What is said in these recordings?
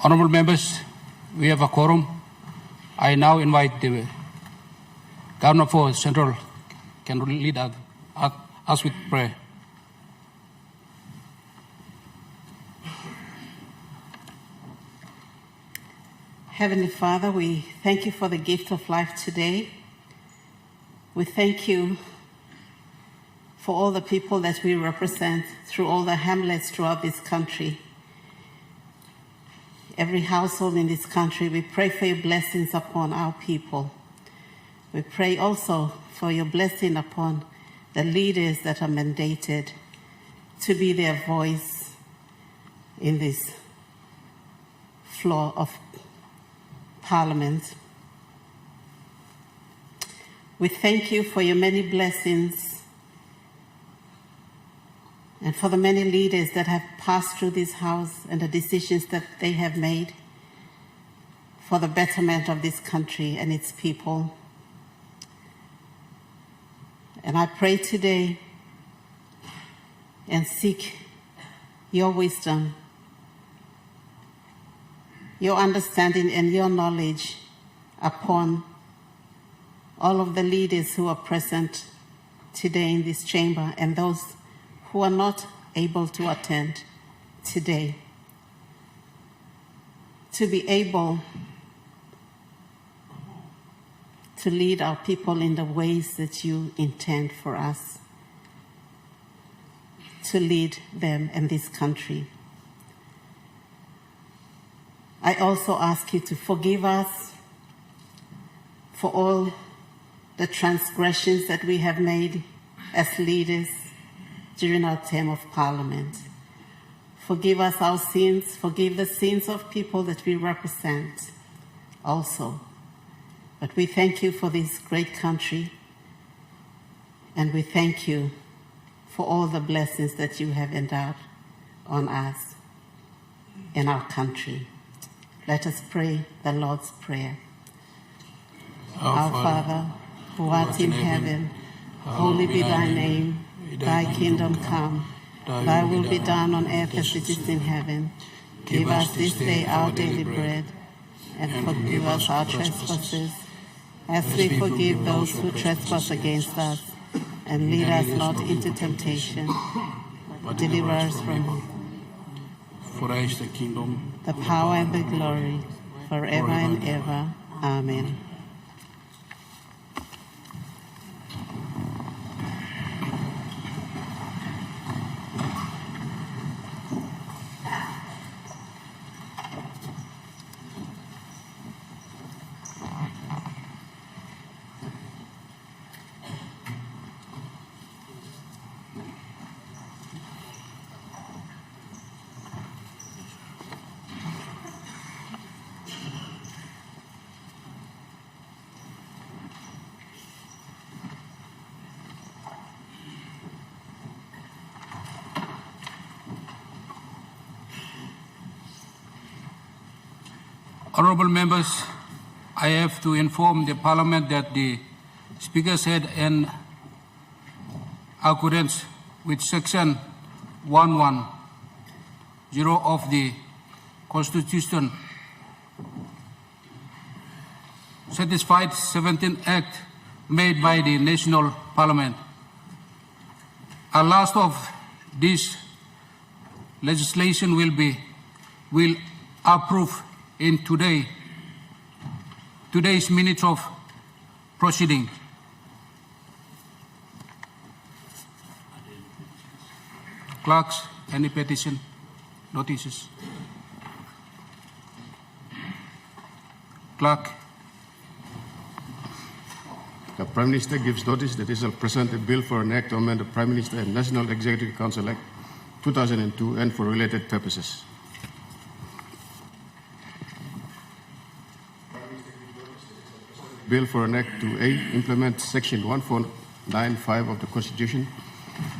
Honourable members, we have a quorum. I now invite the Governor for Central can lead us with prayer. Heavenly Father, we thank you for the gift of life today. We thank you for all the people that we represent through all the hamlets throughout this country. Every household in this country, we pray for your blessings upon our people. We pray also for your blessing upon the leaders that are mandated to be their voice in this floor of Parliament. We thank you for your many blessings and for the many leaders that have passed through this house and the decisions that they have made for the betterment of this country and its people. And I pray today and seek your wisdom, your understanding and your knowledge upon all of the leaders who are present today in this chamber and those who are not able to attend today, to be able to lead our people in the ways that you intend for us to lead them in this country. I also ask you to forgive us for all the transgressions that we have made as leaders during our term of Parliament. Forgive us our sins, forgive the sins of people that we represent also. But we thank you for this great country, and we thank you for all the blessings that you have endowed on us in our country. Let us pray the Lord's Prayer. Our Father, who art in heaven, hallowed be thy name. Thy kingdom come, thy will be done on earth as it is in heaven. Give us this day our daily bread, and forgive us our trespasses, as we forgive those who trespass against us. And lead us not into temptation, but deliver us from evil. For us is the kingdom, the power and the glory, forever and ever. Amen. Honourable members, I have to inform the Parliament that the Speaker said in accordance with Section 110 of the Constitution, satisfied 17th Act made by the National Parliament. A last of this legislation will approve in today's minutes of proceeding. Clerks, any petition notices? Clerk. The Prime Minister gives notice that he shall present a bill for an act to amend the Prime Minister and National Executive Council Act 2002 and for related purposes. Bill for an act to A, implement Section 1495 of the Constitution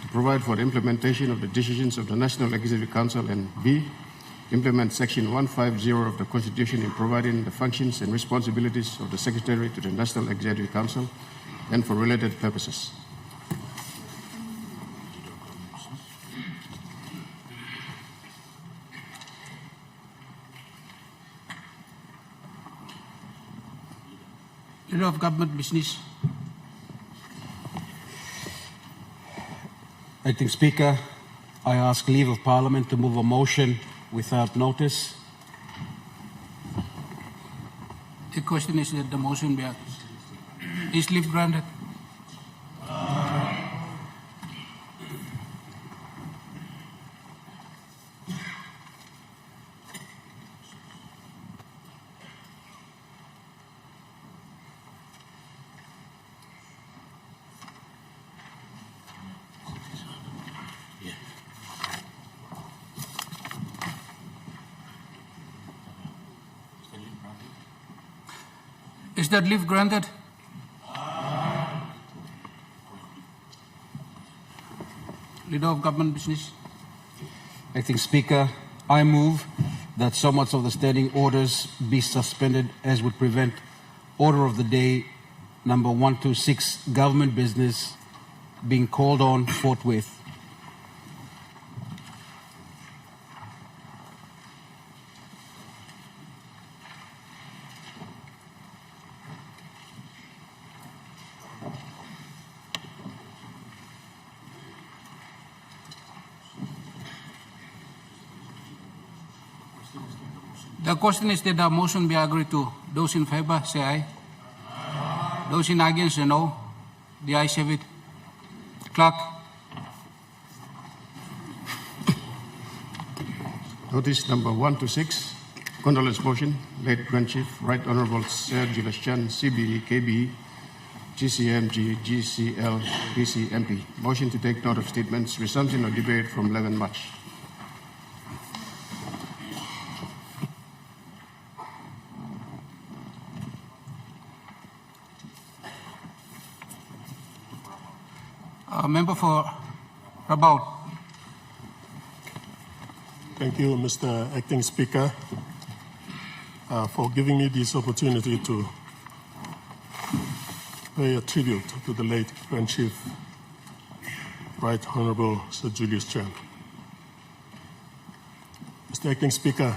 to provide for the implementation of the decisions of the National Executive Council, and B, implement Section 150 of the Constitution in providing the functions and responsibilities of the Secretary to the National Executive Council and for related purposes. Leader of Government Business. Acting Speaker, I ask leave of Parliament to move a motion without notice. The question is that the motion be is leave granted. Is that leave granted? Leader of Government Business. Acting Speaker, I move that so much of the standing orders be suspended as would prevent Order of the Day number 126, Government Business, being called on forthwith. The question is that the motion be agreed to. Those in favor, say aye. Those in against, say no. The ayes have it. Clerk. Notice number 126, condolence motion, late Grand Chief, Right Honorable Sir Julius Chan, CBE, KBE, GCMG, GCL, BCMP. Motion to take note of statements, resumption of debate from 11 March. Member for Rabaul. Thank you, Mr. Acting Speaker, for giving me this opportunity to pay a tribute to the late Grand Chief, Right Honorable Sir Julius Chan. Mr. Acting Speaker,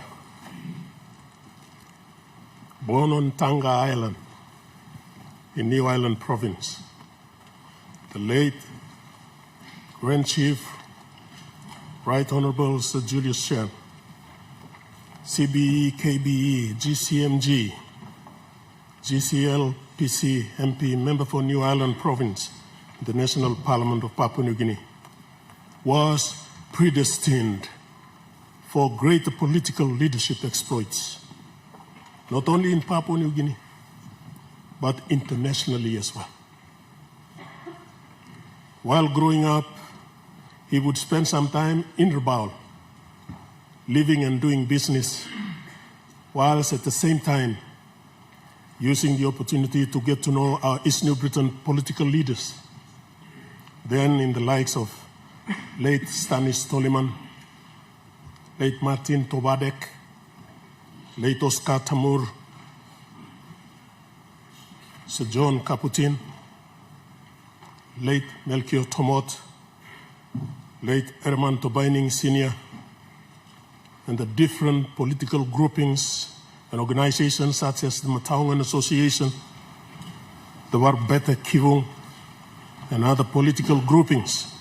born on Tanga Island in New Island Province, the late Grand Chief, Right Honorable Sir Julius Chan, CBE, KBE, GCMG, GCL, PC, MP, Member for New Island Province, the National Parliament of Papua New Guinea, was predestined for greater political leadership exploits, not only in Papua New Guinea, but internationally as well. While growing up, he would spend some time in Rabaul, living and doing business, whilst at the same time using the opportunity to get to know our East New Britain political leaders, then in the likes of late Stanis Toliman, late Martin Tobadek, late Oscar Tamur, Sir John Caputin, late Melchior Tomot, late Herman Tobaining Sr., and the different political groupings and organizations such as the Mataungan Association, the Warbete Kivung, and other political groupings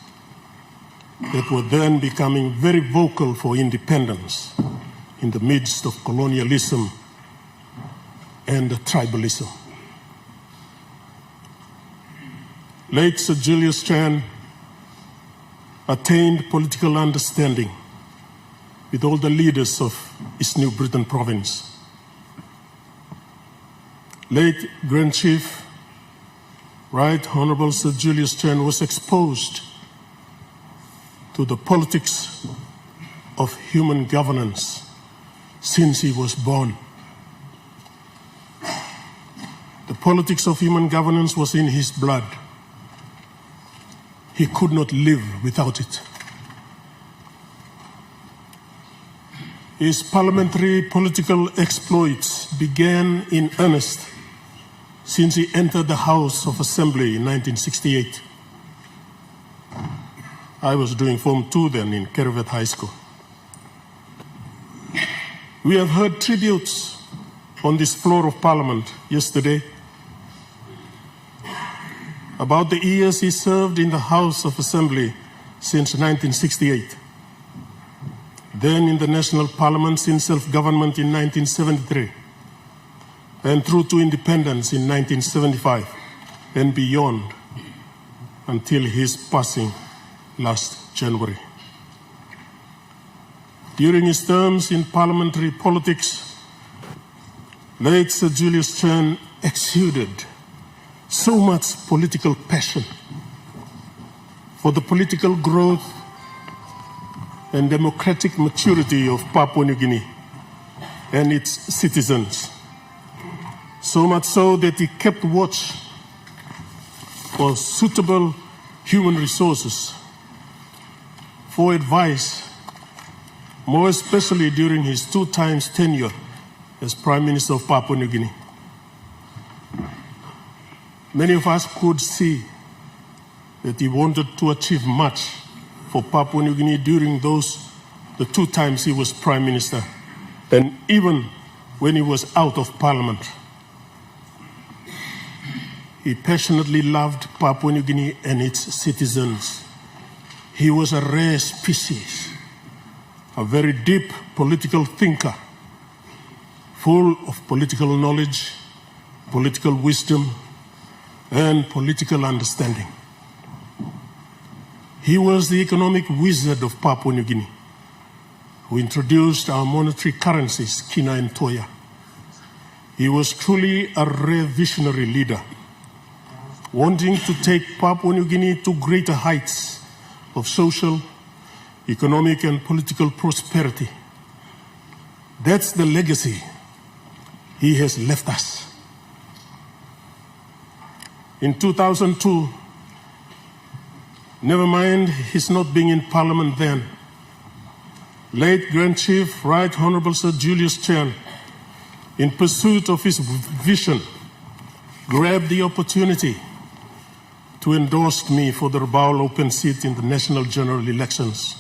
that were then becoming very vocal for independence in the midst of colonialism and tribalism. Late Sir Julius Chan attained political understanding with all the leaders of East New Britain Province. Late Grand Chief, Right Honorable Sir Julius Chan was exposed to the politics of human governance since he was born. The politics of human governance was in his blood. He could not live without it. His parliamentary political exploits began in earnest since he entered the House of Assembly in 1968. I was doing Form 2 then in Kerevet High School. We have heard tributes on this floor of Parliament yesterday about the years he served in the House of Assembly since 1968, then in the National Parliament since self-government in 1973, and through to independence in 1975 and beyond until his passing last January. During his terms in parliamentary politics, late Sir Julius Chan exuded so much political passion for the political growth and democratic maturity of Papua New Guinea and its citizens. So much so that he kept watch for suitable human resources, for advice, more especially during his 2 times tenure as Prime Minister of Papua New Guinea. Many of us could see that he wanted to achieve much for Papua New Guinea during the 2 times he was Prime Minister, and even when he was out of Parliament. He passionately loved Papua New Guinea and its citizens. He was a rare species, a very deep political thinker, full of political knowledge, political wisdom, and political understanding. He was the economic wizard of Papua New Guinea, who introduced our monetary currencies, Kina and Toya. He was truly a rare visionary leader, wanting to take Papua New Guinea to greater heights of social, economic, and political prosperity. That's the legacy he has left us. In 2002, never mind his not being in Parliament then, late Grand Chief Right Honourable Sir Julius Chan, in pursuit of his vision, grabbed the opportunity to endorse me for the Rabaul open seat in the national general elections.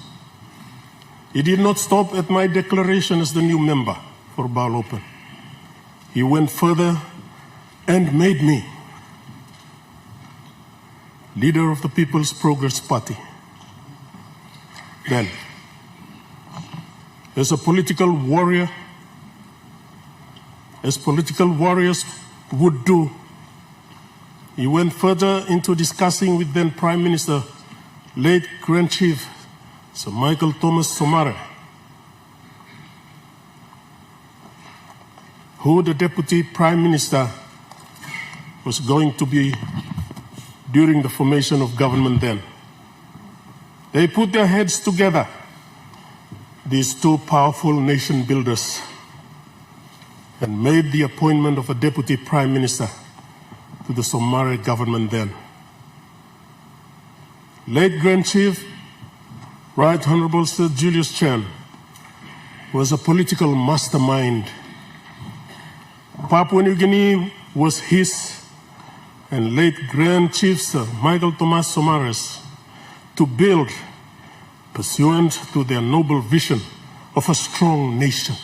He did not stop at my declaration as the new member for Rabaul Open. He went further and made me leader of the People's Progress Party. Then, as a political warrior, as political warriors would do, he went further into discussing with then Prime Minister, late Grand Chief Sir Michael Thomas Somare, who the Deputy Prime Minister was going to be during the formation of government then. They put their heads together, these 2 powerful nation builders, and made the appointment of a Deputy Prime Minister to the Somare government then. Late Grand Chief Right Honourable Sir Julius Chan was a political mastermind. Papua New Guinea was his, and late Grand Chief Sir Michael Thomas Somare's, to build pursuant to their noble vision of a strong nation.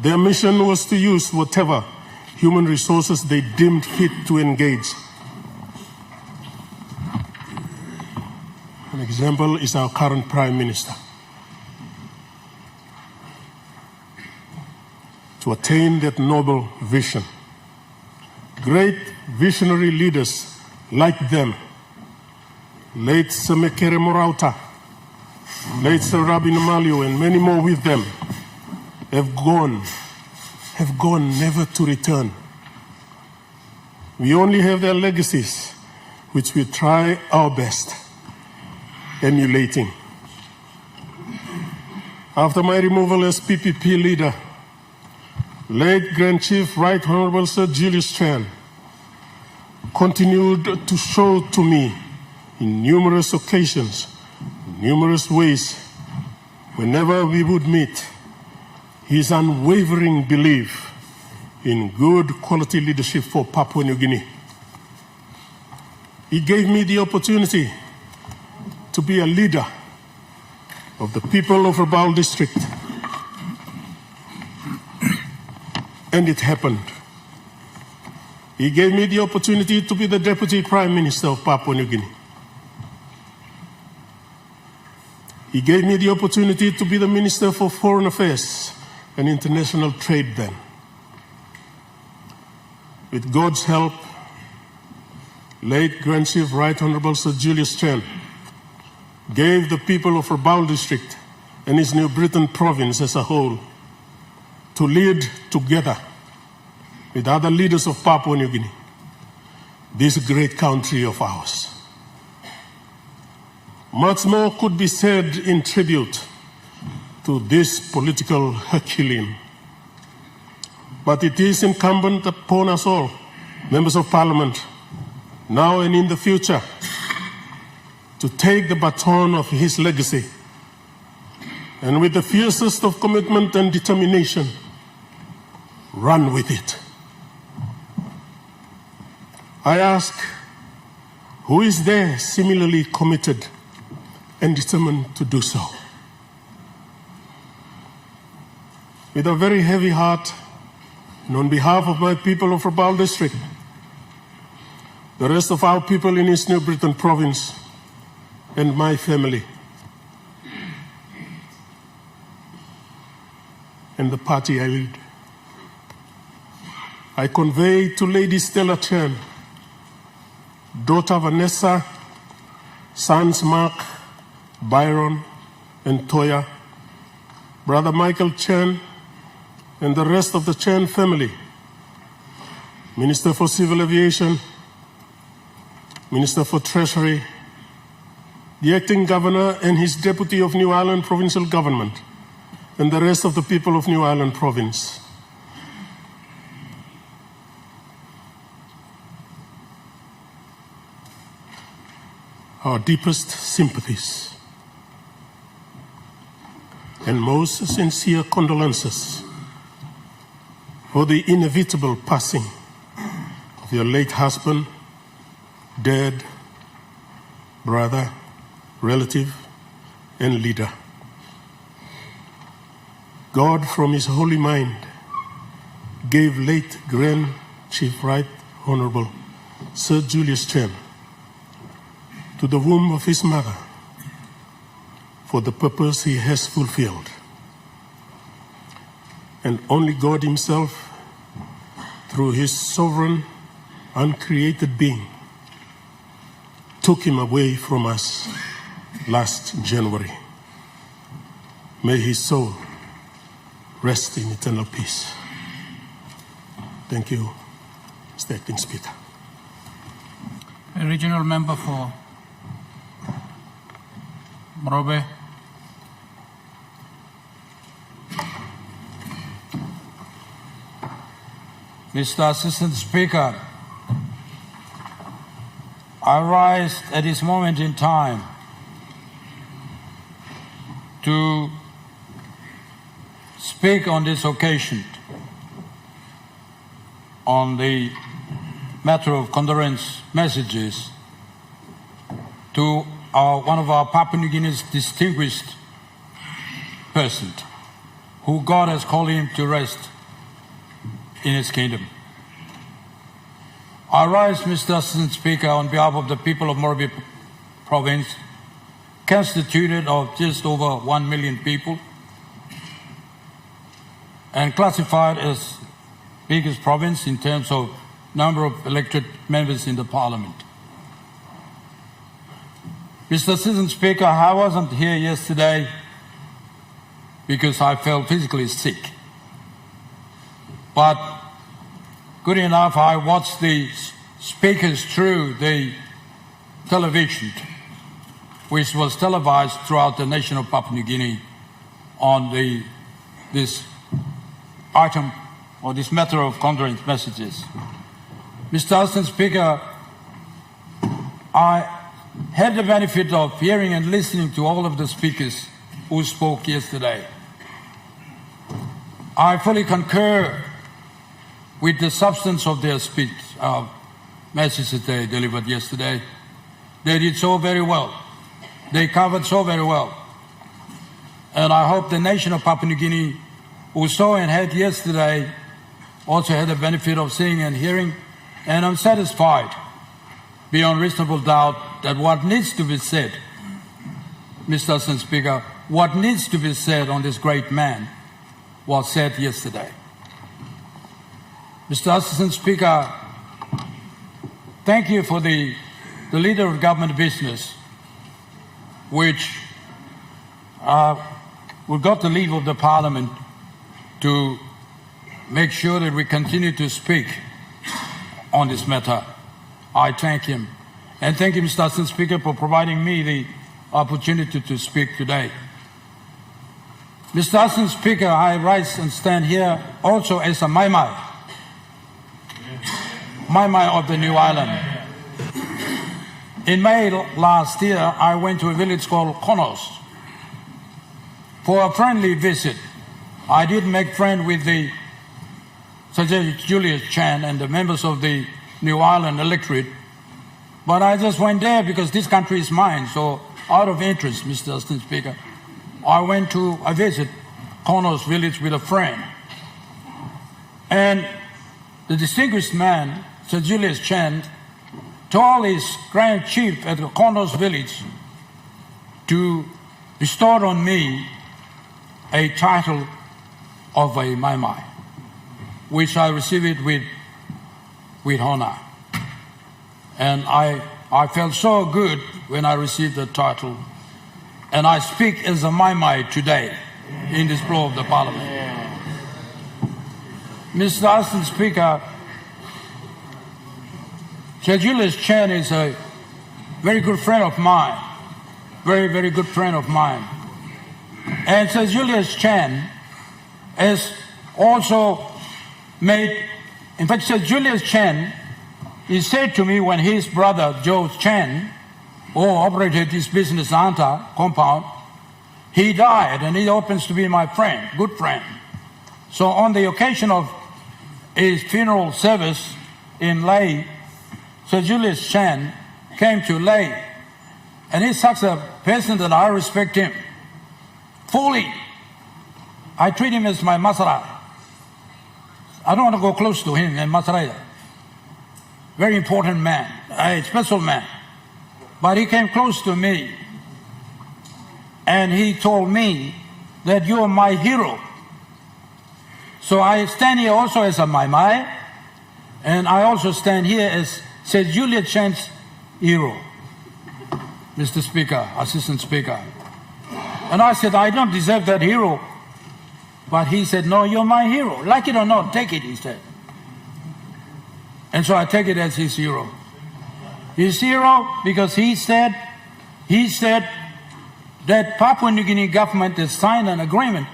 Their mission was to use whatever human resources they deemed fit to engage. An example is our current Prime Minister. To attain that noble vision, great visionary leaders like them, late Sir Mekere Morauta, late Sir Rabi Namalio, and many more with them, have gone never to return. We only have their legacies, which we try our best emulating. After my removal as PPP leader, late Grand Chief Right Honourable Sir Julius Chan continued to show to me in numerous occasions, in numerous ways, whenever we would meet, his unwavering belief in good quality leadership for Papua New Guinea. He gave me the opportunity to be a leader of the people of Rabaul district. And it happened. He gave me the opportunity to be the Deputy Prime Minister of Papua New Guinea. He gave me the opportunity to be the Minister for Foreign Affairs and International Trade then. With God's help, late Grand Chief Right Honorable Sir Julius Chen gave the people of Rabaul District and his New Britain province as a whole to lead together with other leaders of Papua New Guinea this great country of ours. Much more could be said in tribute to this political Herculean. But it is incumbent upon us all, members of Parliament, now and in the future, to take the baton of his legacy and with the fiercest of commitment and determination, run with it. I ask, who is there similarly committed and determined to do so? With a very heavy heart, and on behalf of my people of Rabaul District, the rest of our people in East New Britain province, and my family, and the party I lead, I convey to Lady Stella Chen, daughter Vanessa, sons Mark, Byron, and Toya, brother Michael Chen, and the rest of the Chen family, Minister for Civil Aviation, Minister for Treasury, the acting governor and his deputy of New Ireland Provincial Government, and the rest of the people of New Ireland Province. Our deepest sympathies and most sincere condolences for the inevitable passing of your late husband, dad, brother, relative, and leader. God, from his holy mind, gave late Grand Chief Right Honorable Sir Julius Chen to the womb of his mother for the purpose he has fulfilled. And only God himself, through his sovereign, uncreated being, took him away from us last January. May his soul rest in eternal peace. Thank you, Mr. Acting Speaker. A regional member for Morobe. Mr. Assistant Speaker, I rise at this moment in time to speak on this occasion on the matter of condolence messages to one of our Papua New Guinea's distinguished persons, who God has called him to rest in his kingdom. I rise, Mr. Assistant Speaker, on behalf of the people of Morobe Province, constituted of just over 1 million people, and classified as biggest province in terms of number of elected members in the Parliament. Mr. Assistant Speaker, I wasn't here yesterday because I felt physically sick. But good enough, I watched the speakers through the television, which was televised throughout the nation of Papua New Guinea on this item or this matter of condolence messages. Mr. Assistant Speaker, I had the benefit of hearing and listening to all of the speakers who spoke yesterday. I fully concur with the substance of their speech, messages they delivered yesterday. They did so very well. They covered so very well. And I hope the nation of Papua New Guinea, who saw and heard yesterday, also had the benefit of seeing and hearing And I'm satisfied beyond reasonable doubt that what needs to be said, Mr. Assistant Speaker, what needs to be said on this great man was said yesterday. Mr. Assistant Speaker, thank you for the Leader of Government Business, which we got the leave of the Parliament to make sure that we continue to speak on this matter. I thank him. And thank you, Mr. Assistant Speaker, for providing me the opportunity to speak today. Mr. Assistant Speaker, I rise and stand here also as a Maimai of the New Island. In May last year, I went to a village called Condolence for a friendly visit. I did make friends with the Sir Julius Chan and the members of the New Island electorate, but I just went there because this country is mine, so out of interest, Mr. Assistant Speaker, I went to a visit Condolence village with a friend. And the distinguished man, Sir Julius Chan, told his Grand Chief at the Condolence village to bestow on me a title of a Maimai, which I received it with honor. And I felt so good when I received the title. And I speak as a Maimai today in this floor of the Parliament. Mr. Assistant Speaker, Sir Julius Chan is a very good friend of mine, very, very good friend of mine. And Sir Julius Chan has also made, in fact, Sir Julius Chan, he said to me when his brother, George Chan, who operated his business Anta compound, he died, and he happens to be my friend, good friend. So on the occasion of his funeral service in Leh, Sir Julius Chan came to Leh, and he's such a person that I respect him fully. I treat him as my Masara. I don't want to go close to him and Masara. Very important man, a special man. But he came close to me, and he told me that you are my hero. So I stand here also as a Maimai, and I also stand here as Sir Julius Chan's hero, Mr. Speaker, Assistant Speaker. And I said, I don't deserve that hero. But he said, no, you're my hero. Like it or not, take it, he said. And so I take it as his hero. His hero because he said that Papua New Guinea government has signed an agreement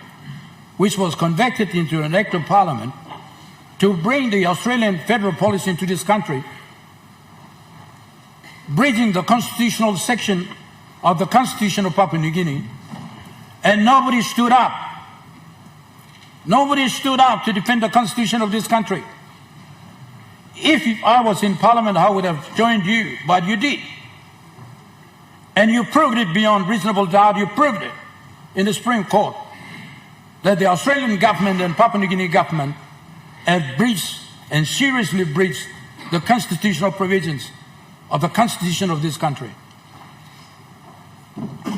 which was converted into an act of parliament to bring the Australian federal policy into this country, bridging the constitutional section of the Constitution of Papua New Guinea, and nobody stood up. Nobody stood up to defend the Constitution of this country. If I was in Parliament, I would have joined you, but you did. And you proved it beyond reasonable doubt. You proved it in the Supreme Court that the Australian government and Papua New Guinea government have breached and seriously breached the constitutional provisions of the Constitution of this country.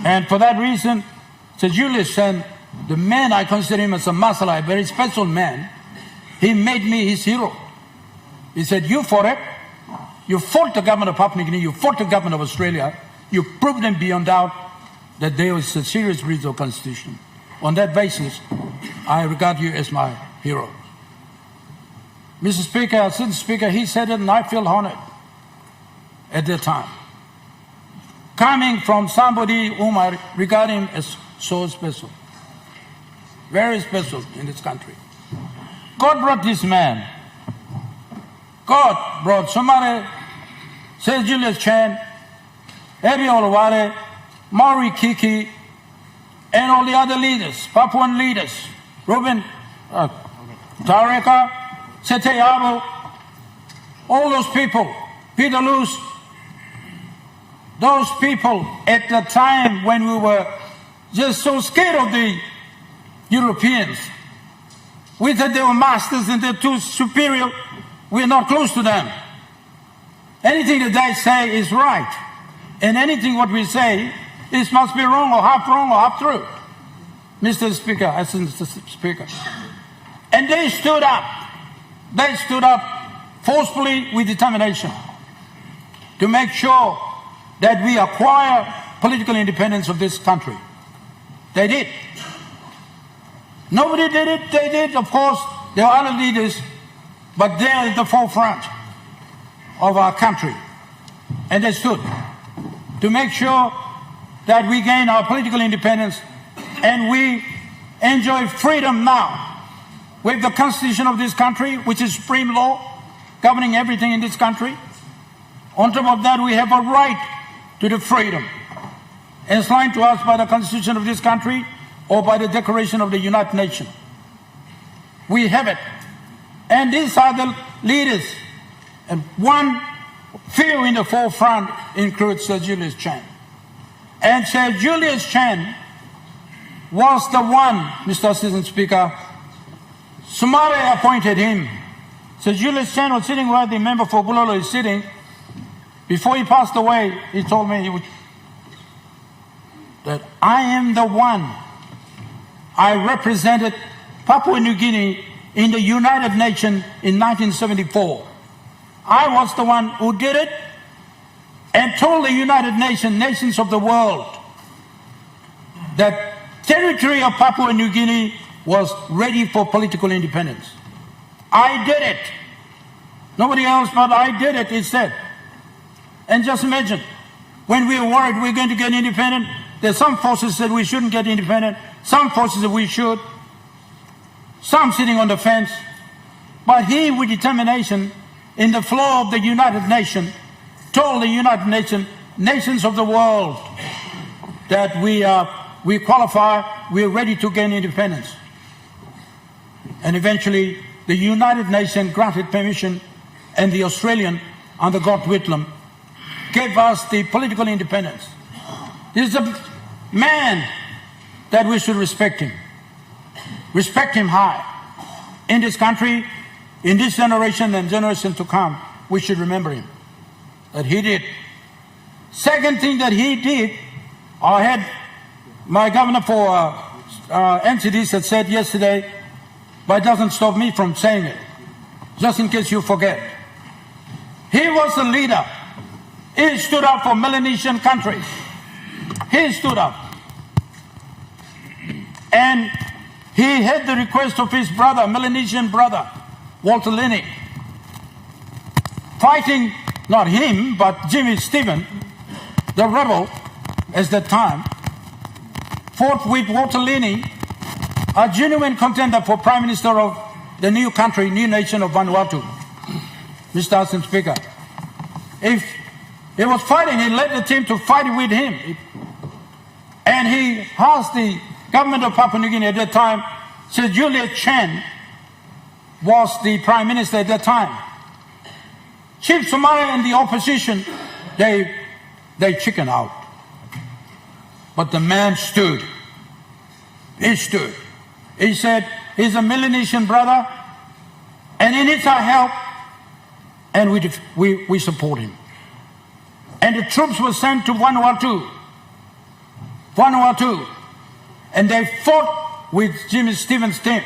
And for that reason, Sir Julius Chan, the man I consider him as a Masala, a very special man, he made me his hero. He said, you fought it. You fought the government of Papua New Guinea. You fought the government of Australia. You proved them beyond doubt that there was a serious breach of the Constitution. On that basis, I regard you as my hero. Mr. Speaker, Assistant Speaker, he said it and I feel honored at that time. Coming from somebody whom I regard him as so special. Very special in this country. God brought this man. God brought Somare, Sir Julius Chan, Ebi Olawale, Mauri Kiki, and all the other leaders, Papuan leaders, Ruben Tareka, Sete Yabo, all those people, Peter Luce, those people at the time when we were just so scared of the Europeans. We thought they were masters and they're too superior. We're not close to them. Anything that they say is right. And anything what we say is must be wrong or half true. Mr. Speaker, Assistant Speaker. And they stood up. They stood up forcefully with determination to make sure that we acquire political independence of this country. They did. Nobody did it. They did. Of course, there are other leaders, but they're at the forefront of our country. And they stood to make sure that we gain our political independence and we enjoy freedom now. We have the Constitution of this country, which is supreme law, governing everything in this country. On top of that, we have a right to the freedom enshrined to us by the Constitution of this country or by the Declaration of the United Nations. We have it. And these are the leaders. And one few in the forefront includes Sir Julius Chan. And Sir Julius Chan was the one, Mr. Assistant Speaker, Sumare appointed him. Sir Julius Chan was sitting where the member for Bulolo is sitting. Before he passed away, he told me that I am the one. I represented Papua New Guinea in the United Nations in 1974. I was the one who did it and told the United Nations, nations of the world, that territory of Papua New Guinea was ready for political independence. I did it. Nobody else but I did it, he said. And just imagine, when we were worried we're going to get independent, there's some forces said we shouldn't get independent, some forces that we should, some sitting on the fence. But he, with determination, in the flow of the United Nations, told the United Nations, nations of the world, that we qualify, we're ready to gain independence. And eventually, the United Nations granted permission, and the Australian, under God Whitlam, gave us the political independence. This is a man that we should respect him. Respect him high. In this country, in this generation and generation to come, we should remember him. That he did. Second thing that he did, I had my governor for NCDs had said yesterday, but it doesn't stop me from saying it, just in case you forget. He was a leader. He stood up for Melanesian countries. He stood up. And he had the request of his brother, Melanesian brother, Walter Lennie, fighting, not him, but Jimmy Stephen, the rebel, at that time, fought with Walter Lennie, a genuine contender for Prime Minister of the new country, new nation of Vanuatu. Mr. Assistant Speaker, if he was fighting, he led the team to fight with him. And he asked the government of Papua New Guinea at that time, Sir Julius Chan was the Prime Minister at that time. Chief Sumare and the opposition, they chickened out. But the man stood. He stood. He said, he's a Melanesian brother, and he needs our help, and we support him. And the troops were sent to Vanuatu, and they fought with Jimmy Stevens' team,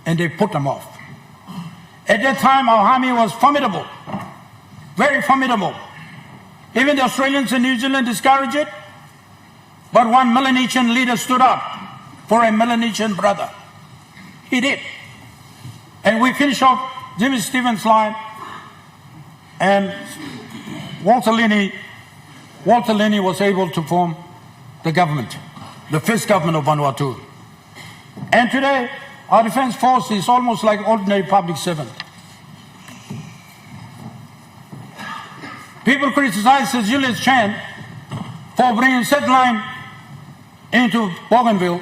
and they put them off. At that time, our army was formidable, very formidable. Even the Australians and New Zealand discouraged it, but one Melanesian leader stood up for a Melanesian brother. He did. And we finished off Jimmy Stevens' line, and Walter Lennie was able to form the government, the first government of Vanuatu. And today, our defense force is almost like ordinary public servant. People criticize Sir Julius Chan for bringing set line into Bougainville.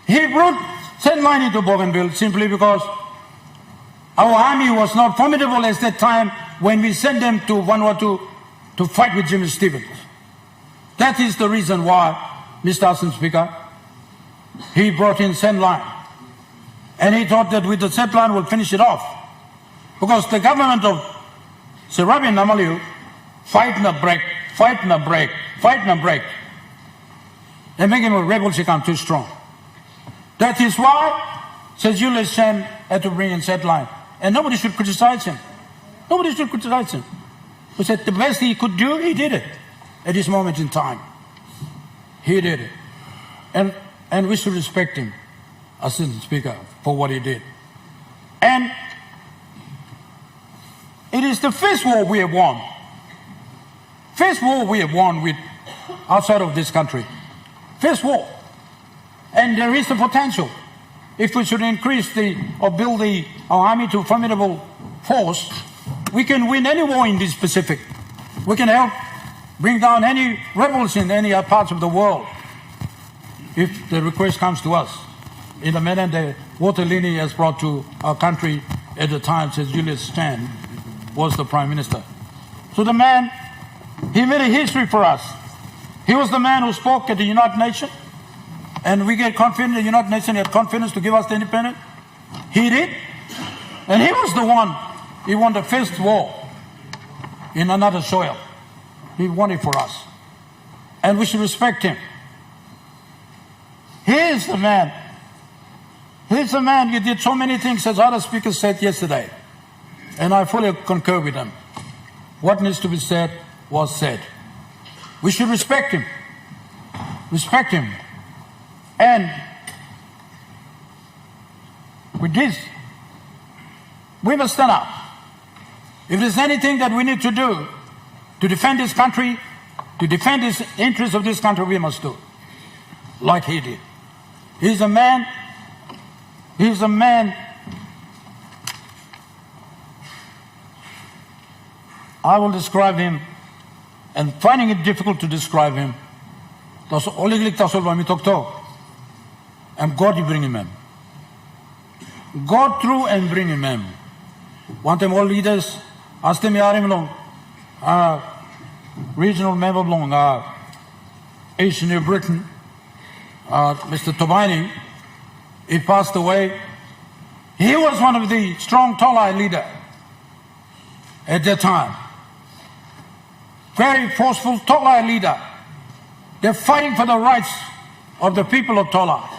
He brought set line into Bougainville simply because our army was not formidable at that time when we sent them to Vanuatu to fight with Jimmy Stevens. That is the reason why, Mr. Assistant Speaker, he brought in set line. And he thought that with the set line we'll finish it off. Because the government of Serabi Namaliu fighting a break, fighting a break, fighting a break. They're making the rebels become too strong. That is why Sir Julius Chen had to bring in satellite. And nobody should criticize him. Nobody should criticize him. He said the best he could do, he did it at this moment in time. He did it. And we should respect him, Assistant Speaker, for what he did. And it is the first war we have won. First war we have won with outside of this country. First war. And there is the potential. If we should increase or build our army to a formidable force, we can win any war in this Pacific. We can help bring down any rebels in any parts of the world if the request comes to us in the manner that Walter Linney has brought to our country at the time Sir Julius Chen was the Prime Minister. So the man, he made a history for us. He was the man who spoke at the United Nations, and we get confidence, the United Nations had confidence to give us the independence. He did. And he was the one, he won the first war in another soil. He won it for us. And we should respect him. He is the man. He's the man. He did so many things, as other speakers said yesterday. And I fully concur with them. What needs to be said was said. We should respect him. Respect him. And with this, we must stand up. If there's anything that we need to do to defend this country, to defend the interests of this country, we must do it. Like he did. He's a man I will describe him, and finding it difficult to describe him. And God bring him in. God through and bring him in. Want them all leaders, ask them yarim regional member long, East New Britain, Mr. Tobani, he passed away. He was one of the strong Tolai leader at that time. Very forceful Tolai leader. They're fighting for the rights of the people of Tola.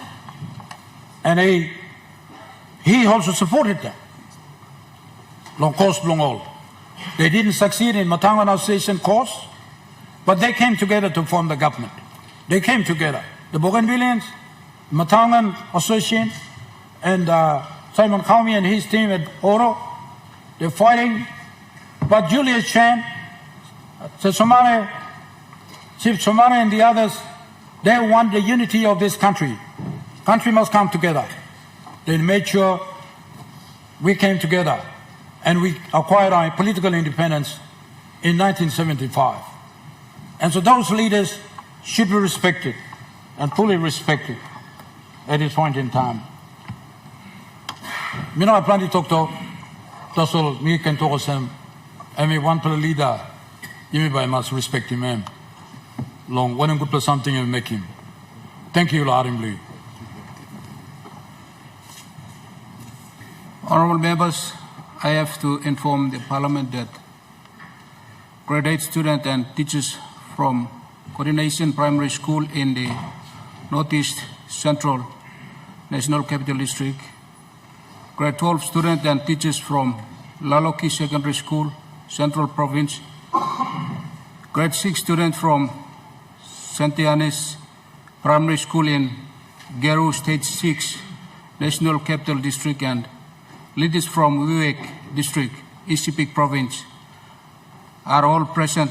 And he also supported them. Long course, long all. They didn't succeed in Matangan Association course, but they came together to form the government. They came together. The Bougainvilleans, Matangan Association, and Simon Khaumi and his team at Oro, they're fighting. But Julius Chen, Chief Somare and the others, they want the unity of this country. Country must come together. They made sure we came together and we acquired our political independence in 1975. And so those leaders should be respected and fully respected at this point in time. Mina I plan to talk to Tosol, me can talk to him, and me one leader, you by must respect him. Long, when I'm good for something and make him. Thank you, Larimli. Honourable members, I have to inform the Parliament that grade 8 students and teachers from Coordination Primary School in the Northeast Central National Capital District, grade 12 students and teachers from Laloki Secondary School, Central Province, grade 6 students from Santianes Primary School in Geru Stage 6 National Capital District, and leaders from Wewak District, East Sepik Province, are all present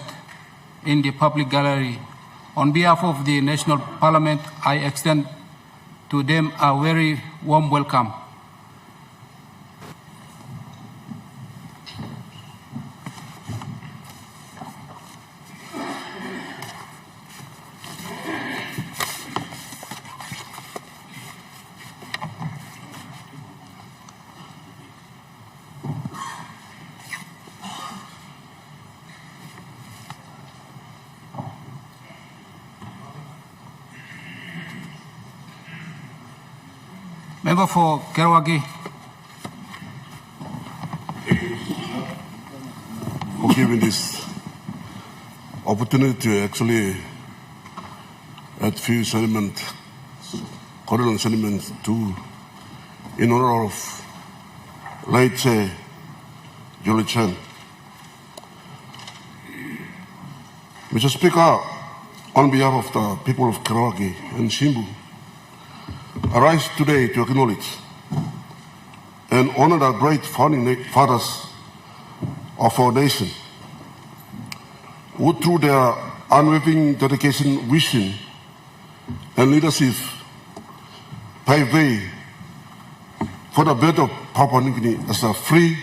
in the public gallery. On behalf of the National Parliament, I extend to them a very warm welcome. Member for Kerawagi. giving this opportunity to actually add few sentiments, condolence sentiments in honor of late Julie Chen. Mr. Speaker, on behalf of the people of Karawaki and Shimbu, I rise today to acknowledge and honor the great founding fathers of our nation, who through their unwavering dedication, vision, and leadership paved way for the birth of Papua New Guinea as a free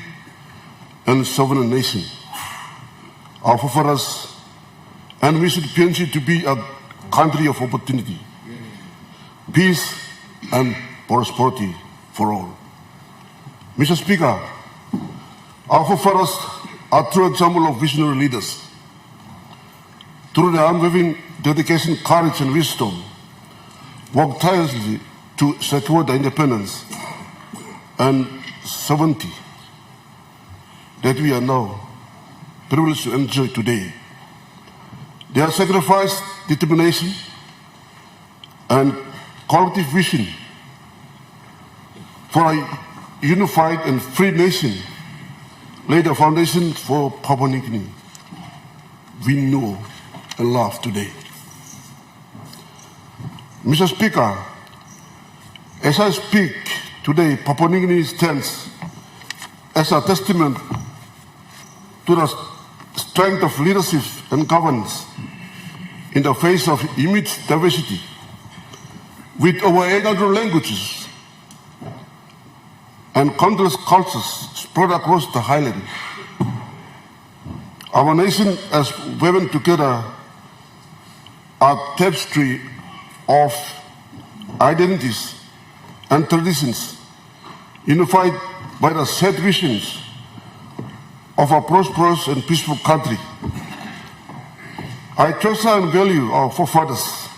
and sovereign nation. Our forefathers and we should continue to be a country of opportunity, peace, and prosperity for all. Mr. Speaker, our forefathers are true example of visionary leaders. Through their unwavering dedication, courage, and wisdom, worked tirelessly to secure the independence and sovereignty that we are now privileged to enjoy today. Their sacrifice, determination, and collective vision for a unified and free nation laid the foundation for Papua New Guinea we know and love today. Mr. Speaker, as I speak today, Papua New Guinea stands as a testament to the strength of leadership and governance in the face of immense diversity. With over 800 languages and countless cultures spread across the highland, our nation has woven together a tapestry of identities and traditions, unified by the shared visions of a prosperous and peaceful country. I treasure and value our forefathers'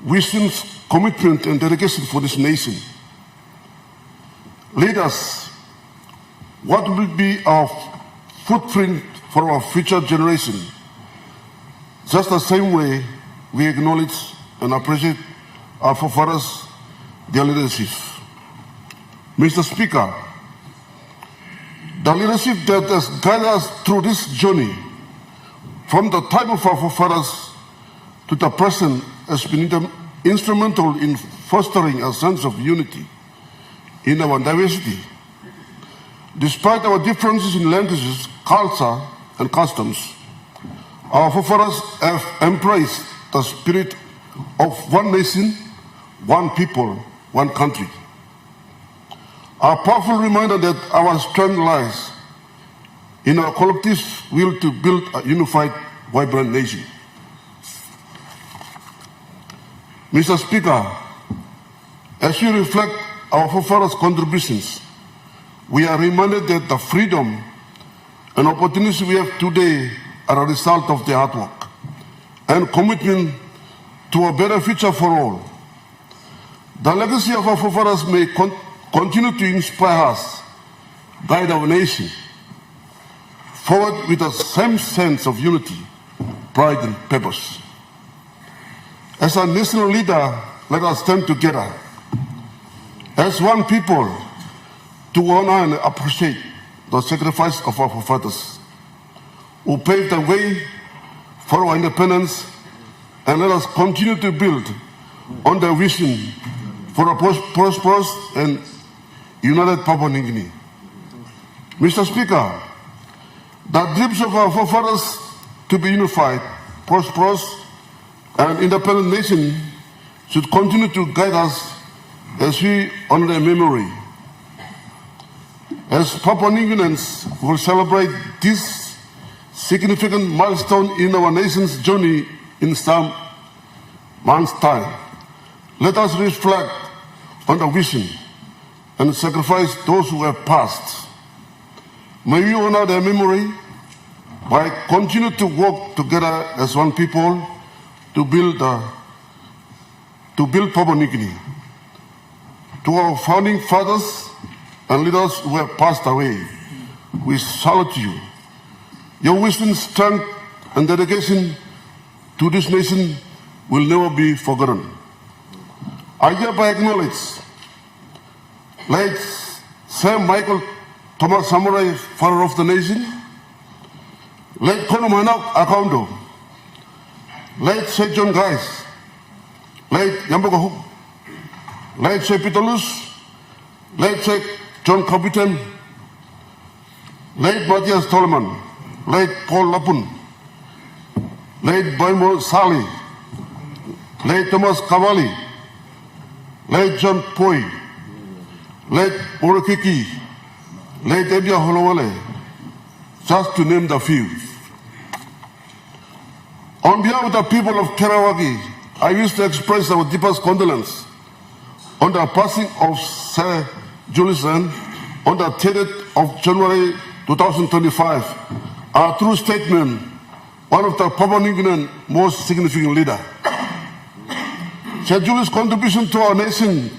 wisdom's commitment and dedication for this nation. Lead us, what will be our footprint for our future generation? Just the same way we acknowledge and appreciate our forefathers, their leadership. Mr. Speaker, the leadership that has guided us through this journey from the time of our forefathers to the present has been instrumental in fostering a sense of unity in our diversity. Despite our differences in languages, culture, and customs, our forefathers have embraced the spirit of one nation, one people, one country. A powerful reminder that our strength lies in our collective will to build a unified, vibrant nation. Mr. Speaker, as we reflect our forefathers' contributions, we are reminded that the freedom and opportunities we have today are a result of their hard work and commitment to a better future for all. The legacy of our forefathers may continue to inspire us, guide our nation forward with the same sense of unity, pride, and purpose. As a national leader, let us stand together as one people to honor and appreciate the sacrifice of our forefathers who paved the way for our independence, and let us continue to build on their vision for a prosperous and united Papua New Guinea. Mr. Speaker, the dreams of our forefathers to be unified, prosperous, and independent nation should continue to guide us as we honor their memory. As Papua New Guineans will celebrate this significant milestone in our nation's journey in some months' time, let us reflect on the vision and sacrifice those who have passed. May we honor their memory by continuing to work together as one people to build Papua New Guinea. To our founding fathers and leaders who have passed away, we salute you. Your wisdom, strength, and dedication to this nation will never be forgotten. I hereby acknowledge late Sir Michael Thomas Samurai, father of the nation, late Kono Manak Akaundo, late Sir John Guys, late Yambogo, late Sir Peterlus, late Sir John Capitan, late Matthias Tolman, late Paul Lapun, late Baimo Sali, late Thomas Cavalli, late John Poi, late Orokiki, late Ebia Holowale, just to name the few. On behalf of the people of Kerawagi, I wish to express our deepest condolence on the passing of Sir Julius N. on the 30th of January 2025, our true statesman, one of the Papua New Guinean most significant leader. Sir Julius' contribution to our nation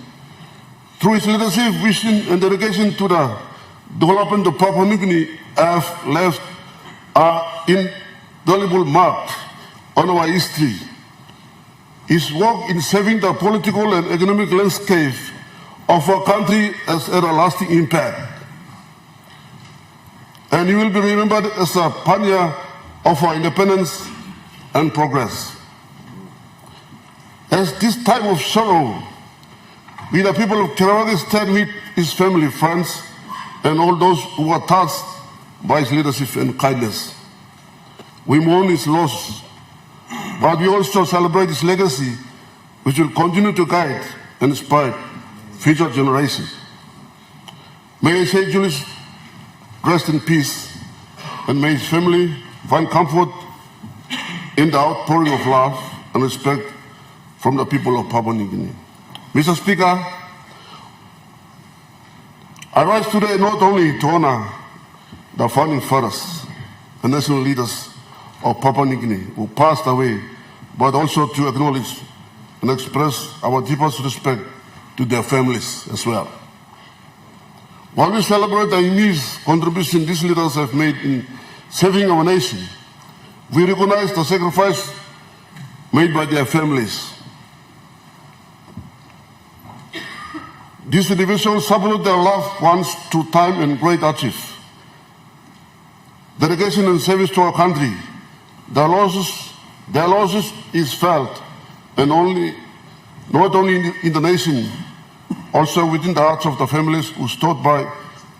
through his leadership, vision, and dedication to the development of Papua New Guinea have left an indelible mark on our history. His work in saving the political and economic landscape of our country has had a lasting impact. And he will be remembered as a pioneer of our independence and progress. As this time of sorrow, we the people of Kerawagi stand with his family, friends, and all those who were touched by his leadership and kindness. We mourn his loss, but we also celebrate his legacy, which will continue to guide and inspire future generations. May Sir Julius rest in peace, and may his family find comfort in the outpouring of love and respect from the people of Papua New Guinea. Mr. Speaker, I rise today not only to honor the founding fathers and national leaders of Papua New Guinea who passed away, but also to acknowledge and express our deepest respect to their families as well. While we celebrate the immense contribution these leaders have made in saving our nation, we recognize the sacrifice made by their families. These individuals submitted their loved ones to time and great hardship. Dedication and service to our country. Their losses is felt, and not only in the nation, also within the hearts of the families who stood by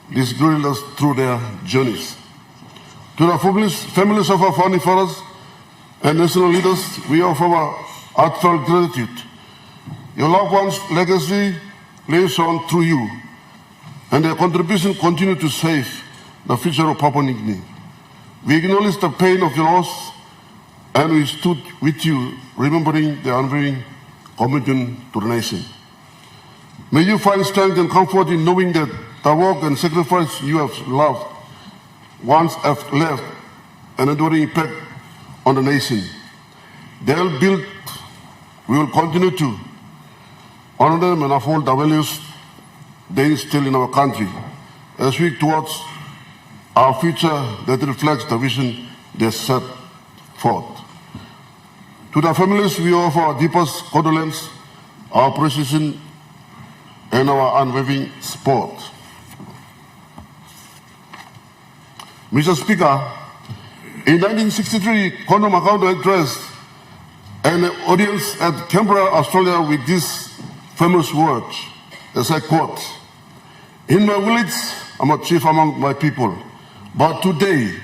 these guerrillas through their journeys. To the families of our founding fathers and national leaders, we offer our heartfelt gratitude. Your loved ones' legacy lives on through you, and their contribution continue to save the future of Papua New Guinea. We acknowledge the pain of your loss, and we stood with you, remembering the unwavering commitment to the nation. May you find strength and comfort in knowing that the work and sacrifice you have loved once have left an enduring impact on the nation. They will build, we will continue to honor them and uphold the values they instill in our country as we towards our future that reflects the vision they set forth. To the families, we offer our deepest condolence, our appreciation, and our unwavering support. Mr. Speaker, in 1963, Kono Makaundo addressed an audience at Canberra, Australia with these famous words, as I quote, "In my village, I'm a chief among my people, but today,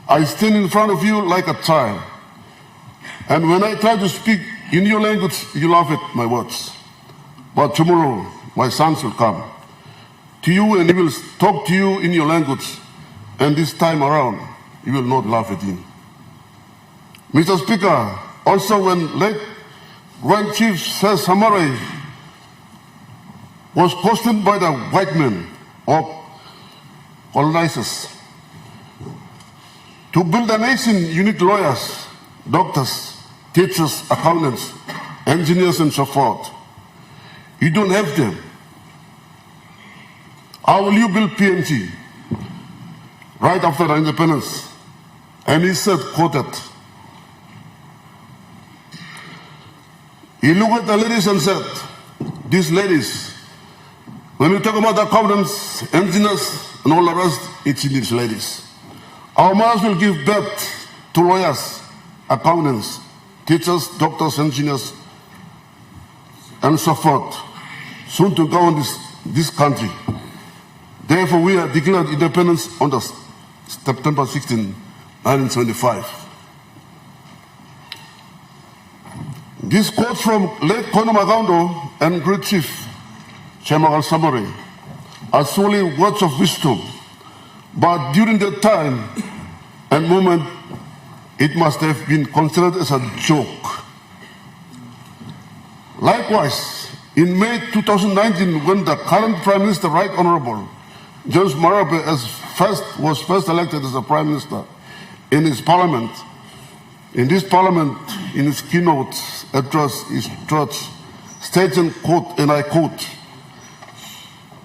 I stand in front of you like a child. And when I try to speak in your language, you laugh at my words. But tomorrow, my sons will come to you and he will talk to you in your language. And this time around, you will not laugh at him." Mr. Speaker, also when late Grand Chief Sir Samurai was questioned by the white men or colonizers, to build a nation, you need lawyers, doctors, teachers, accountants, engineers, and so forth. You don't have them. How will you build PNG right after the independence? And he said, quoted, he looked at the ladies and said, these ladies, when we talk about accountants, engineers, and all the rest, it's in these ladies. Our mothers will give birth to lawyers, accountants, teachers, doctors, engineers, and so forth, soon to govern this country. Therefore, we are declared independence on the September 16, 1975. This quote from late Kono Magando and Great Chief Chemagal Samare are solely words of wisdom, but during that time and moment, it must have been considered as a joke. Likewise, in May 2019, when the current Prime Minister, Right Honorable James Marape was first elected as a Prime Minister in his Parliament, in his keynote address, his church stated, quote, and I quote,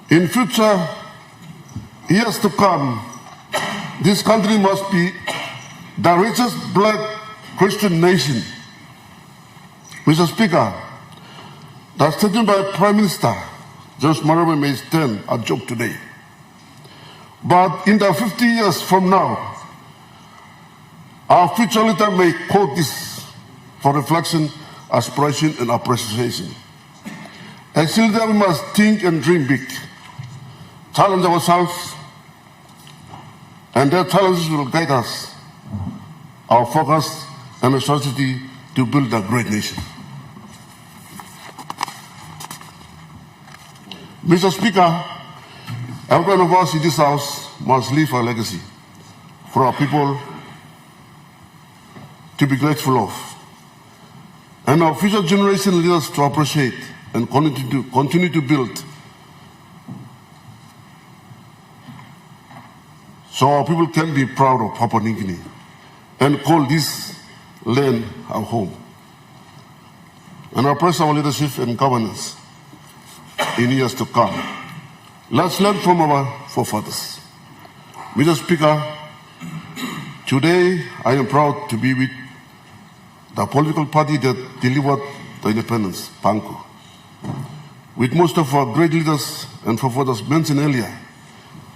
in future years to come, this country must be the richest black Christian nation. Mr. Speaker, the statement by Prime Minister James Marape may stand a joke today. But in the 50 years from now, our future leader may quote this for reflection, aspiration, and appreciation. As leader, we must think and dream big, challenge ourselves, and their challenges will guide us, our focus and necessity to build a great nation. Mr. Speaker, every one of us in this House must leave a legacy for our people to be grateful of, and our future generation leaders to appreciate and continue to build, so our people can be proud of Papua New Guinea and call this land our home. And I press our leadership and governance in years to come. Let's learn from our forefathers. Mr. Speaker, today I am proud to be with the political party that delivered the independence, PANCO. With most of our great leaders and forefathers mentioned earlier,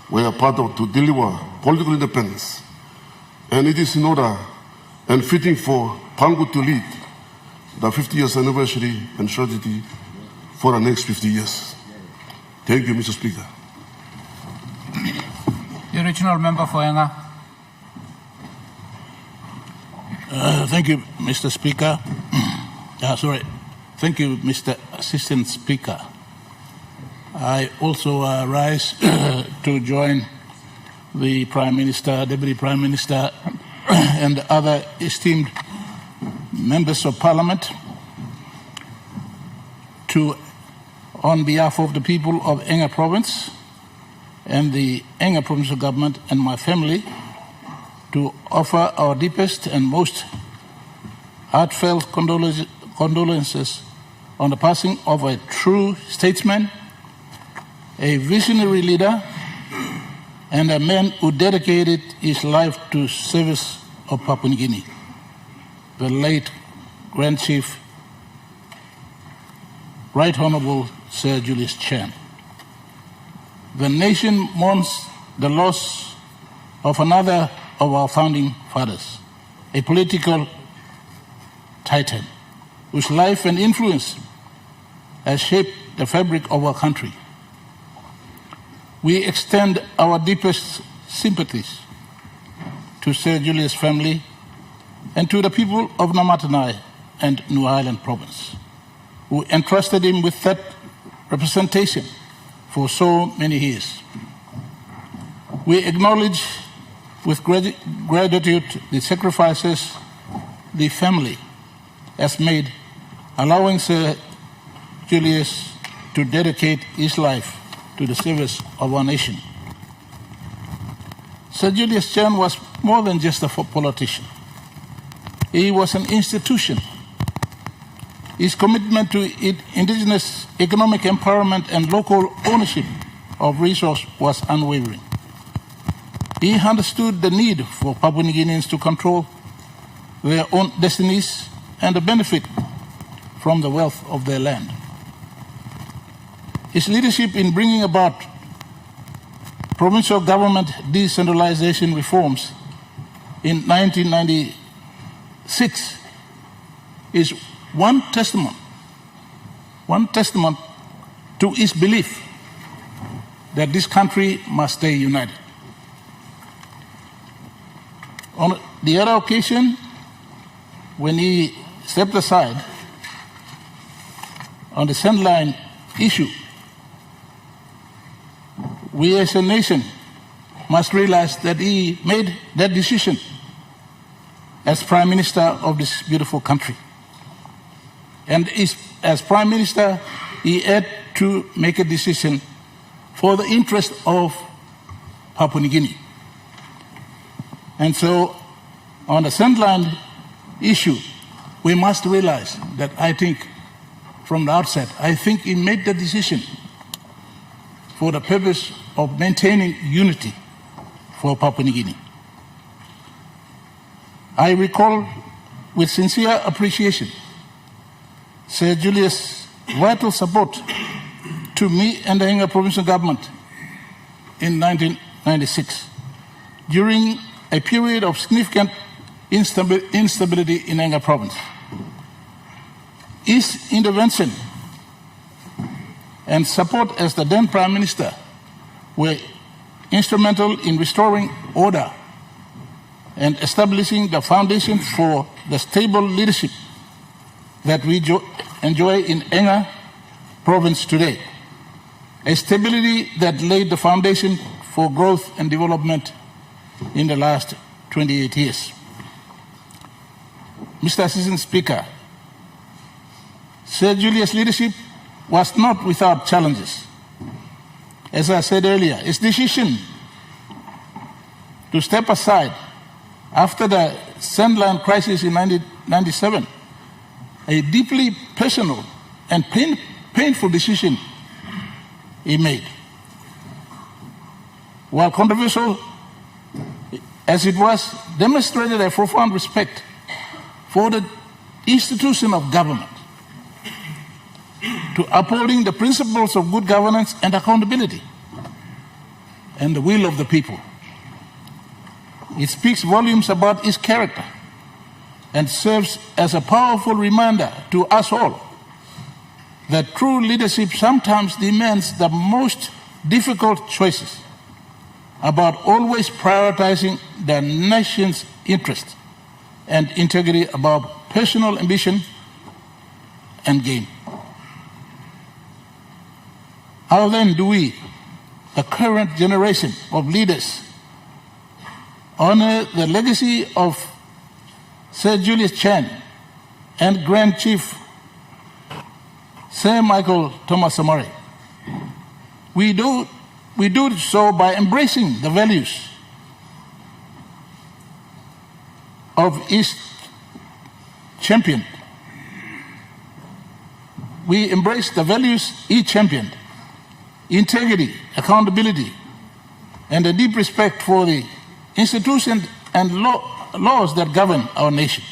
we are part of to deliver political independence. And it is in order and fitting for PANCO to lead the 50 years anniversary and strategy for the next 50 years. Thank you, Mr. Speaker. The original member for Enga. Thank you, Mr. Speaker. Thank you, Mr. Assistant Speaker. I also rise to join the Prime Minister, Deputy Prime Minister, and other esteemed members of Parliament on behalf of the people of Enga Province and the Enga Provincial Government and my family, to offer our deepest and most heartfelt condolences on the passing of a true statesman, a visionary leader, and a man who dedicated his life to service of Papua New Guinea, the late Grand Chief, Right Honorable Sir Julius Chan. The nation mourns the loss of another of our founding fathers, a political titan whose life and influence has shaped the fabric of our country. We extend our deepest sympathies to Sir Julius' family and to the people of Namatanai and New Ireland Province, who entrusted him with that representation for so many years. We acknowledge with gratitude the sacrifices the family has made, allowing Sir Julius to dedicate his life to the service of our nation. Sir Julius Chan was more than just a politician. He was an institution. His commitment to indigenous economic empowerment and local ownership of resource was unwavering. He understood the need for Papua New Guineans to control their own destinies and to benefit from the wealth of their land. His leadership in bringing about provincial government decentralization reforms in 1996 is one testament to his belief that this country must stay united. On the other occasion, when he stepped aside on the Sandline issue, we as a nation must realize that he made that decision as Prime Minister of this beautiful country. And as Prime Minister, he had to make a decision for the interest of Papua New Guinea. And so, on the Sandline issue, we must realize that I think, from the outset, I think he made the decision for the purpose of maintaining unity for Papua New Guinea. I recall with sincere appreciation Sir Julius' vital support to me and the Enga provincial government in 1996 during a period of significant instability in Enga province. His intervention and support as the then Prime Minister were instrumental in restoring order and establishing the foundation for the stable leadership that we enjoy in Enga province today. A stability that laid the foundation for growth and development in the last 28 years. Mr. Assistant Speaker, Sir Julius' leadership was not without challenges. As I said earlier, his decision to step aside after the Sandline crisis in 1997, a deeply personal and painful decision he made. While controversial as it was, demonstrated a profound respect for the institution of government, to upholding the principles of good governance and accountability, and the will of the people. It speaks volumes about his character and serves as a powerful reminder to us all that true leadership sometimes demands the most difficult choices about always prioritizing the nation's interest and integrity above personal ambition and gain. How then do we, the current generation of leaders, honor the legacy of Sir Julius Chan and Grand Chief Sir Michael Thomas Samari? We do so by embracing the values of his champion. We embrace the values he championed: integrity, accountability, and a deep respect for the institutions and laws that govern our nation.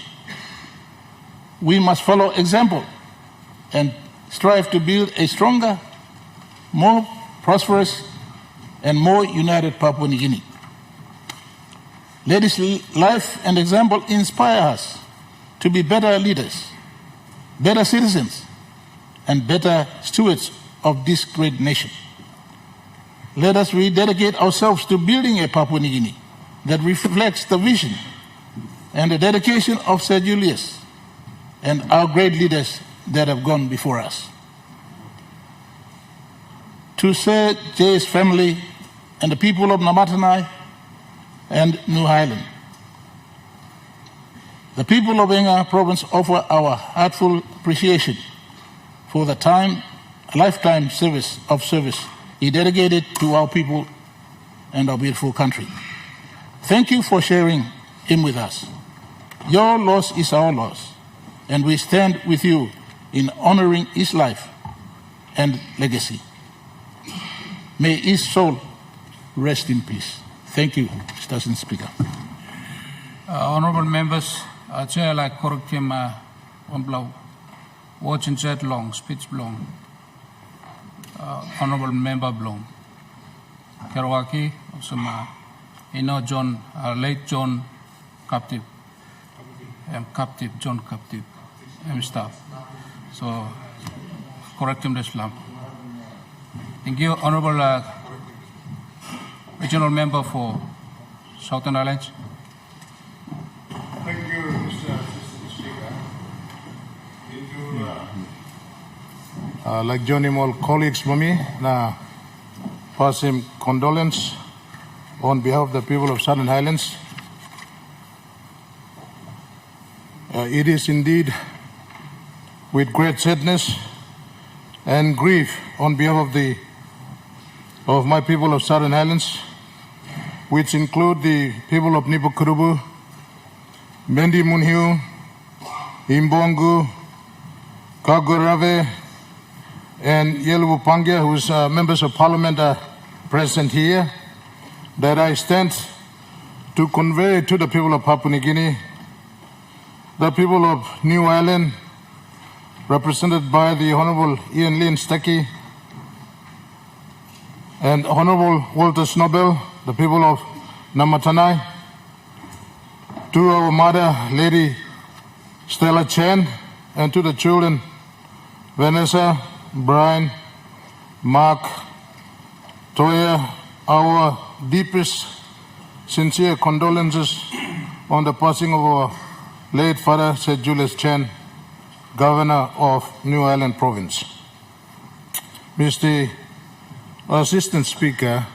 We must follow example and strive to build a stronger, more prosperous, and more united Papua New Guinea. Let his life and example inspire us to be better leaders, better citizens, and better stewards of this great nation. Let us rededicate ourselves to building a Papua New Guinea that reflects the vision and the dedication of Sir Julius and our great leaders that have gone before us. To Sir Jay's family and the people of Namatanai and New Highland, the people of Enga province offer our heartfelt appreciation for the lifetime service he dedicated to our people and our beautiful country. Thank you for sharing him with us. Your loss is our loss, and we stand with you in honoring his life and legacy. May his soul rest in peace. Thank you, Mr. Assistant Speaker. Honourable members, Chair like correct him on blow. Watch and chat long, speech long. Honourable member blong. Kerouaki, some John, late John captive. Captive, John captive. Staff. So correct him this lamp. Thank you, Honourable Regional Member for Southern Islands. Thank you, Mr. Assistant Speaker. Like Johnny Mall colleagues for me, now pass him condolence on behalf of the people of Southern Highlands. It is indeed with great sadness and grief on behalf of my people of Southern Highlands, which include the people of Nipukurubu, Mendi Munhiu, Imbongu, Kagurave, and Yelubu Pangia, whose members of parliament are present here, that I stand to convey to the people of Papua New Guinea, the people of New Ireland, represented by the Honourable Ian Lynn Stecky, and Honourable Walter Snobel, the people of Namatanai, to our mother, Lady Stella Chen, and to the children, Vanessa, Brian, Mark, Toya, our deepest, sincere condolences on the passing of our late father, Sir Julius Chen, Governor of New Ireland Province. Mr. Assistant Speaker,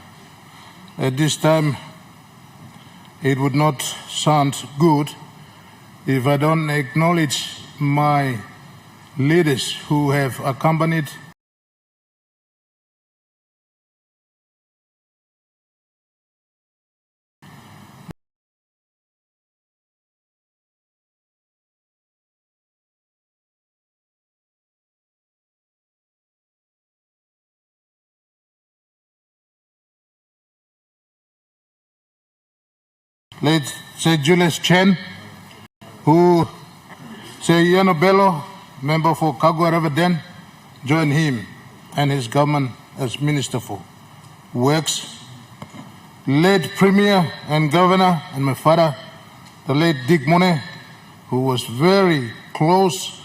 at this time, it would not sound good if I don't acknowledge my leaders who have accompanied late Sir Julius Chen, who Sir Iano Bello, member for Kagua River Den, joined him and his government as Minister for Works. Late Premier and Governor and my father, the late Dick Mone, who was very close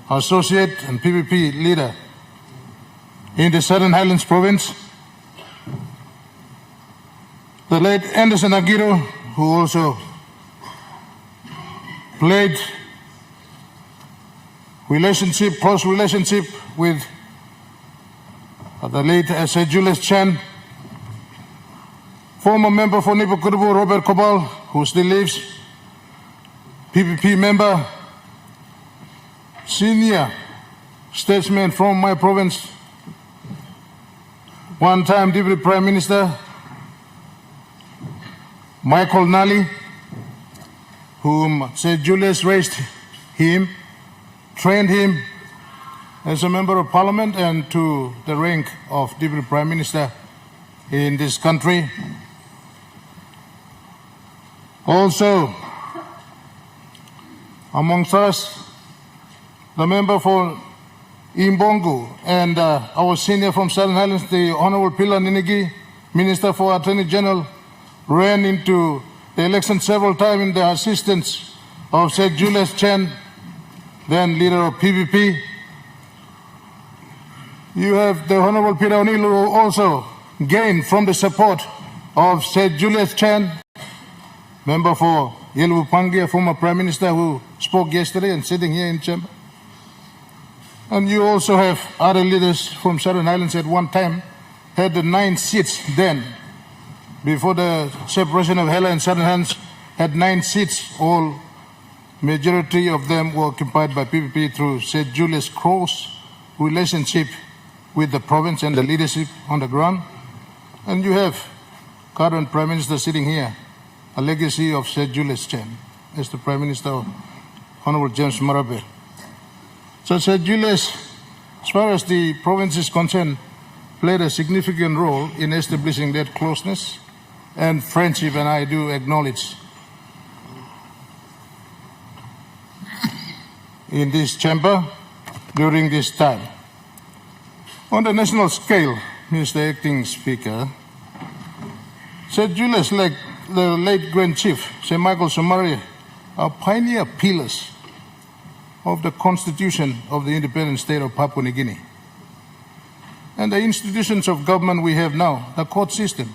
associate and PPP leader in the Southern Highlands Province. The late Anderson Aguirre, who also played close relationship with the late Sir Julius Chen. Former member for Nipukurubu, Robert Kobal, who still lives, PPP member, senior statesman from my province, one-time Deputy Prime Minister, Michael Nally, whom Sir Julius raised him, trained him as a member of parliament and to the rank of Deputy Prime Minister in this country. Also, amongst us, the member for Imbongu and our senior from Southern Highlands, the Honourable Pila Ninigi, Minister for Attorney General, ran into the election several times in the assistance of Sir Julius Chen, then leader of PPP. You have the Honourable Peter O'Neill, who also gained from the support of Sir Julius Chen, member for Yelubu Pangia, former Prime Minister, who spoke yesterday and sitting here in chamber. And you also have other leaders from Southern Highlands at one time, had the 9 seats then. Before the separation of Hela and Southern Highlands, had 9 seats. All majority of them were occupied by PPP through Sir Julius close relationship with the province and the leadership on the ground. And you have current Prime Minister sitting here, a legacy of Sir Julius Chen as the Prime Minister, Honourable James Marape. So Sir Julius, as far as the province is concerned, played a significant role in establishing that closeness and friendship, and I do acknowledge in this chamber during this time. On the national scale, Mr. Acting Speaker, St. Julius, like the late Grand Chief, St. Michael Somare, are pioneer pillars of the Constitution of the independent state of Papua New Guinea. And the institutions of government we have now, the court system,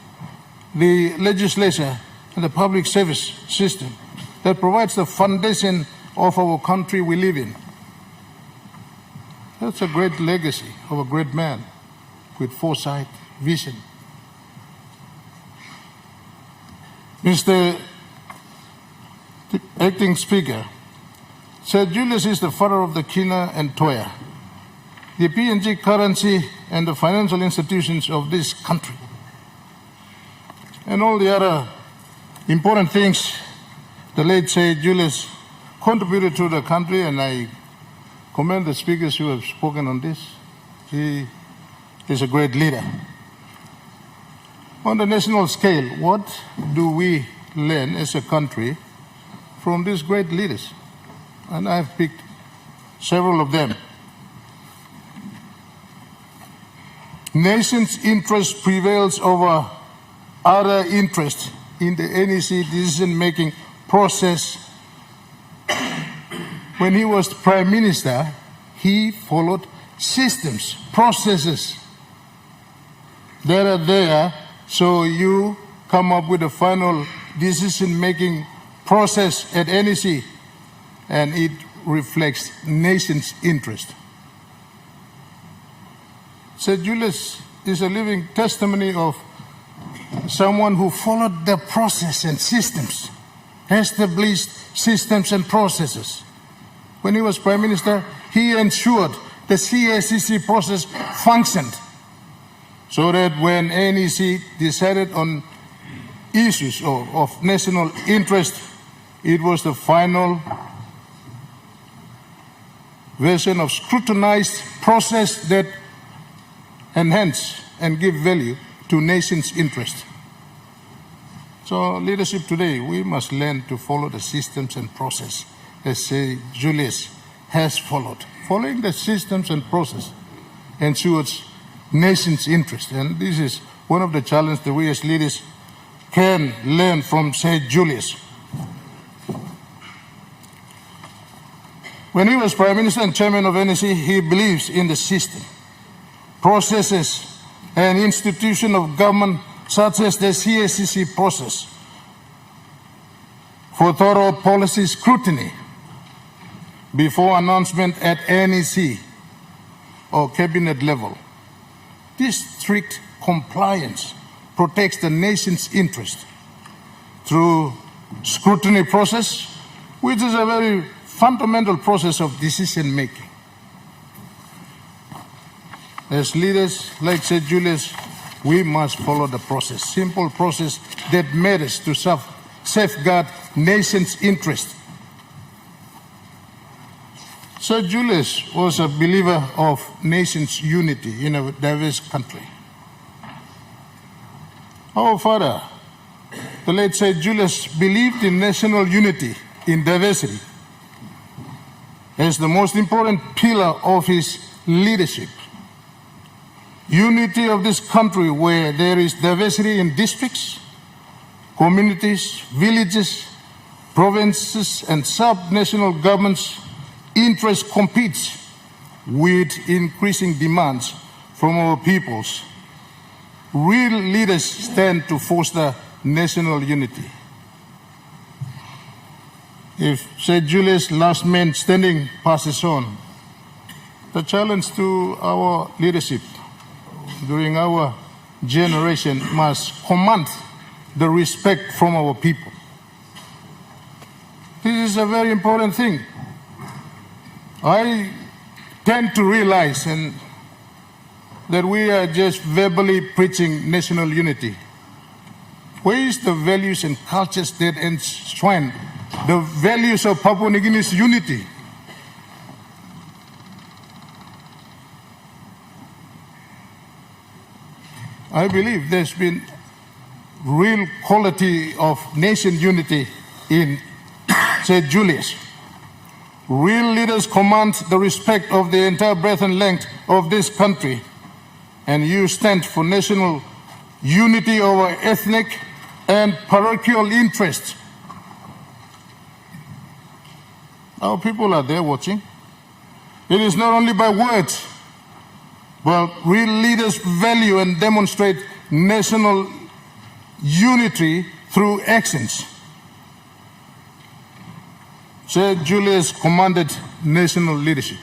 the legislature, and the public service system that provides the foundation of our country we live in. That's a great legacy of a great man with foresight, vision. Mr. Acting Speaker, St. Julius is the father of the Kina and Toya, the PNG currency and the financial institutions of this country, and all the other important things the late St. Julius contributed to the country, and I commend the speakers who have spoken on this. He is a great leader. On the national scale, what do we learn as a country from these great leaders? And I've picked several of them. Nation's interest prevails over other interests in the NEC decision-making process. When he was Prime Minister, he followed systems, processes that are there, so you come up with a final decision-making process at NEC, and it reflects nation's interest. St. Julius is a living testimony of someone who followed the process and systems, established systems and processes. When he was Prime Minister, he ensured the CACC process functioned so that when NEC decided on issues of national interest, it was the final version of scrutinized process that enhance and give value to nation's interest. So leadership today, we must learn to follow the systems and process as St. Julius has followed. Following the systems and process ensures nation's interest. And this is one of the challenges that we as leaders can learn from St. Julius. When he was Prime Minister and Chairman of NEC, he believes in the system, processes, and institution of government such as the CACC process for thorough policy scrutiny before announcement at NEC or cabinet level. This strict compliance protects the nation's interest through scrutiny process, which is a very fundamental process of decision making. As leaders like St. Julius, we must follow the process, simple process that matters to safeguard nation's interest. St. Julius was a believer of nation's unity in a diverse country. Our father, the late St. Julius, believed in national unity in diversity as the most important pillar of his leadership. Unity of this country where there is diversity in districts, communities, villages, provinces, and sub-national governments, interest competes with increasing demands from our peoples. Real leaders stand to foster national unity. If St. Julius, last man standing, passes on, the challenge to our leadership during our generation must command the respect from our people. This is a very important thing. I tend to realize that we are just verbally preaching national unity. Where is the values and cultures that enshrine the values of Papua New Guinea's unity? I believe there's been real quality of nation unity in St. Julius. Real leaders command the respect of the entire breadth and length of this country, and you stand for national unity over ethnic and parochial interests. Our people are there watching. It is not only by words, but real leaders value and demonstrate national unity through actions. Sir Julius commanded national leadership.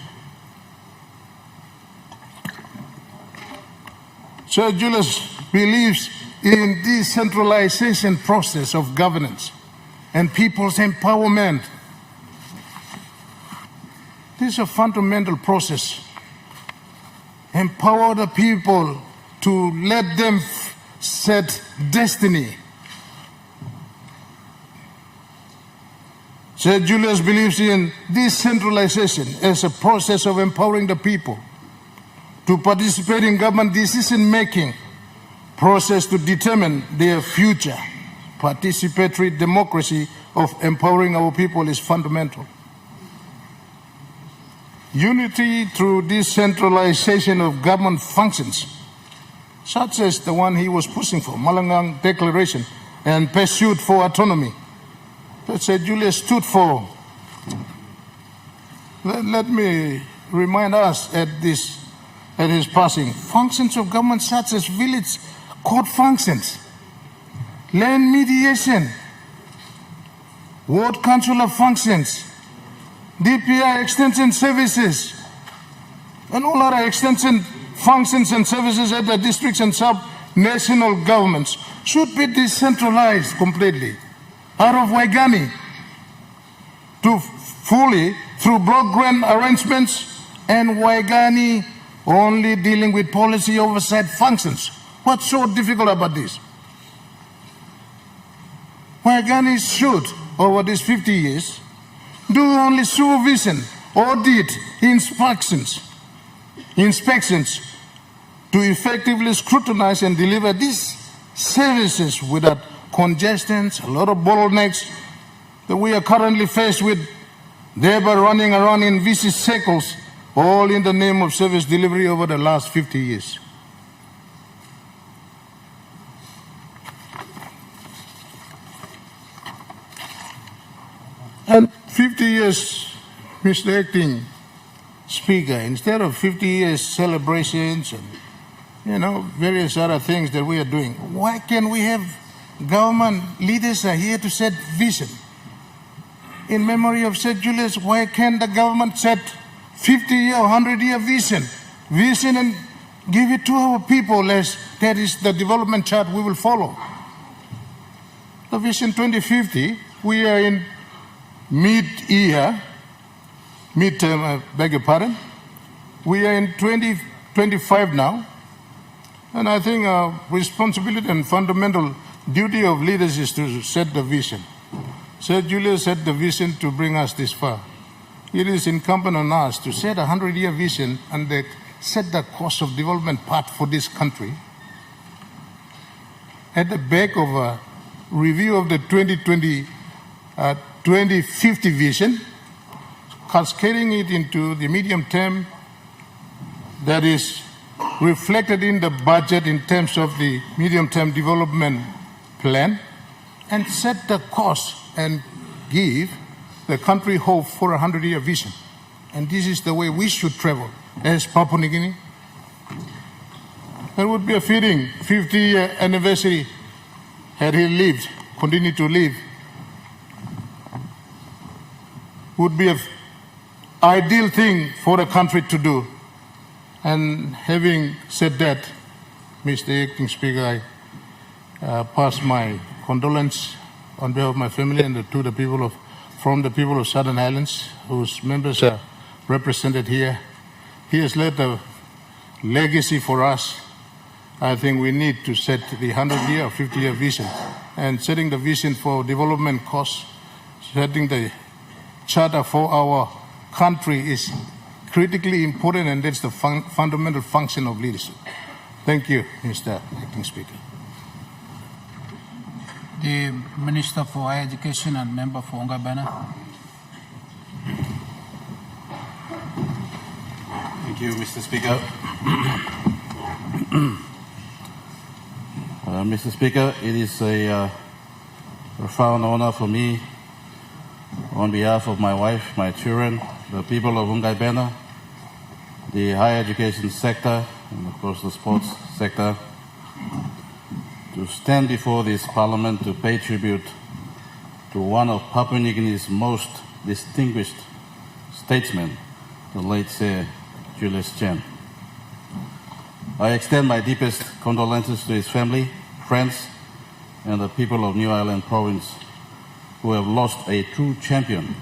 Sir Julius believes in decentralization process of governance and people's empowerment. This is a fundamental process. Empower the people to let them set destiny. Sir Julius believes in decentralization as a process of empowering the people to participate in government decision-making process to determine their future. Participatory democracy of empowering our people is fundamental. Unity through decentralization of government functions, such as the one he was pushing for, Malangang Declaration, and pursuit for autonomy, that Sir Julius stood for. Let me remind us at his passing, functions of government such as village court functions, land mediation, ward councillor functions, DPI extension services, and all other extension functions and services at the districts and sub-national governments should be decentralized completely out of Waigani to fully through block grant arrangements, and Waigani only dealing with policy oversight functions. What's so difficult about this? Waigani should, over these 50 years, do only supervision, audit, inspections to effectively scrutinize and deliver these services without congestions, a lot of bottlenecks that we are currently faced with, thereby running around in vicious circles, all in the name of service delivery over the last 50 years. And 50 years, Mr. Acting Speaker, instead of 50 years celebrations and, various other things that we are doing, why can't we have government leaders are here to set vision? In memory of Sir Julius, why can't the government set 50-year or 100-year vision and give it to our people as that is the development chart we will follow? The Vision 2050, we are in midterm, I beg your pardon. We are in 2025 now, and I think our responsibility and fundamental duty of leaders is to set the vision. Sir Julius set the vision to bring us this far. It is incumbent on us to set a 100-year vision and set the course of development path for this country. At the back of a review of the 2050 vision, cascading it into the medium term that is reflected in the budget in terms of the medium term development plan, and set the course and give the country hope for a 100-year vision. And this is the way we should travel as Papua New Guinea. There would be a fitting 50-year anniversary had he lived, continued to live. Would be an ideal thing for the country to do. And having said that, Mr. Acting Speaker, I pass my condolence on behalf of my family and to the people from the people of Southern Highlands, whose members are represented here. He has led a legacy for us. I think we need to set the 100-year or 50-year vision, and setting the vision for development costs, setting the charter for our country is critically important, and that's the fundamental function of leadership. Thank you, Mr. Acting Speaker. The Minister for Higher Education and Member for Ongabena. Thank you, Mr. Speaker. Mr. Speaker, it is a profound honor for me, on behalf of my wife, my children, the people of Ongabena, the higher education sector, and of course the sports sector, to stand before this Parliament to pay tribute to one of Papua New Guinea's most distinguished statesmen, the late Sir Julius Chen. I extend my deepest condolences to his family, friends, and the people of New Ireland Province who have lost a true champion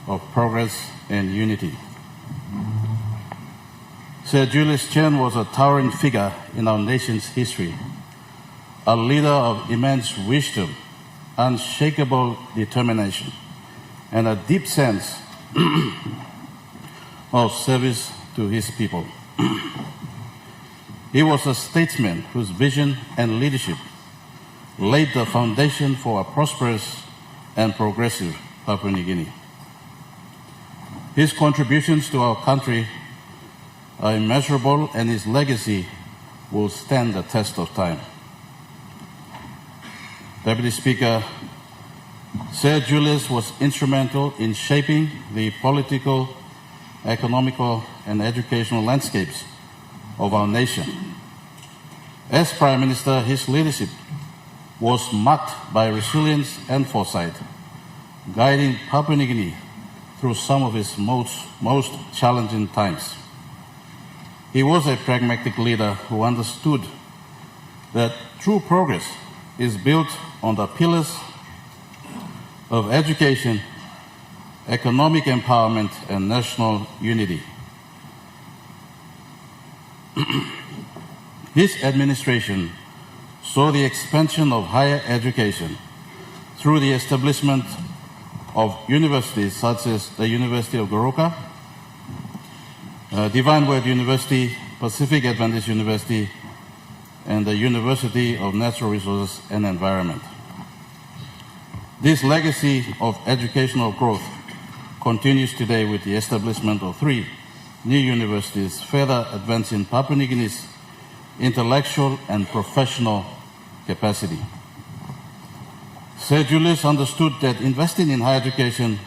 of progress and unity. Sir Julius Chen was a towering figure in our nation's history, a leader of immense wisdom, unshakable determination, and a deep sense of service to his people. He was a statesman whose vision and leadership laid the foundation for a prosperous and progressive Papua New Guinea. His contributions to our country are immeasurable, and his legacy will stand the test of time. Deputy Speaker, Sir Julius was instrumental in shaping the political, economical, and educational landscapes of our nation. As Prime Minister, his leadership was marked by resilience and foresight, guiding Papua New Guinea through some of its most challenging times. He was a pragmatic leader who understood that true progress is built on the pillars of education, economic empowerment, and national unity. His administration saw the expansion of higher education through the establishment of universities such as the University of Goroka, Divine Word University, Pacific Adventist University, and the University of Natural Resources and Environment. This legacy of educational growth continues today with the establishment of 3 new universities, further advancing Papua New Guinea's intellectual and professional capacity. Sir Julius understood that investing in higher education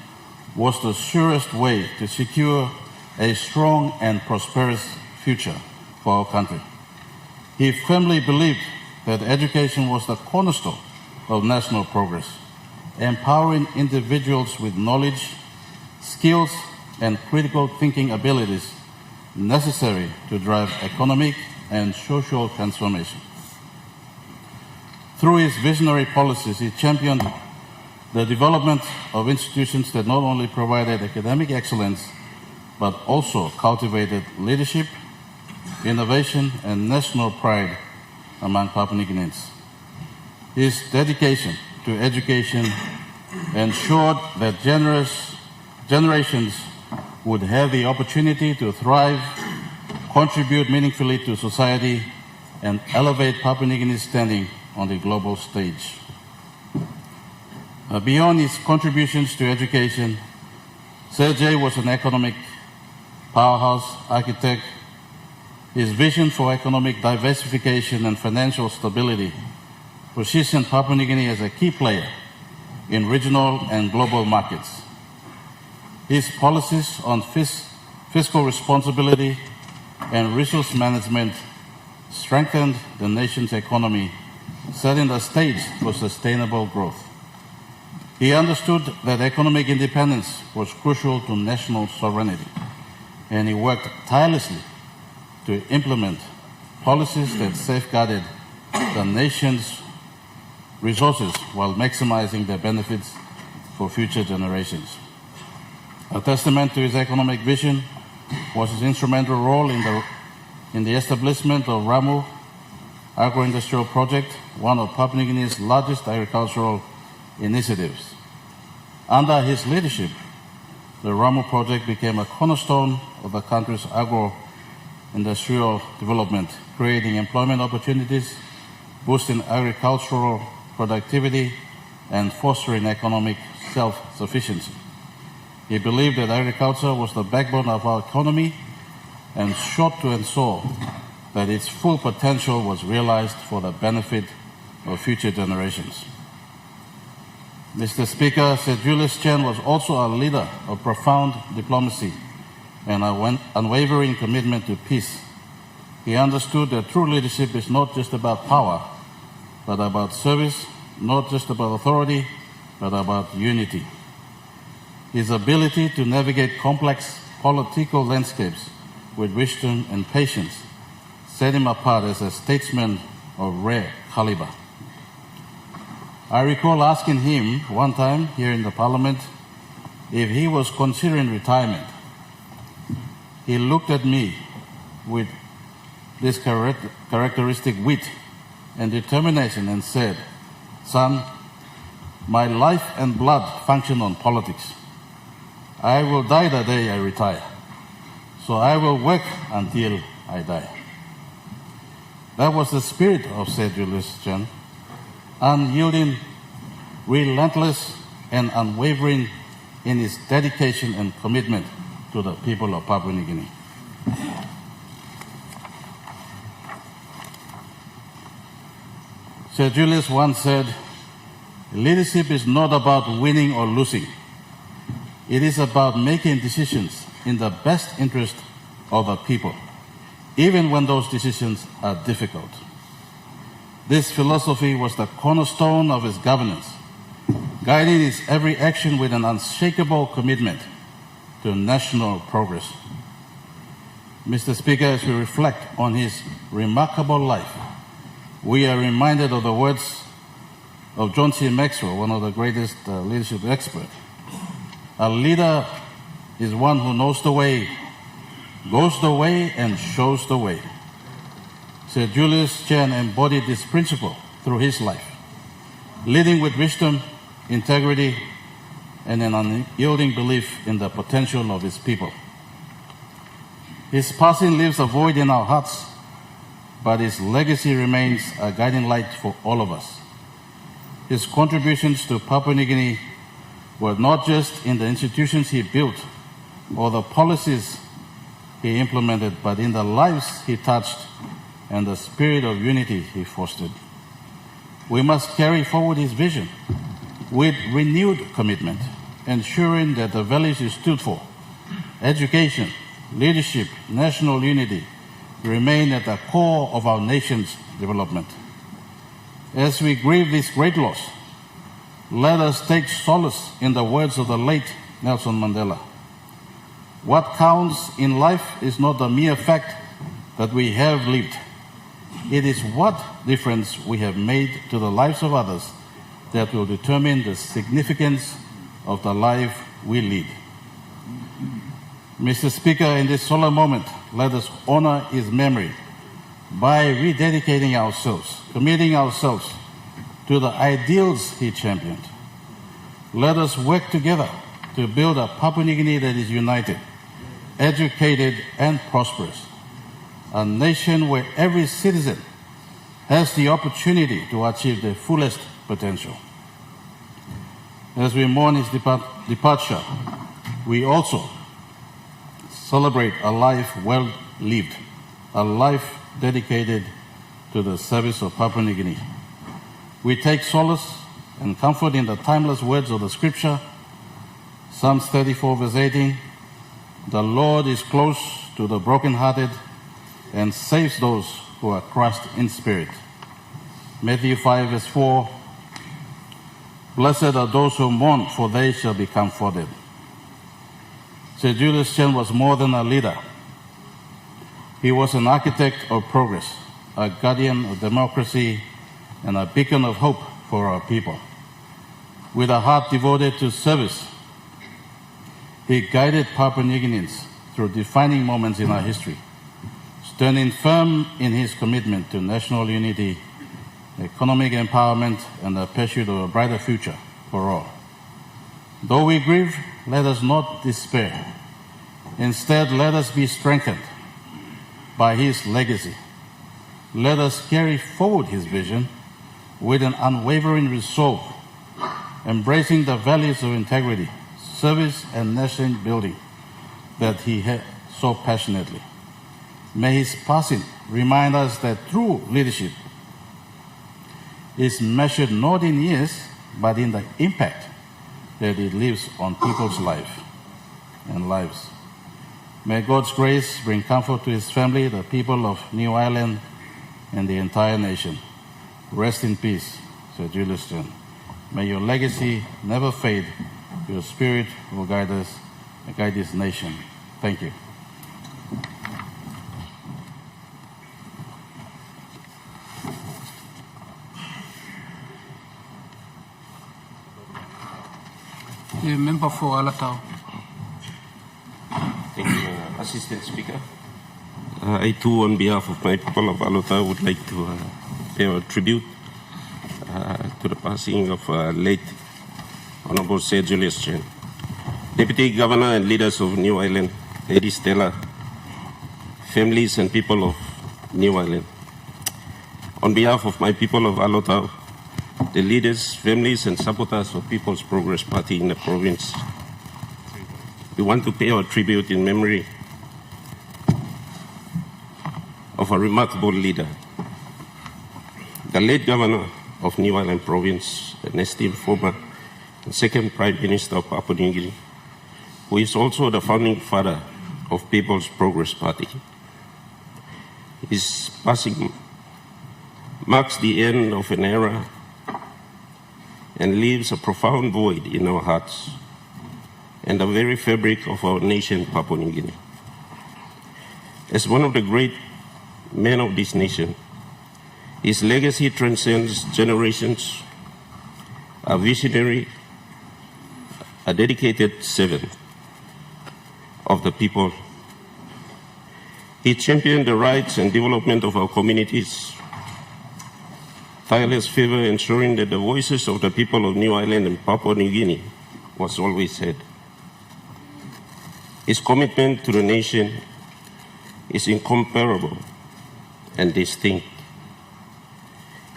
was the surest way to secure a strong and prosperous future for our country. He firmly believed that education was the cornerstone of national progress, empowering individuals with knowledge, skills, and critical thinking abilities necessary to drive economic and social transformation. Through his visionary policies, he championed the development of institutions that not only provided academic excellence, but also cultivated leadership, innovation, and national pride among Papua New Guineans. His dedication to education ensured that generations would have the opportunity to thrive, contribute meaningfully to society, and elevate Papua New Guinea's standing on the global stage. Beyond his contributions to education, Sir J was an economic powerhouse architect. His vision for economic diversification and financial stability positioned Papua New Guinea as a key player in regional and global markets. His policies on fiscal responsibility and resource management strengthened the nation's economy, setting the stage for sustainable growth. He understood that economic independence was crucial to national sovereignty, and he worked tirelessly to implement policies that safeguarded the nation's resources while maximizing their benefits for future generations. A testament to his economic vision was his instrumental role in the establishment of Ramu Agro-Industrial Project, one of Papua New Guinea's largest agricultural initiatives. Under his leadership, the Ramu project became a cornerstone of the country's agro-industrial development, creating employment opportunities, boosting agricultural productivity, and fostering economic self-sufficiency. He believed that agriculture was the backbone of our economy and sought to ensure that its full potential was realized for the benefit of future generations. Mr. Speaker, Sir Julius Chen was also a leader of profound diplomacy and an unwavering commitment to peace. He understood that true leadership is not just about power, but about service, not just about authority, but about unity. His ability to navigate complex political landscapes with wisdom and patience set him apart as a statesman of rare caliber. I recall asking him one time here in the Parliament if he was considering retirement. He looked at me with this characteristic wit and determination and said, "Son, my life and blood function on politics. I will die the day I retire, so I will work until I die." That was the spirit of Sir Julius Chen, unyielding, relentless, and unwavering in his dedication and commitment to the people of Papua New Guinea. Sir Julius once said, "Leadership is not about winning or losing. It is about making decisions in the best interest of the people, even when those decisions are difficult." This philosophy was the cornerstone of his governance, guiding his every action with an unshakable commitment to national progress. Mr. Speaker, as we reflect on his remarkable life, we are reminded of the words of John C. Maxwell, one of the greatest leadership experts. A leader is one who knows the way, goes the way, and shows the way. Sir Julius Chen embodied this principle through his life, leading with wisdom, integrity, and an unyielding belief in the potential of his people. His passing leaves a void in our hearts, but his legacy remains a guiding light for all of us. His contributions to Papua New Guinea were not just in the institutions he built or the policies he implemented, but in the lives he touched and the spirit of unity he fostered. We must carry forward his vision with renewed commitment, ensuring that the values he stood for, education, leadership, national unity, remain at the core of our nation's development. As we grieve this great loss, let us take solace in the words of the late Nelson Mandela. What counts in life is not the mere fact that we have lived. It is what difference we have made to the lives of others that will determine the significance of the life we lead. Mr. Speaker, in this solemn moment, let us honor his memory by rededicating ourselves, committing ourselves to the ideals he championed. Let us work together to build a Papua New Guinea that is united, educated, and prosperous, a nation where every citizen has the opportunity to achieve their fullest potential. As we mourn his departure, we also celebrate a life well lived, a life dedicated to the service of Papua New Guinea. We take solace and comfort in the timeless words of the scripture, Psalms 34 verse 18, "The Lord is close to the brokenhearted and saves those who are crushed in spirit." Matthew 5 verse 4, "Blessed are those who mourn, for they shall be comforted." Sir Julius Chen was more than a leader. He was an architect of progress, a guardian of democracy, and a beacon of hope for our people. With a heart devoted to service, he guided Papua New Guineans through defining moments in our history, standing firm in his commitment to national unity, economic empowerment, and the pursuit of a brighter future for all. Though we grieve, let us not despair. Instead, let us be strengthened by his legacy. Let us carry forward his vision with an unwavering resolve, embracing the values of integrity, service, and nation building that he had so passionately. May his passing remind us that true leadership is measured not in years, but in the impact that it leaves on people's life and lives. May God's grace bring comfort to his family, the people of New Ireland, and the entire nation. Rest in peace, Sir Julius Chen. May your legacy never fade. Your spirit will guide us and guide this nation. Thank you. The member for Alatau. Thank you, Assistant Speaker. I too, on behalf of my people of Alatau, would like to pay a tribute to the passing of late Honorable Sir Julius Chen, Deputy Governor and leaders of New Ireland, Lady Stella, families and people of New Ireland. On behalf of my people of Alatau, the leaders, families, and supporters of People's Progress Party in the province, we want to pay our tribute in memory of a remarkable leader, the late Governor of New Ireland Province, an esteemed former and second Prime Minister of Papua New Guinea, who is also the founding father of People's Progress Party. His passing marks the end of an era and leaves a profound void in our hearts and the very fabric of our nation, Papua New Guinea. As one of the great men of this nation, his legacy transcends generations, a visionary, a dedicated servant of the people. He championed the rights and development of our communities, tireless favor ensuring that the voices of the people of New Ireland and Papua New Guinea was always heard. His commitment to the nation is incomparable and distinct.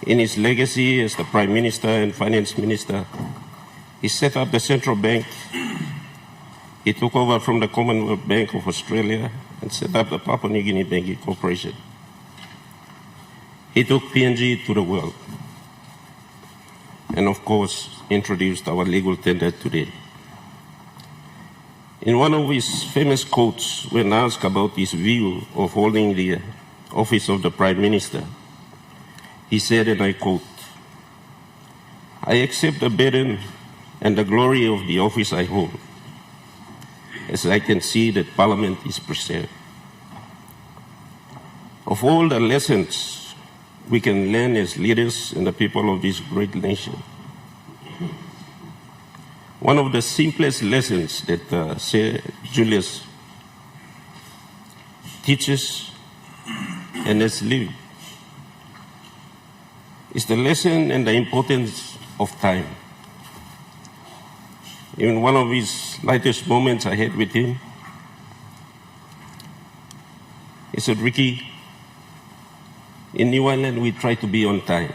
In his legacy as the Prime Minister and Finance Minister, he set up the Central Bank. He took over from the Commonwealth Bank of Australia and set up the Papua New Guinea Banking Corporation. He took PNG to the world and, of course, introduced our legal tender today. In one of his famous quotes, when asked about his view of holding the office of the Prime Minister, he said, and I quote, "I accept the burden and the glory of the office I hold, as I can see that Parliament is preserved. Of all the lessons we can learn as leaders and the people of this great nation, one of the simplest lessons that Sir Julius teaches and has lived is the lesson and the importance of time. In one of his lightest moments I had with him, he said, "Ricky, in New Ireland we try to be on time.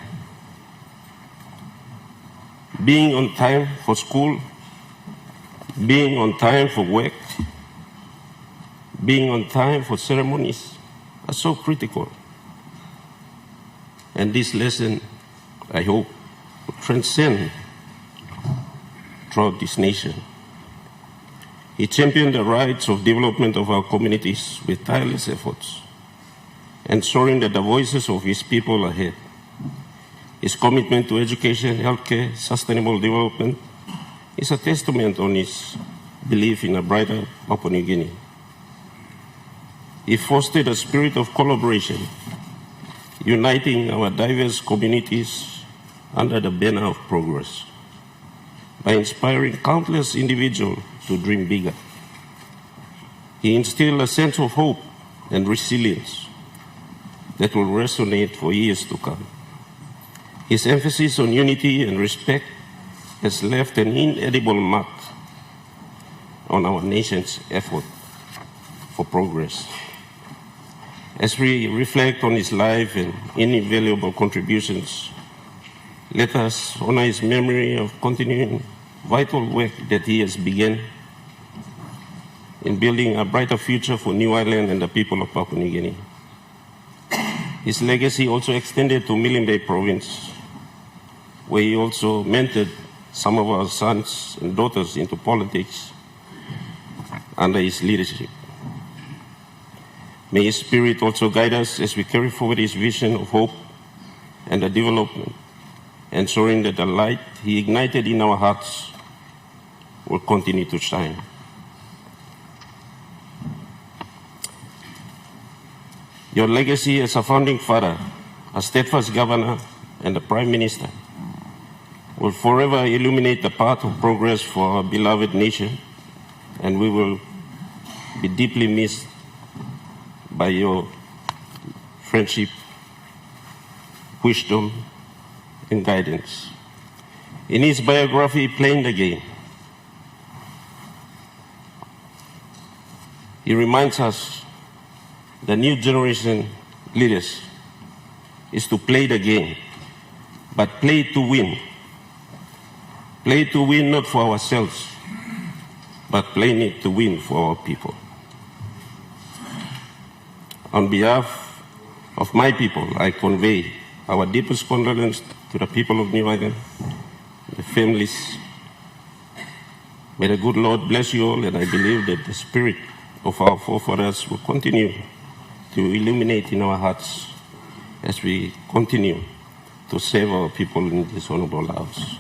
Being on time for school, being on time for work, being on time for ceremonies are so critical. And this lesson, I hope, will transcend throughout this nation." He championed the rights of development of our communities with tireless efforts, ensuring that the voices of his people are heard. His commitment to education, healthcare, sustainable development is a testament on his belief in a brighter Papua New Guinea. He fostered a spirit of collaboration, uniting our diverse communities under the banner of progress by inspiring countless individuals to dream bigger. He instilled a sense of hope and resilience that will resonate for years to come. His emphasis on unity and respect has left an inedible mark on our nation's effort for progress. As we reflect on his life and invaluable contributions Let us honor his memory of continuing vital work that he has begun in building a brighter future for New Ireland and the people of Papua New Guinea. His legacy also extended to Milne Bay province, where he also mentored some of our sons and daughters into politics under his leadership. May his spirit also guide us as we carry forward his vision of hope and the development, ensuring that the light he ignited in our hearts will continue to shine. Your legacy as a founding father, a steadfast governor, and a prime minister will forever illuminate the path of progress for our beloved nation, and we will be deeply missed by your friendship, wisdom, and guidance. In his biography, Playing the Game, he reminds us, the new generation leaders, is to play the game, but play to win. Play to win not for ourselves, but playing it to win for our people. On behalf of my people, I convey our deepest condolence to the people of New Ireland, the families. May the good Lord bless you all, and I believe that the spirit of our forefathers will continue to illuminate in our hearts as we continue to serve our people in this honorable house.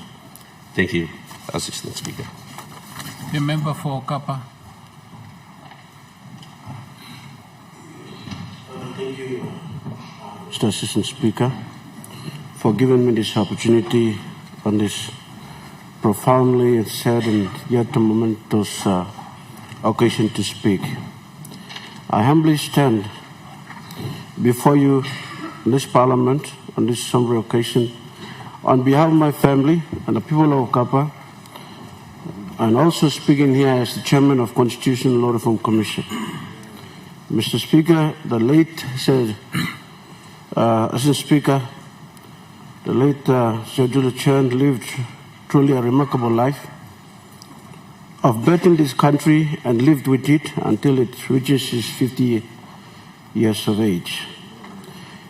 Thank you, Assistant Speaker. The member for Kappa. Thank you, Mr. Assistant Speaker, for giving me this opportunity on this profoundly sad and yet momentous occasion to speak. I humbly stand before you in this Parliament on this somber occasion on behalf of my family and the people of Kappa, and also speaking here as the Chairman of Constitutional Law Reform Commission. Mr. Speaker, the late Assistant Speaker, the late Sir Julius Chen lived truly a remarkable life of birthing this country and lived with it until it reaches his 50 years of age.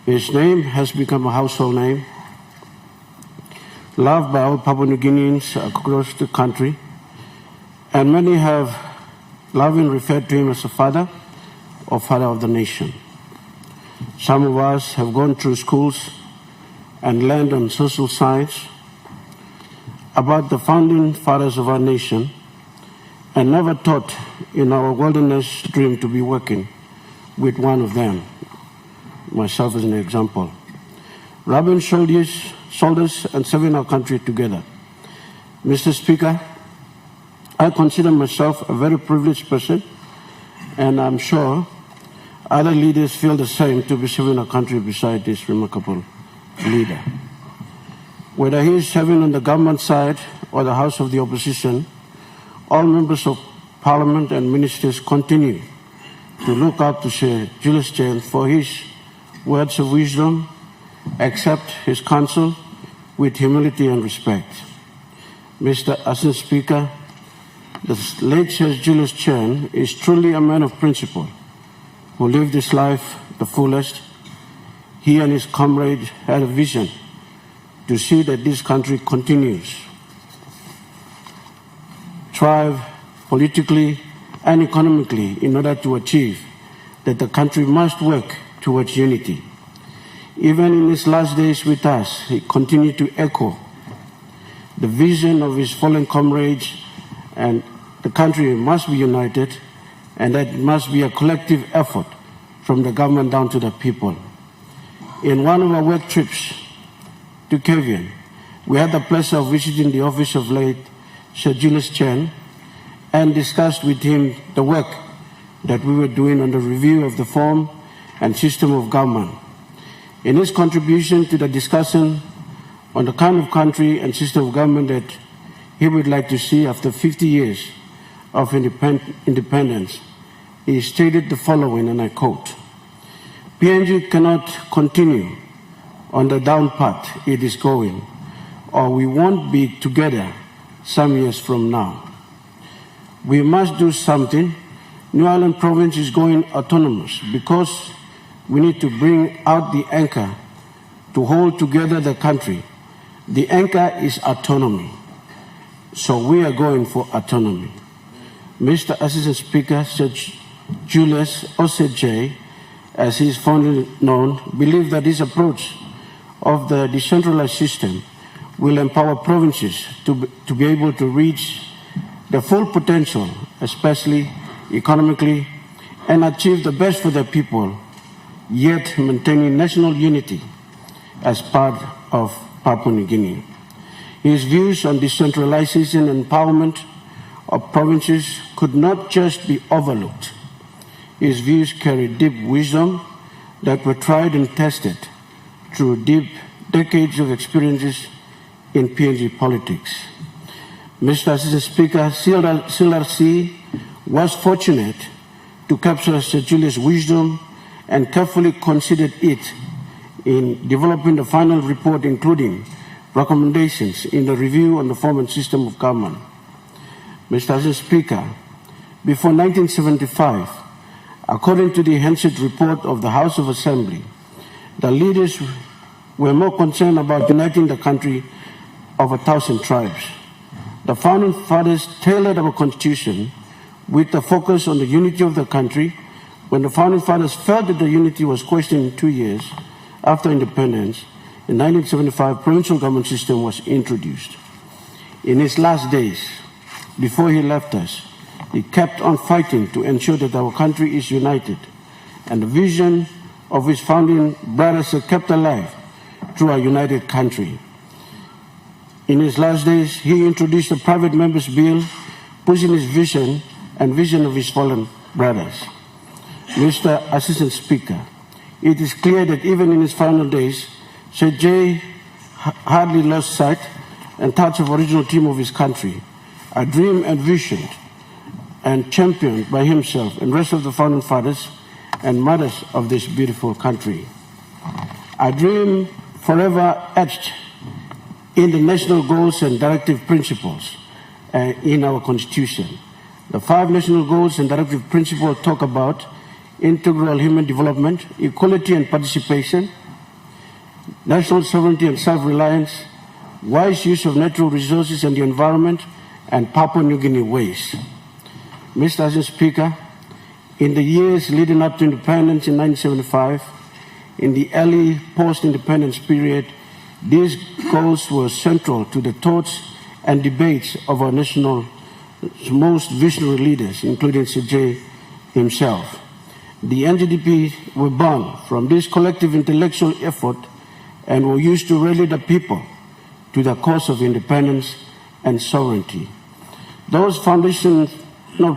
His name has become a household name, loved by all Papua New Guineans across the country, and many have lovingly referred to him as a father or father of the nation. Some of us have gone through schools and learned on social science about the founding fathers of our nation, and never thought in our wilderness dream to be working with one of them, myself as an example. Rubbing shoulders and serving our country together. Mr. Speaker, I consider myself a very privileged person, and I'm sure other leaders feel the same, to be serving our country beside this remarkable leader. Whether he is serving on the government side or the House of the Opposition, all members of Parliament and ministers continue to look up to Sir Julius Chen for his words of wisdom, accept his counsel with humility and respect. Mr. Assistant Speaker, the late Sir Julius Chen is truly a man of principle who lived his life the fullest. He and his comrades had a vision to see that this country continues thrive politically and economically in order to achieve that the country must work towards unity. Even in his last days with us, he continued to echo the vision of his fallen comrades, and the country must be united, and that it must be a collective effort from the government down to the people. In one of our work trips to Kevian, we had the pleasure of visiting the office of late Sir Julius Chen and discussed with him the work that we were doing on the review of the form and system of government. In his contribution to the discussion on the kind of country and system of government that he would like to see after 50 years of independence, he stated the following, and I quote, "PNG cannot continue on the down path it is going or we won't be together some years from now. We must do something. New Ireland province is going autonomous because we need to bring out the anchor to hold together the country. The anchor is autonomy. So we are going for autonomy. Mr. Assistant Speaker, Sir Julius, or Sir J, as he is fondly known, believes that this approach of the decentralized system will empower provinces to be able to reach the full potential, especially economically, and achieve the best for their people, yet maintaining national unity as part of Papua New Guinea. His views on decentralization and empowerment of provinces could not just be overlooked. His views carry deep wisdom that were tried and tested through deep decades of experiences in PNG politics. Mr. Assistant Speaker, CLRC was fortunate to capture Sir Julius' wisdom and carefully considered it in developing the final report, including recommendations in the review on the form and system of government. Mr. Assistant Speaker, before 1975, according to the Hansard report of the House of Assembly, the leaders were more concerned about uniting the country of 1,000 tribes. The founding fathers tailored our constitution with the focus on the unity of the country. When the founding fathers felt that the unity was questioned in 2 years after independence, in 1975, provincial government system was introduced. In his last days, before he left us, he kept on fighting to ensure that our country is united, and the vision of his founding brothers are kept alive through our united country. In his last days, he introduced the Private Members Bill, pushing his vision and vision of his fallen brothers. Mr. Assistant Speaker, it is clear that even in his final days, Sir J hardly lost sight and touch of original theme of his country, a dream envisioned and championed by himself and rest of the founding fathers and mothers of this beautiful country. A dream forever etched in the national goals and directive principles in our Constitution. The 5 national goals and directive principles talk about integral human development, equality and participation, national sovereignty and self-reliance, wise use of natural resources and the environment, and Papua New Guinea ways. Mr. Assistant Speaker, in the years leading up to independence in 1975, in the early post-independence period, these goals were central to the thoughts and debates of our nation's most visionary leaders, including Sir J himself. The NGDP were born from this collective intellectual effort and were used to rally the people to the cause of independence and sovereignty. Those foundational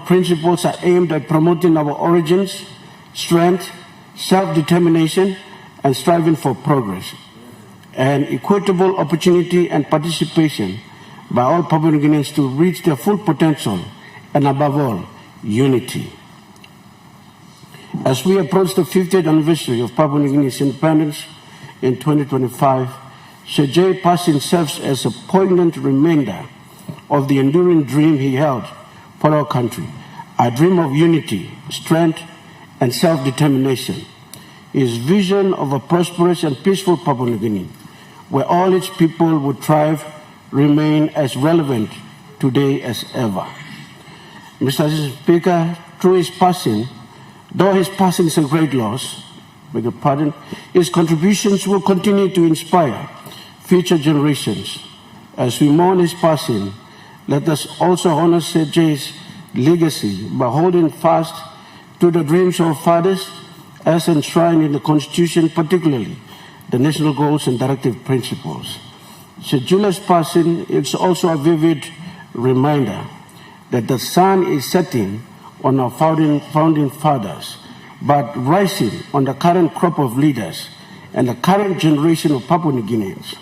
principles are aimed at promoting our origins, strength, self-determination, and striving for progress, and equitable opportunity and participation by all Papua New Guineans to reach their full potential, and above all, unity. As we approach the 50th anniversary of Papua New Guinea's independence in 2025, Sir J passing serves as a poignant reminder of the enduring dream he held for our country, a dream of unity, strength, and self-determination. His vision of a prosperous and peaceful Papua New Guinea, where all its people would thrive, remain as relevant today as ever. Mr. Assistant Speaker, through his passing, though his passing is a great loss, beg your pardon, his contributions will continue to inspire future generations. As we mourn his passing, let us also honor Sir J's legacy by holding fast to the dreams of our fathers as enshrined in the Constitution, particularly the national goals and directive principles. Sir Julius' passing is also a vivid reminder that the sun is setting on our founding fathers, but rising on the current crop of leaders and the current generation of Papua New Guineans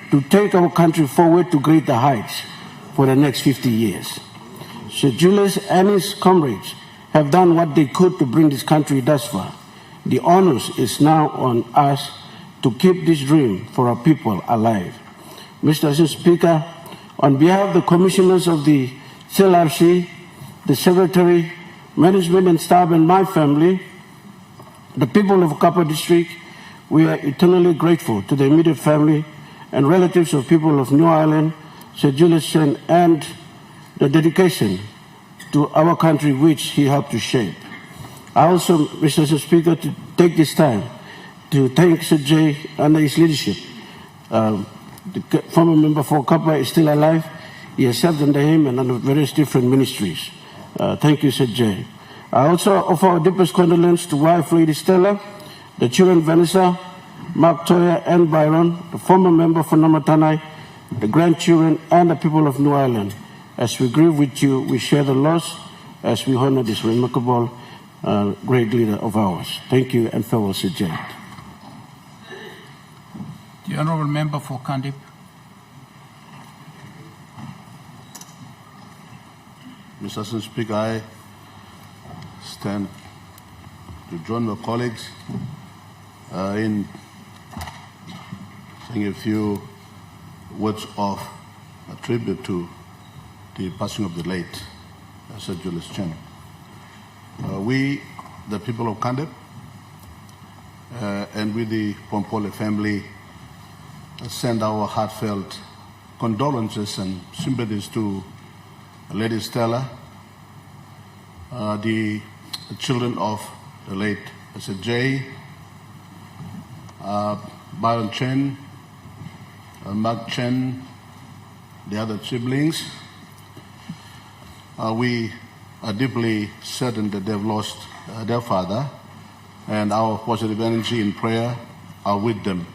to take our country forward to greater heights for the next 50 years. Sir Julius and his comrades have done what they could to bring this country thus far. The onus is now on us to keep this dream for our people alive. Mr. Assistant Speaker, on behalf of the commissioners of the CLRC, the Secretary, management and staff, and my family, the people of Kapa District, we are eternally grateful to the immediate family and relatives of people of New Ireland, Sir Julius Chen, and the dedication to our country which he helped to shape. I also, Mr. Speaker, to take this time to thank Sir Jay and his leadership. The former member for Kapa is still alive. He has served under him and under various different ministries. Thank you, Sir Jay. I also offer our deepest condolence to wife Lady Stella, the children Vanessa, Mark Toya, and Byron, the former member for Namatanai, the grandchildren, and the people of New Ireland. As we grieve with you, we share the loss as we honor this remarkable great leader of ours. Thank you, and farewell, Sir Jay. The Honourable Member for Kandip. Mr. Assistant Speaker, I stand to join my colleagues in saying a few words of tribute to the passing of the late Sir Julius Chen. We, the people of Kandip, and with the Pompole family, send our heartfelt condolences and sympathies to Lady Stella, the children of the late Sir Jay, Byron Chen, Mark Chen, the other siblings. We are deeply certain that they've lost their father, and our positive energy and prayer are with them.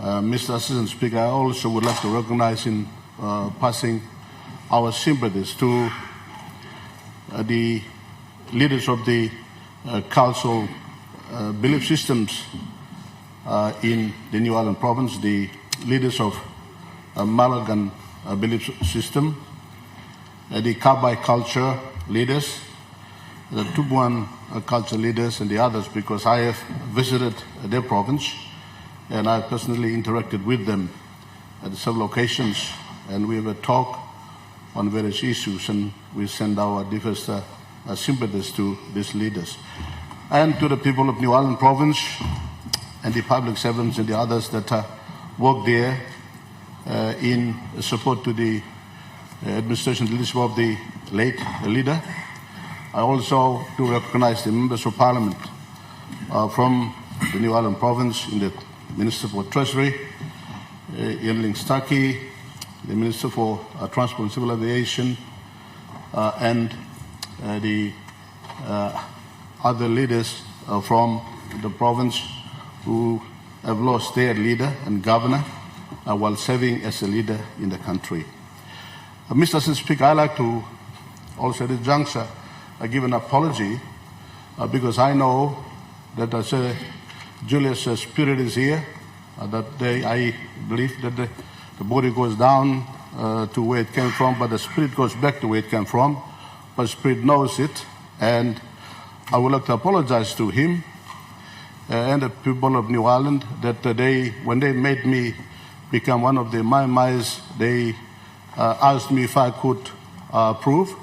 Mr. Assistant Speaker, I also would like to recognize in passing our sympathies to the leaders of the council belief systems in the New Ireland province, the leaders of Malagan belief system, the Kabai culture leaders, the Tubuan culture leaders, and the others, because I have visited their province and I personally interacted with them at several occasions, and we have a talk on various issues, and we send our deepest sympathies to these leaders. And to the people of New Ireland province and the public servants and the others that work there in support to the administration leadership of the late leader. I also do recognize the members of Parliament from the New Ireland province, in the Minister for Treasury, Ian Stuckey, the Minister for Transport and Civil Aviation, and the other leaders from the province who have lost their leader and governor while serving as a leader in the country. Mr. Assistant Speaker, I'd like to also at this juncture give an apology because I know that Sir Julius' spirit is here. That day I believe that the body goes down to where it came from, but the spirit goes back to where it came from. But the spirit knows it, and I would like to apologize to him and the people of New Ireland that when they made me become one of the Mai-Mais, they asked me if I could approve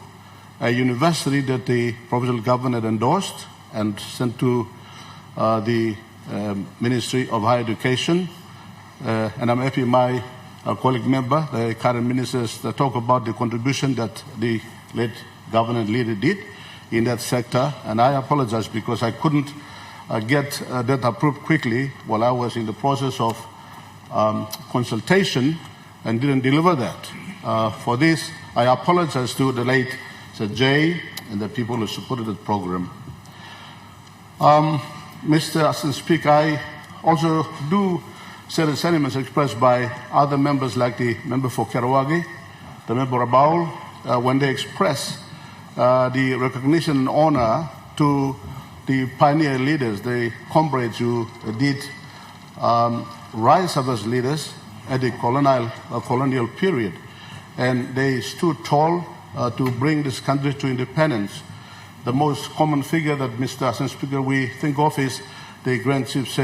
a university that the provincial government endorsed and sent to the Ministry of Higher Education, and I'm happy my colleague member, the current ministers, talk about the contribution that the late governor and leader did in that sector, and I apologize because I couldn't get that approved quickly while I was in the process of consultation and didn't deliver that. For this, I apologize to the late Sir Jay and the people who supported the program. Mr. Assistant Speaker, I also do share the sentiments expressed by other members like the member for Karawagi, the member Rabaul, when they express the recognition and honor to the pioneer leaders, the comrades who did rise up as leaders at the colonial period. And they stood tall to bring this country to independence. The most common figure that, Mr. Assistant Speaker, we think of is the Grand Chief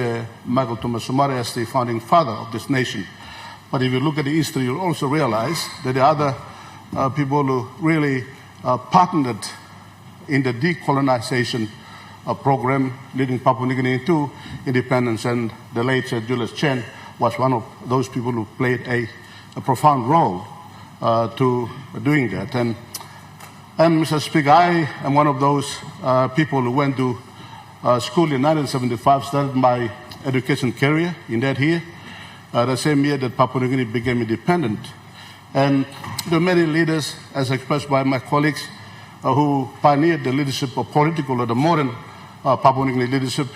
Michael Thomas Somare as the founding father of this nation. But if you look at the history, you'll also realize that the other people who really partnered in the decolonization program leading Papua New Guinea to independence, and the late Sir Julius Chen was one of those people who played a profound role to doing that. And Mr. Speaker, I am one of those people who went to school in 1975, started my education career in that year, the same year that Papua New Guinea became independent. And there are many leaders, as expressed by my colleagues, who pioneered the leadership of political or the modern Papua New Guinea leadership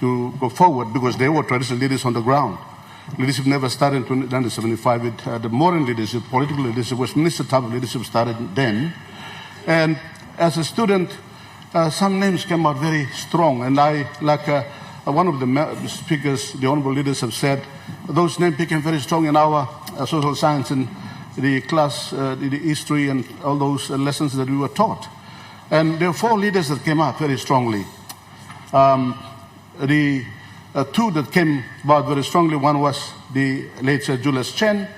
to go forward, because they were traditional leaders on the ground. Leadership never started in 1975. The modern leadership, political leadership, Westminster type of leadership started then. And as a student, some names came out very strong. And I, like one of the speakers, the honorable leaders have said, those names became very strong in our social science and the class, the history and all those lessons that we were taught. And there are four leaders that came out very strongly. The two that came about very strongly, one was the late Sir Julius Chen,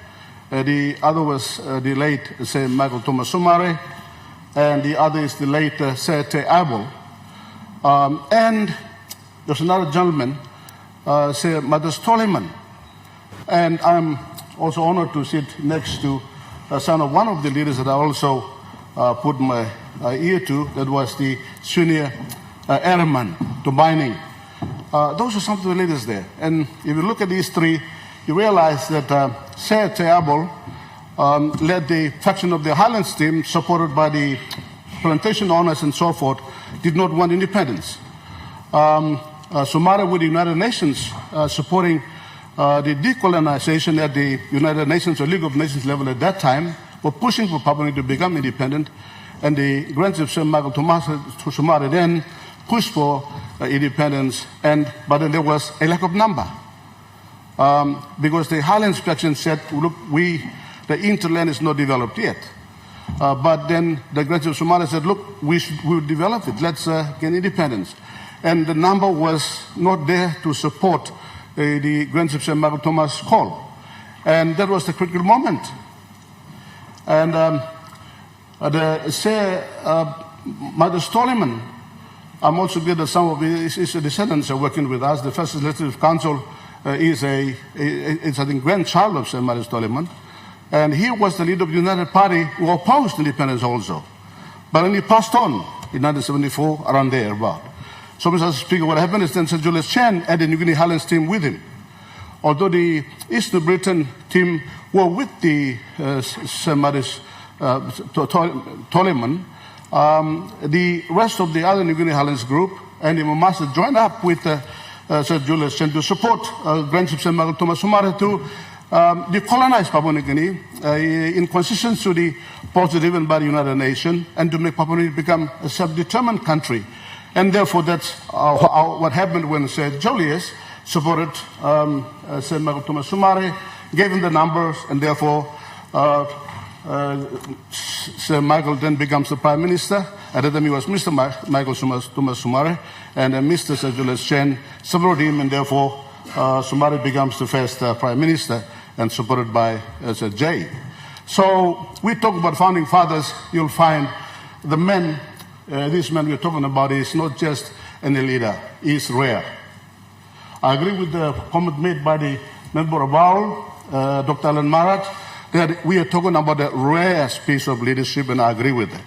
the other was the late Sir Michael Thomas Sumare, and the other is the late Sir Te Abel. And there's another gentleman, Sir Statesman. And I'm also honored to sit next to son of one of the leaders that I also put my ear to, that was the senior airman to mining. Those are some of the leaders there. And if you look at these three, you realize that Sir Te Abel led the faction of the Highlands team, supported by the plantation owners and so forth, did not want independence. Sumare with the United Nations supporting the decolonization at the United Nations or League of Nations level at that time, were pushing for Papua New Guinea to become independent. And the Grand Chief Sir Michael Thomas Sumare then pushed for independence, but then there was a lack of number. Because the Highlands faction said, look, the interland is not developed yet. But then the Grand Chief Sumare said, look, we will develop it, let's gain independence. And the number was not there to support the Grand Chief Sir Michael Thomas' call. And that was the critical moment. And the Sir Mother Statesman, I'm also glad that some of his descendants are working with us. The first legislative council is I think, grandchild of Sir Mother Statesman. And he was the leader of the United Party who opposed independence also. But then he passed on in 1974, around there about. So, Mr. Speaker, what happened is then Sir Julius Chen had the New Guinea Highlands team with him. Although the Eastern Britain team were with the Sir Mother Statesman, the rest of the other New Guinea Highlands group and the Mamasa joined up with Sir Julius Chen to support Grand Chief Sir Michael Thomas Sumare to decolonize Papua New Guinea in consistence to the policy driven by the United Nations, and to make Papua New Guinea become a self-determined country. And therefore, that's what happened when Sir Julius supported Sir Michael Thomas Sumare, gave him the numbers, and therefore Sir Michael then becomes the Prime Minister. At the time he was Mr. Michael Thomas Sumare, and Mr. Sir Julius Chen supported him, and therefore Sumare becomes the first Prime Minister, and supported by Sir J. So we talk about founding fathers, you'll find the men, this man we're talking about is not just any leader, he's rare. I agree with the comment made by the member of Baul, Dr. Alan Marat, that we are talking about the rarest piece of leadership, and I agree with that.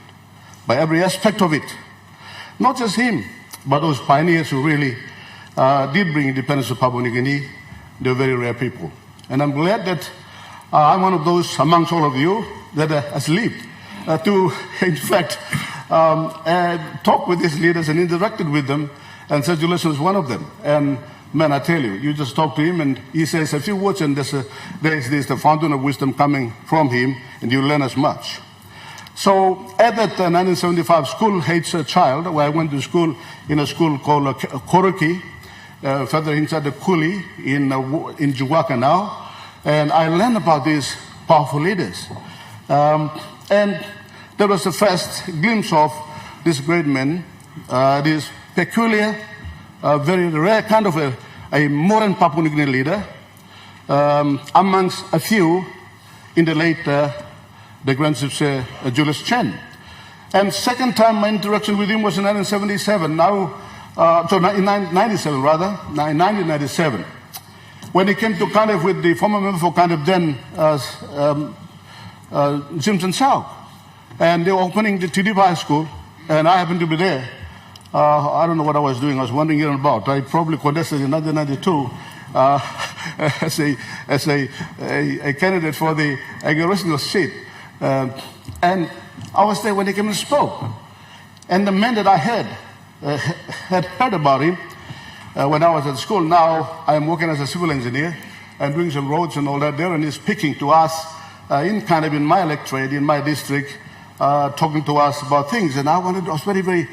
By every aspect of it. Not just him, but those pioneers who really did bring independence to Papua New Guinea. They're very rare people. And I'm glad that I'm one of those amongst all of you that has lived to, in fact, talk with these leaders and interacted with them, and Sir Julius was one of them. And man, I tell you, you just talk to him and he says a few words, and there's the fountain of wisdom coming from him, and you learn as much. So at that 1975 school-age child, where I went to school in a school called Koroki, further inside the Kuli in Juwaka now, and I learned about these powerful leaders. And that was the first glimpse of this great man, this peculiar, very rare kind of a modern Papua New Guinea leader, amongst a few in the late the Grandship Julius Chen. And second time my interaction with him was in 1977, in 1997, when he came to Cardiff with the former member for Cardiff then, Jimson South. And they were opening the TDP High School, and I happened to be there. I don't know what I was doing. I was wandering here and about. I probably contested in 1992 as a candidate for the congressional seat. And I was there when he came and spoke. And the man that I had heard about him when I was at school. Now I am working as a civil engineer. I'm doing some roads and all that there, and he's speaking to us in my electorate, in my district, talking to us about things. And I was very, very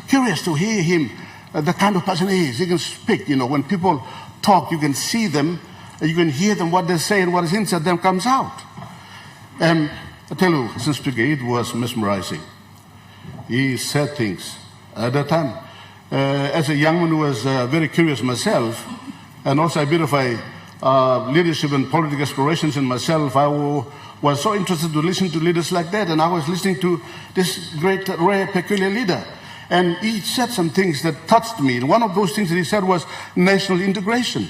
curious to hear him, the kind of person he is. He can speak, when people talk, you can see them, you can hear them, what they say, and what is inside them comes out. And I tell you, Mr. Speaker, it was mesmerizing. He said things. At that time, as a young man who was very curious myself, and also a bit of a leadership and political aspirations in myself, I was so interested to listen to leaders like that, and I was listening to this great, rare, peculiar leader. And he said some things that touched me. And one of those things that he said was national integration.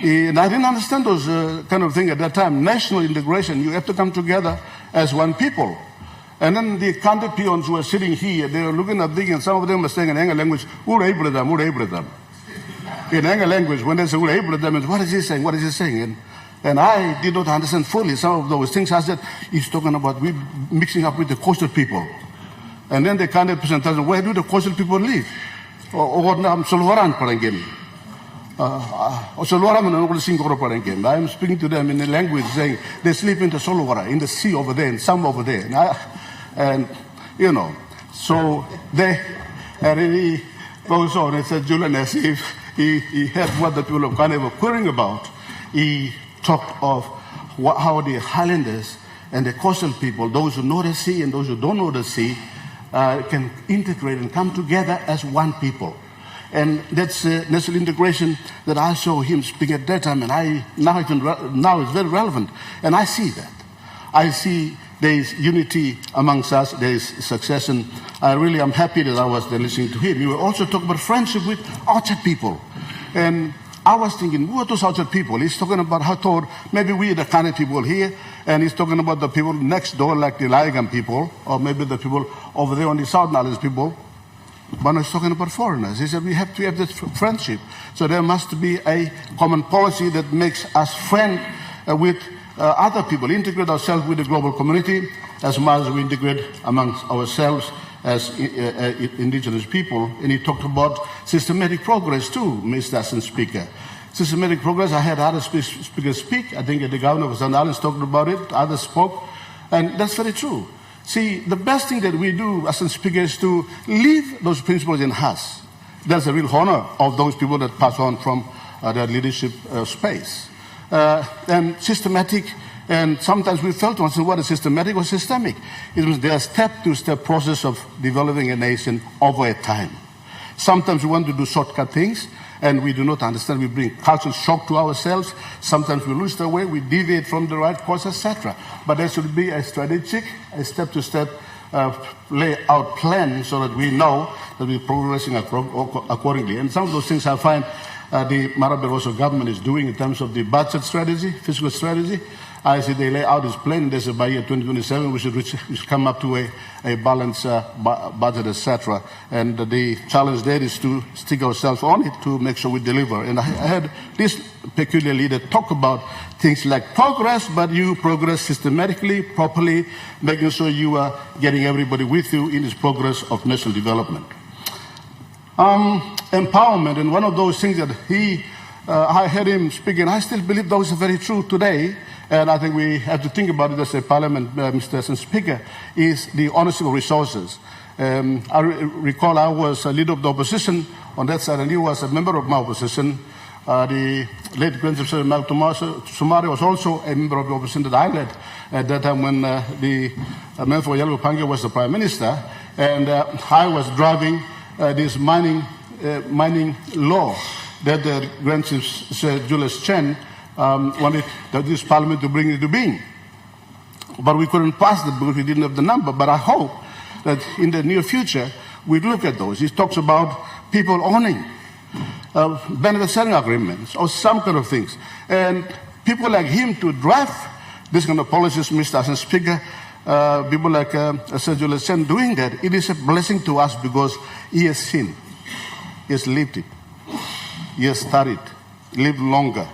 And I didn't understand those kind of things at that time. National integration, you have to come together as one people. And then the counter peons who were sitting here, they were looking at things, and some of them were saying in English language, In English language, when they say, what is he saying? What is he saying? And I did not understand fully some of those things. I said, he's talking about we mixing up with the coastal people. And then the counter presentation, where do the coastal people live? I'm speaking to them in a language saying they sleep in the Solwara, in the sea over there, and some over there. So they, and he goes on and said, Julian, as if he heard what the people of Ghana were querying about. He talked of how the Highlanders and the coastal people, those who know the sea and those who don't know the sea, can integrate and come together as one people. And that's national integration that I saw him speak at that time, and now it's very relevant. And I see that. I see there is unity amongst us, there is success, and I really am happy that I was there listening to him. He will also talk about friendship with outside people. And I was thinking, who are those outside people? He's talking about how toward maybe we the kind of people here, and he's talking about the people next door, like the Laigan people, or maybe the people over there on the Southern Islands people. But he's talking about foreigners. He said we have to have this friendship. So there must be a common policy that makes us friend with other people, integrate ourselves with the global community as much as we integrate amongst ourselves as indigenous people. And he talked about systematic progress too, Mr. Speaker. Systematic progress, I had other speakers speak. I think the governor of St. Islands talked about it, others spoke, and that's very true. See, the best thing that we do as a speaker is to leave those principles in us. That's a real honor of those people that pass on from their leadership space. And systematic, and sometimes we felt once in what is systematic or systemic. It means there's a step-to-step process of developing a nation over a time. Sometimes we want to do shortcut things, and we do not understand. We bring cultural shock to ourselves. Sometimes we lose the way, we deviate from the right course, etc. But there should be a strategic, a step-to-step layout plan so that we know that we're progressing accordingly. And some of those things I find the Mara Barroso government is doing in terms of the budget strategy, fiscal strategy. I see they lay out this plan. They say by year 2027 we should come up to a balanced budget, etc. And the challenge there is to stick ourselves on it to make sure we deliver. And I had this peculiar leader talk about things like progress, but you progress systematically, properly, making sure you are getting everybody with you in this progress of national development. Empowerment, and one of those things that I heard him speaking, I still believe those are very true today. And I think we have to think about it as a parliament, Mr. Speaker, is the ownership of resources. I recall I was a leader of the opposition on that side, and he was a member of my opposition. The late Grandship Sumari was also a member of the opposition that I led at that time when the man for Yellow Pange was the Prime Minister. And I was driving this mining law that the Grandship Julius Chen wanted this parliament to bring it to being. But we couldn't pass it because we didn't have the number. But I hope that in the near future, we look at those. He talks about people owning benefit sharing agreements or some kind of things. And people like him to draft this kind of policies, Mr. Speaker, people like Sir Julius Chen doing that, it is a blessing to us because he has seen, he has lived it, he has studied, lived longer.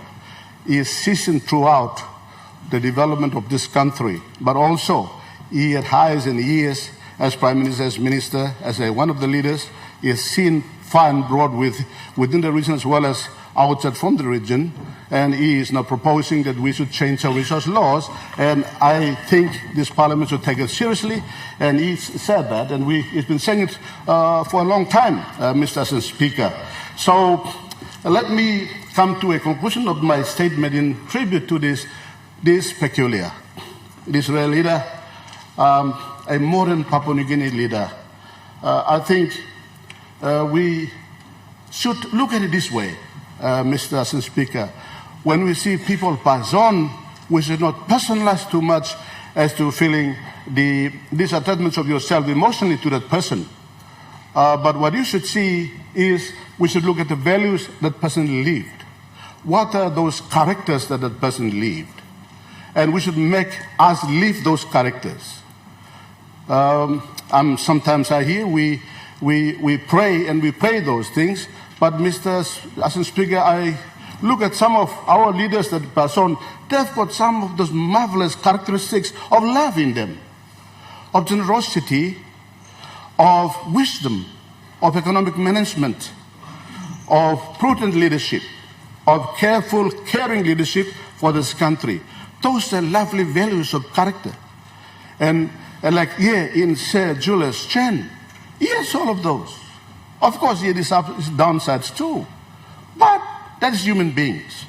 He is seasoned throughout the development of this country, but also he had highs and years as Prime Minister, as Minister, as one of the leaders. He has seen far and broad within the region as well as outside from the region, and he is now proposing that we should change our resource laws, and I think this Parliament should take it seriously, and he said that, and he's been saying it for a long time, Mr. Speaker. So let me come to a conclusion of my statement in tribute to this peculiar, this rare leader, a modern Papua New Guinea leader. I think we should look at it this way, Mr. Speaker. When we see people pass on, we should not personalize too much as to feeling these attachments of yourself emotionally to that person. But what you should see is we should look at the values that person lived. What are those characters that that person lived? And we should make us live those characters. Sometimes I hear we pray and we pray those things, but Mr. Speaker, I look at some of our leaders that pass on, they've got some of those marvelous characteristics of love in them, of generosity, of wisdom, of economic management, of prudent leadership, of careful, caring leadership for this country. Those are lovely values of character. And like here in Sir Julius Chen, he has all of those. Of course, he has his downsides too. But that is human beings.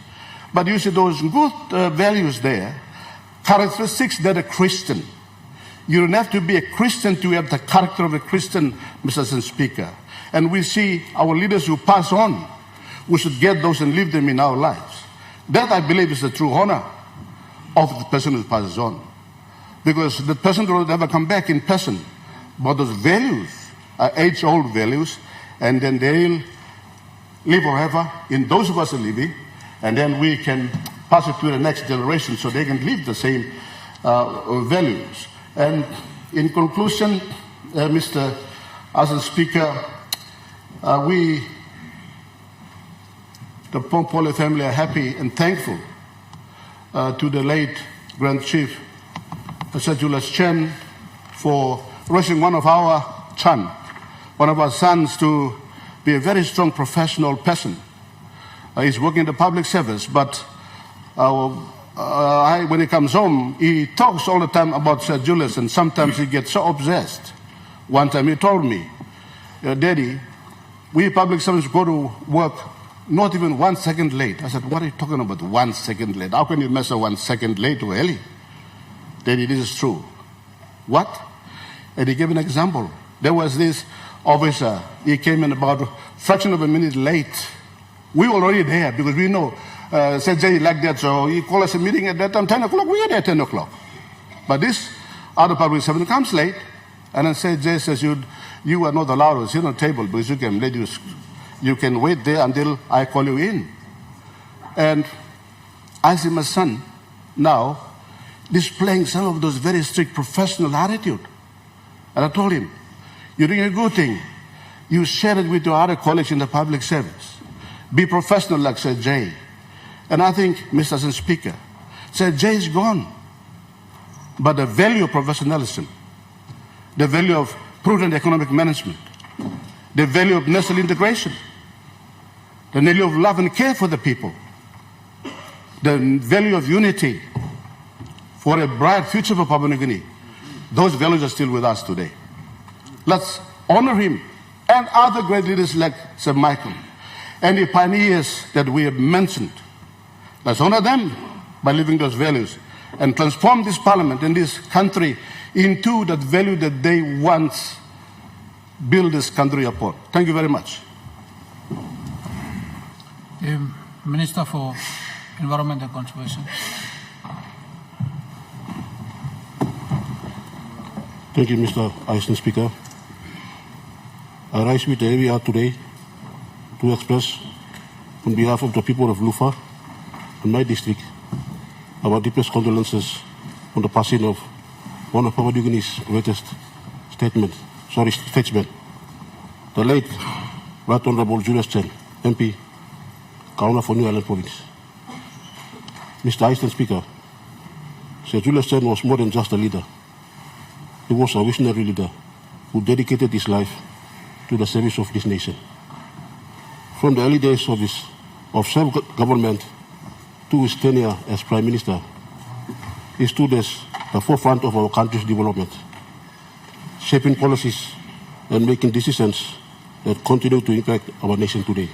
But you see those good values there, characteristics that a Christian. You don't have to be a Christian to have the character of a Christian, Mr. Speaker. And we see our leaders who pass on. We should get those and live them in our lives. That, I believe, is the true honor of the person who passes on. Because the person will never come back in person. But those values are age-old values, and then they'll live forever in those of us who are living, and then we can pass it to the next generation so they can live the same values. And in conclusion, Mr. Speaker, we, the Pompole family, are happy and thankful to the late Grand Chief, Sir Julius Chen, for raising one of our sons to be a very strong professional person. He's working in the public service, but when he comes home, he talks all the time about Sir Julius, and sometimes he gets so obsessed. One time he told me, Daddy, we public servants go to work not even 1 second late. I said, what are you talking about 1 second late? How can you measure 1 second late to early? Daddy, this is true. What? And he gave an example. There was this officer, he came in about a fraction of a minute late. We were already there because we know, said Jay like that, so he called us a meeting at that time, 10 o'clock, we were there at 10 o'clock. But this other public servant comes late, and then said, Jay says, you are not allowed to sit on the table because you can wait there until I call you in. And I see my son now displaying some of those very strict professional attitude. And I told him, you're doing a good thing. You share it with your other colleagues in the public service. Be professional like Sir Jay. And I think, Mr. Speaker, Sir Jay is gone. But the value of professionalism, the value of prudent economic management, the value of national integration, the value of love and care for the people, the value of unity for a bright future for Papua New Guinea, those values are still with us today. Let's honor him and other great leaders like Sir Michael and the pioneers that we have mentioned. Let's honor them by living those values and transform this parliament and this country into that value that they once built this country upon. Thank you very much. Minister for Environment and Conservation. Thank you, Mr. Assistant Speaker. I rise with the AVR today to express, on behalf of the people of Lufa and my district, our deepest condolences on the passing of one of Papua New Guinea's greatest statesmen, the late Right Honorable Julius Chen, MP, Kauna for New Island Province. Mr. Assistant Speaker, Sir Julius Chen was more than just a leader. He was a visionary leader who dedicated his life to the service of this nation. From the early days of self-government to his tenure as Prime Minister, he stood as the forefront of our country's development, shaping policies and making decisions that continue to impact our nation today.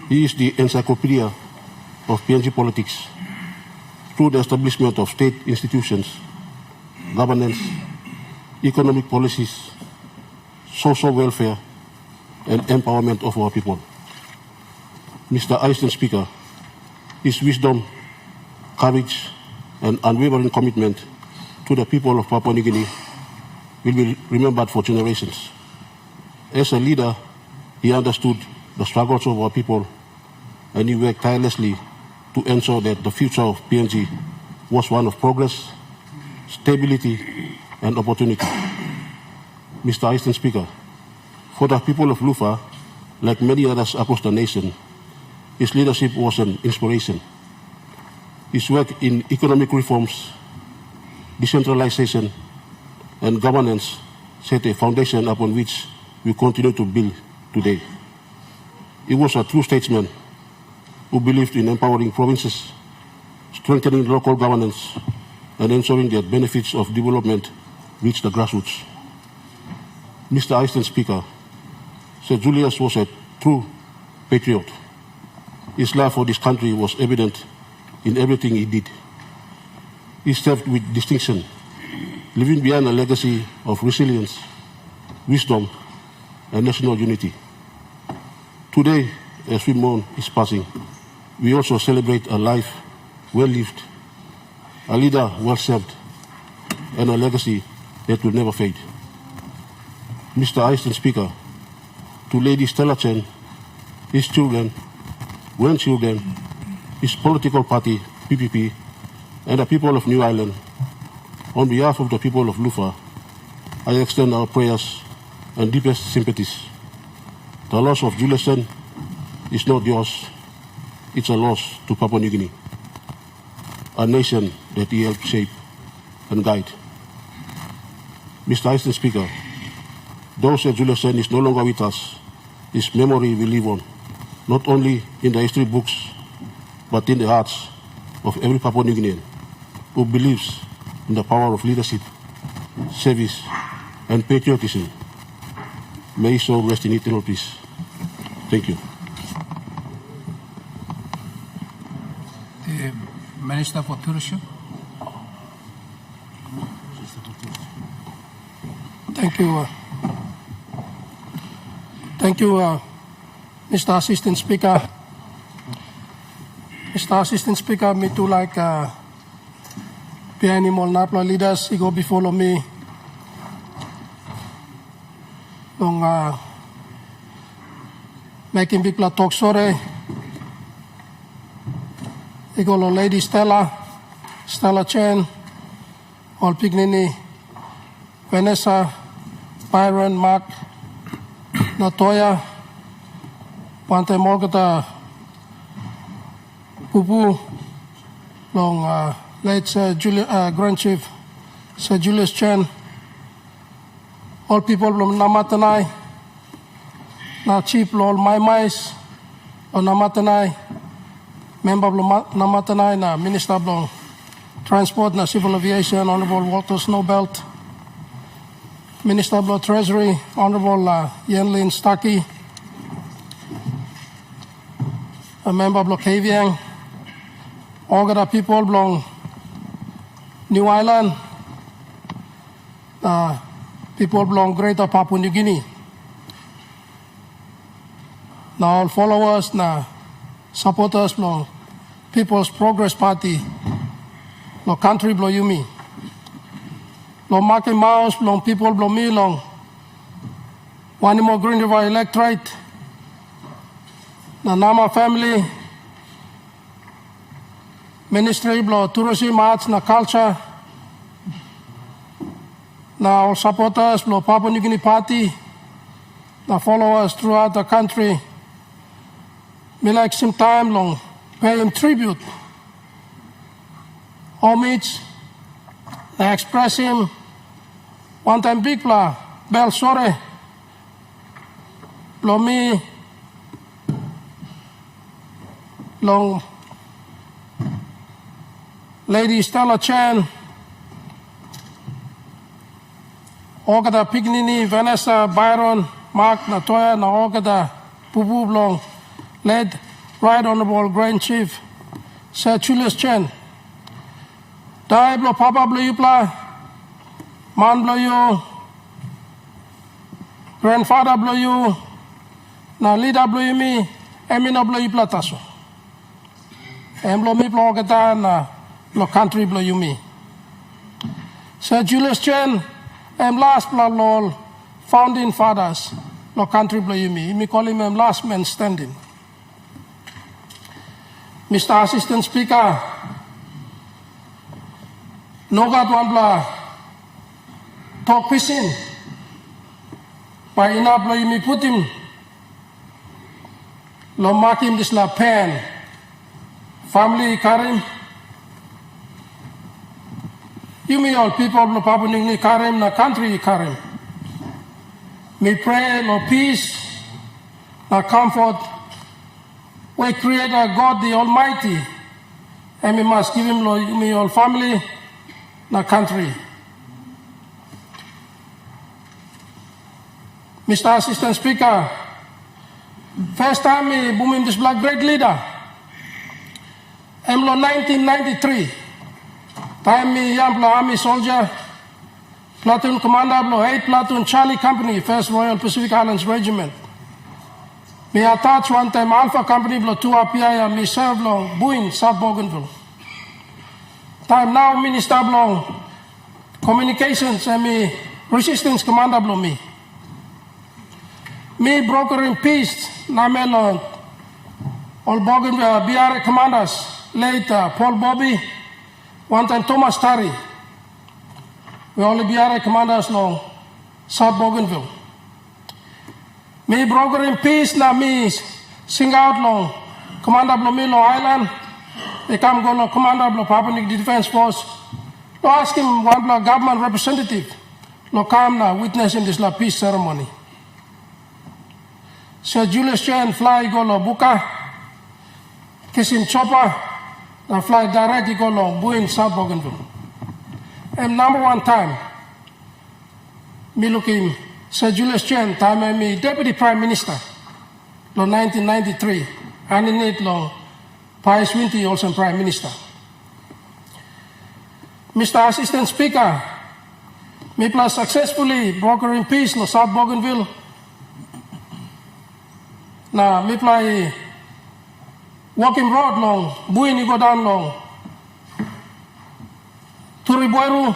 He is the encyclopedia of PNG politics through the establishment of state institutions, governance, economic policies, social welfare, and empowerment of our people. Mr. Assistant Speaker, his wisdom, courage, and unwavering commitment to the people of Papua New Guinea will be remembered for generations. As a leader, he understood the struggles of our people, and he worked tirelessly to ensure that the future of PNG was one of progress, stability, and opportunity. Mr. Assistant Speaker, for the people of Lufa, like many others across the nation, his leadership was an inspiration. His work in economic reforms, decentralization, and governance set a foundation upon which we continue to build today. He was a true statesman who believed in empowering provinces, strengthening local governance, and ensuring that benefits of development reach the grassroots. Mr. Assistant Speaker, Sir Julius was a true patriot. His love for this country was evident in everything he did. He served with distinction, leaving behind a legacy of resilience, wisdom, and national unity. Today, as we mourn his passing, we also celebrate a life well lived, a leader well served, and a legacy that will never fade. Mr. Assistant Speaker, to Lady Stella Chen, his children, grandchildren, his political party, PPP, and the people of New Island, on behalf of the people of Lufa, I extend our prayers and deepest sympathies. The loss of Julius Chen is not yours, it's a loss to Papua New Guinea, a nation that he helped shape and guide. Mr. Assistant Speaker, though Sir Julius Chen is no longer with us, his memory will live on, not only in the history books, but in the hearts of every Papua New Guinean who believes in the power of leadership, service, and patriotism. May he so rest in eternal peace. Thank you. The Minister for Tourism. Thank you. Thank you, Mr. Assistant Speaker. Mr. Assistant Speaker, me too like animal NAPLA leaders, he go before me. Long making big talk sorry. He go Lady Stella Chen, all Pignini, Vanessa, Byron, Mark, Natoya, Pante Morgata, Pupu, long late Grand Chief Sir Julius Chen, all people from Namatanai, na Chief Lol Mais, or Namatanai, member of Namatanai, na Minister of Transport, na Civil Aviation, Honorable Walter Snowbelt, Minister of Treasury, Honorable Yenlin Stuckey, a member of Kavieng, all the people belong New Island, people belong Greater Papua New Guinea. Now all followers, supporters belong People's Progress Party, lo country blo yumi. Lo Maki Mouse, lo people blo mi long. Wanimo Green River electorate. Na Nama family. Ministry blo tourism, arts, na culture. Na all supporters blo Papua New Guinea Party. Na followers throughout the country. Me like some time long, pay him tribute, homage, I express him one time big pla, bel sore, lo me, long, Lady Stella Chan, Ogada Pignini, Vanessa, Byron, Mark, Natoya, na Ogada, Pupu Blong, led Right Honorable Grand Chief Sir Julius Chen. Dai blo papa blo yupla, man blo you, grandfather blo you, na leader blo you mi, emino blo yupla taso. Em blo mi blo gata na lo country blo you mi. Sir Julius Chen, em last blo lol, founding fathers lo country blo you mi. Me call him last man standing. Mr. Assistant Speaker, Nogat Wambla talk pisin by inabla yumi putim lo makim dis la pen family karim yumi all people lo Papua New Guinea karim na country karim. Me pray lo peace na comfort. We Creator God the Almighty, and we must give him me all family, na country. Mr. Assistant Speaker, first time me booming this black great leader. Emlo 1993, time me young army soldier, platoon commander blo 8 platoon Charlie Company, 1st Royal Pacific Islands Regiment. Me attach one time Alpha Company blo 2 API me serve long Buin South Bougainville. Time now Minister blo communications and me resistance commander blo me. Me broker in peace na me lo all Bougainville BRA commanders later Paul Bobby one time Thomas Tari. We only BRA commanders long South Bougainville. Me broker in peace na me sing out long Commander blo Milo Island. They come go lo Commander blo Papua New Guinea Defense Force. Lo ask him one blo government representative. Lo come na witness in this la peace ceremony. Sir Julius Chen fly go lo Buka. Kiss him chopper. Na fly direct go lo Buin South Bougainville. And number one time. Me looking Sir Julius Chen, time I me Deputy Prime Minister, lo 1993, and in it lo Pius Winty also Prime Minister. Mr. Assistant Speaker, me plus successfully broker in peace lo South Bougainville. Na me play walking road long, buin go down long. Turiboiru,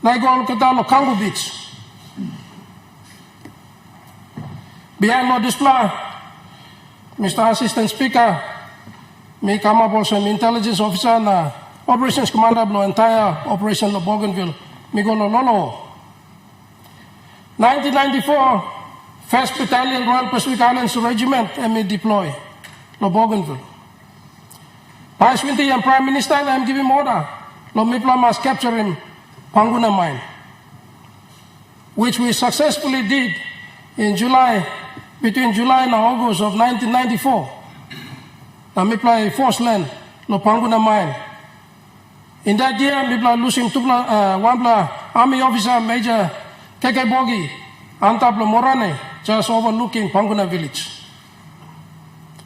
na go kita lo Kangu Beach. Behind no display, Mr. Assistant Speaker, me come up also an intelligence officer and operations commander of the entire operation of Bougainville. Me go lo lolo. 1994, 1st Battalion Royal Pacific Islands Regiment and me deploy lo Bougainville. Vice Winty and Prime Minister and I'm giving order. Lo Mipla must capture him, Panguna mine, which we successfully did in between July and August of 1994. Na Mipla force land, lo Panguna mine. In that year, Mipla losing one army officer, Major KK Bogi, Antaplo Morane, just overlooking Panguna village.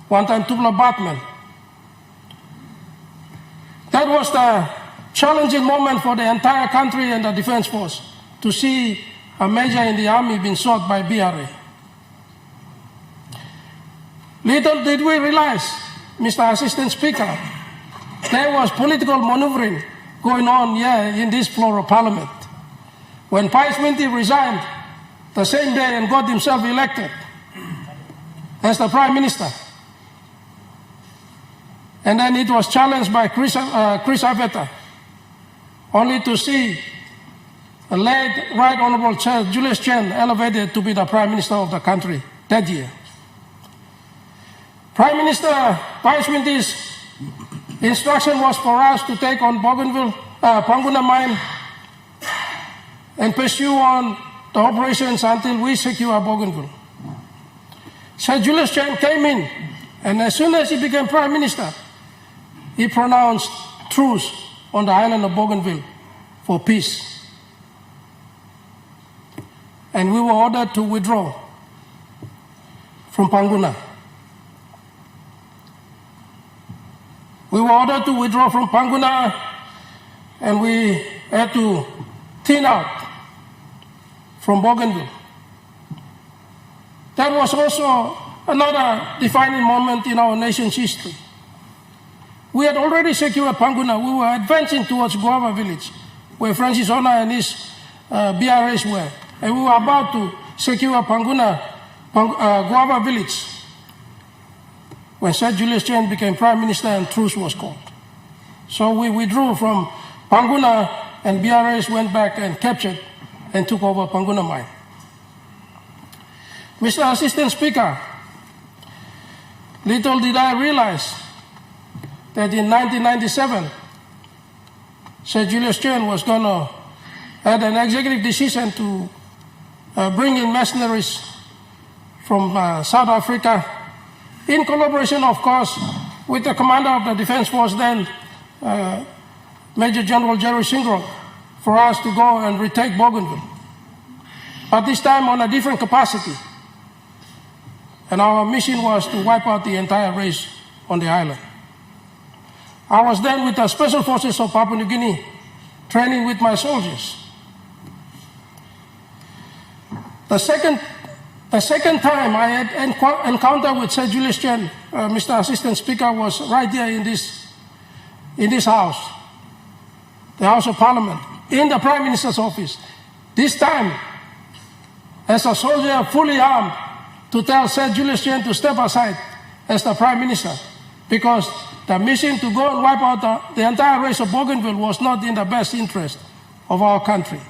One time, Tupla Batman. That was the challenging moment for the entire country and the defense force to see a major in the army being shot by BRA. Little did we realize, Mr. Assistant Speaker, there was political maneuvering going on here in this floor of Parliament. When Pius Minty resigned the same day and got himself elected as the Prime Minister, and then it was challenged by Chris Aveta, only to see the late Right Honourable Julius Chen elevated to be the Prime Minister of the country that year. Prime Minister Pius Minty's instruction was for us to take on Panguna mine and pursue on the operations until we secure Bougainville. Sir Julius Chen came in, and as soon as he became Prime Minister, he pronounced truce on the island of Bougainville for peace. And we were ordered to withdraw from Panguna. We were ordered to withdraw from Panguna, and we had to thin out from Bougainville. That was also another defining moment in our nation's history. We had already secured Panguna. We were advancing towards Guava village, where Francis Ona and his BRS were. And we were about to secure Guava village when Sir Julius Chen became Prime Minister and truce was called. So we withdrew from Panguna, and BRS went back and captured and took over Panguna mine. Mr. Assistant Speaker, little did I realize that in 1997, Sir Julius Chen was going to have an executive decision to bring in mercenaries from South Africa, in collaboration, of course, with the commander of the Defense Force then, Major General Jerry Singro, for us to go and retake Bougainville. But this time on a different capacity. And our mission was to wipe out the entire race on the island. I was then with the Special Forces of Papua New Guinea, training with my soldiers. The second time I had encounter with Sir Julius Chen, Mr. Assistant Speaker, was right here in this house, the House of Parliament, in the Prime Minister's office. This time, as a soldier fully armed, to tell Sir Julius Chen to step aside as the Prime Minister, because the mission to go and wipe out the entire race of Bougainville was not in the best interest of our country.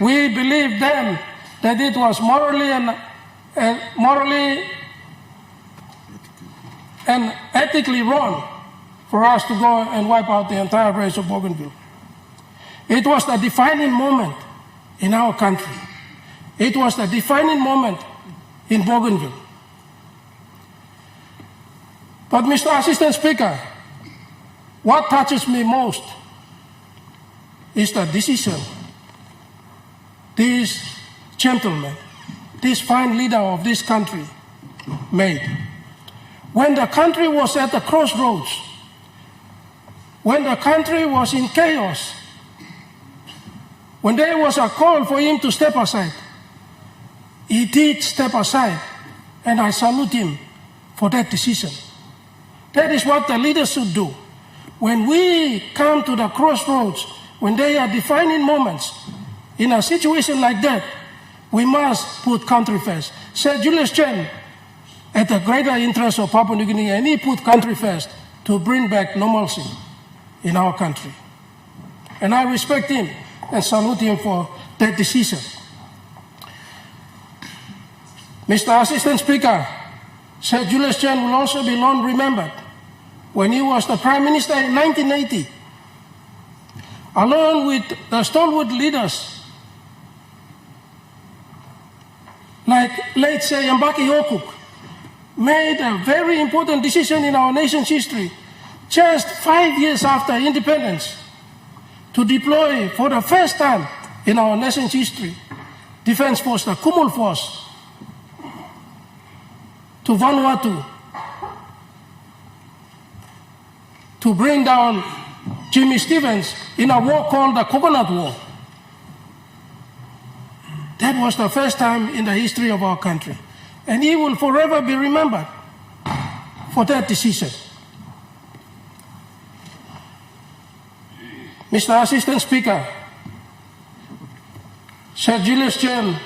We believed then that it was morally and ethically wrong for us to go and wipe out the entire race of Bougainville. It was the defining moment in our country. It was the defining moment in Bougainville. But Mr. Assistant Speaker, what touches me most is the decision this gentleman, this fine leader of this country, made. When the country was at the crossroads, when the country was in chaos, when there was a call for him to step aside, he did step aside, and I salute him for that decision. That is what the leaders should do. When we come to the crossroads, when they are defining moments, in a situation like that, we must put country first. Sir Julius Chen had the greater interest of Papua New Guinea, and he put country first to bring back normalcy in our country. And I respect him and salute him for that decision. Mr. Assistant Speaker, Sir Julius Chen will also be long remembered when he was the Prime Minister in 1980, along with the stalwart leaders like late Sir Yambaki Okuk, made a very important decision in our nation's history, just 5 years after independence, to deploy for the first time in our nation's history, Defense Force, the Kumul Force, to Vanuatu, to bring down Jimmy Stevens in a war called the Coconut War. That was the first time in the history of our country. And he will forever be remembered for that decision. Mr. Assistant Speaker, Sir Julius Chen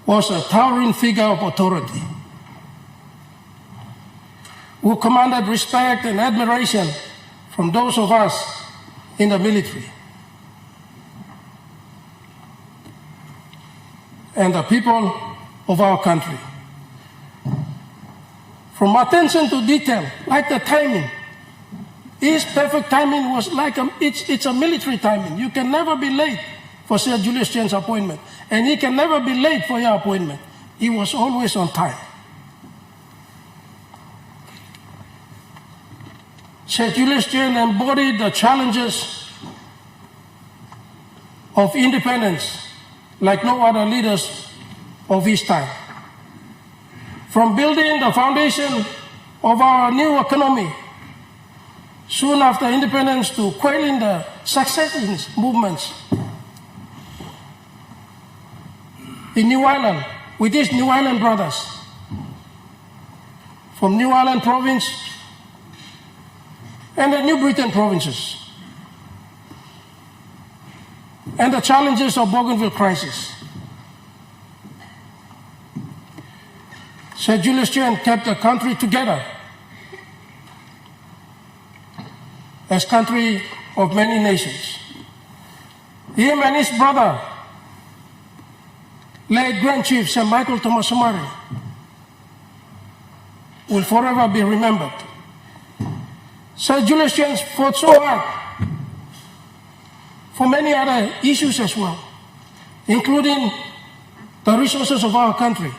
was a towering figure of authority who commanded respect and admiration from those of us in the military and the people of our country. From attention to detail, like the timing, his perfect timing was like it's a military timing. You can never be late for Sir Julius Chen's appointment, and he can never be late for your appointment. He was always on time. Sir Julius Chen embodied the challenges of independence like no other leaders of his time. From building the foundation of our new economy soon after independence to quelling the succession movements in New Ireland with his New Ireland brothers, from New Ireland province and the New Britain provinces, and the challenges of Bougainville crisis. Sir Julius Chen kept the country together as country of many nations. Him and his brother, late Grand Chief Sir Michael Tomasomari, will forever be remembered. Sir Julius Chen fought so hard for many other issues as well, including the resources of our country.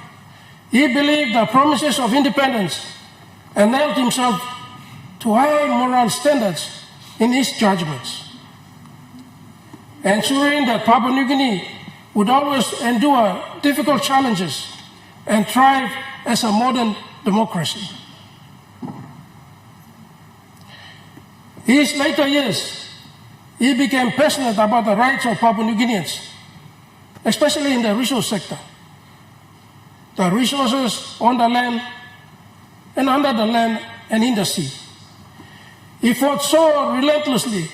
He believed the promises of independence and held himself to high moral standards in his judgments, ensuring that Papua New Guinea would always endure difficult challenges and thrive as a modern democracy. In his later years, he became passionate about the rights of Papua New Guineans, especially in the resource sector. The resources on the land and under the land and in the sea. He fought so relentlessly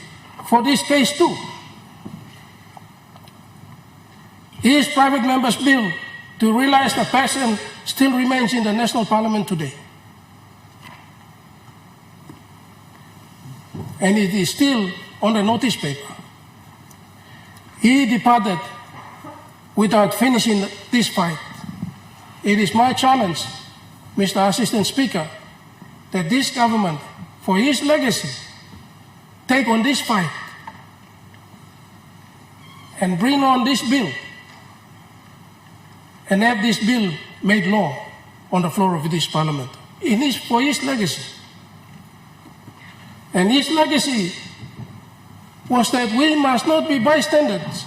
for this case too. His private member's bill to realize the passion still remains in the National Parliament today. And it is still on the notice paper. He departed without finishing this fight. It is my challenge, Mr. Assistant Speaker, that this government, for his legacy, take on this fight and bring on this bill and have this bill made law on the floor of this Parliament. For his legacy. And his legacy was that we must not be bystanders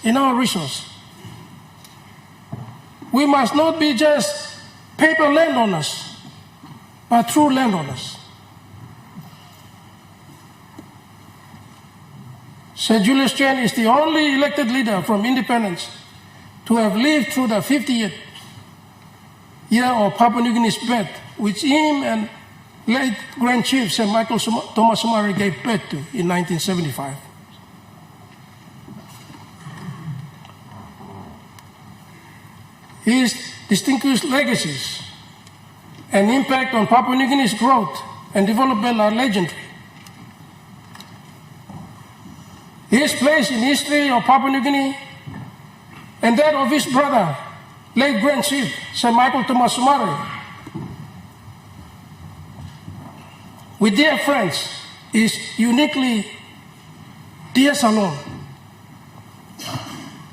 in our resource. We must not be just paper landowners, but true landowners. Sir Julius Chen is the only elected leader from independence to have lived through the 50th year of Papua New Guinea's birth, which him and late Grand Chief Sir Michael Tomasomari gave birth to in 1975. His distinguished legacies and impact on Papua New Guinea's growth and development are legendary. His place in history of Papua New Guinea and that of his brother, late Grand Chief Sir Michael Tomasomari, with dear friends, is uniquely dear salon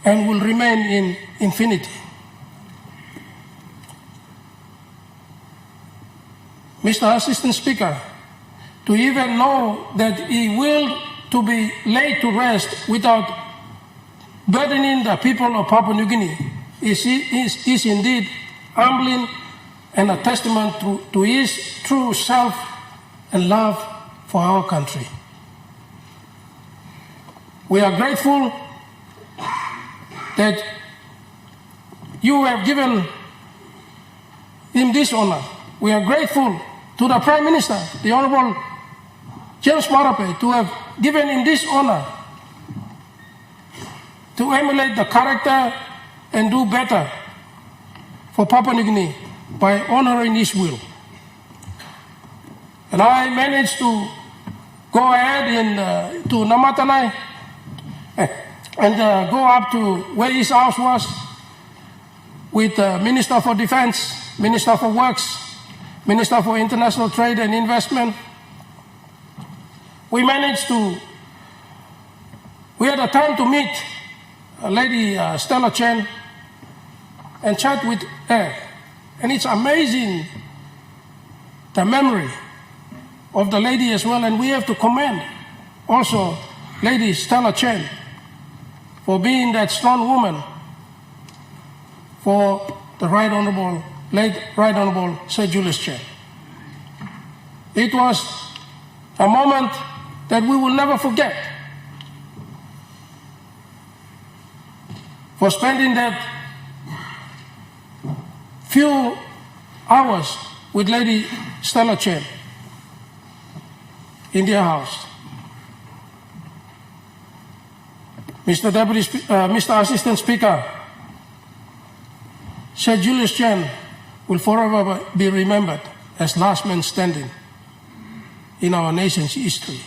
and will remain in infinity. Mr. Assistant Speaker, to even know that he will to be laid to rest without burdening the people of Papua New Guinea is indeed humbling and a testament to his true self and love for our country. We are grateful that you have given him this honor. We are grateful to the Prime Minister, the Honorable James Marape, to have given him this honor to emulate the character and do better for Papua New Guinea by honoring his will. And I managed to go ahead to Namatanai and go up to where his house was with Minister for Defense, Minister for Works, Minister for International Trade and Investment. We had a time to meet Lady Stella Chen and chat with her. And it's amazing the memory of the lady as well. And we have to commend also Lady Stella Chen for being that strong woman for the late Right Honorable Sir Julius Chen. It was a moment that we will never forget, for spending that few hours with Lady Stella Chen in their house. Mr. Assistant Speaker, Sir Julius Chen will forever be remembered as last man standing in our nation's history.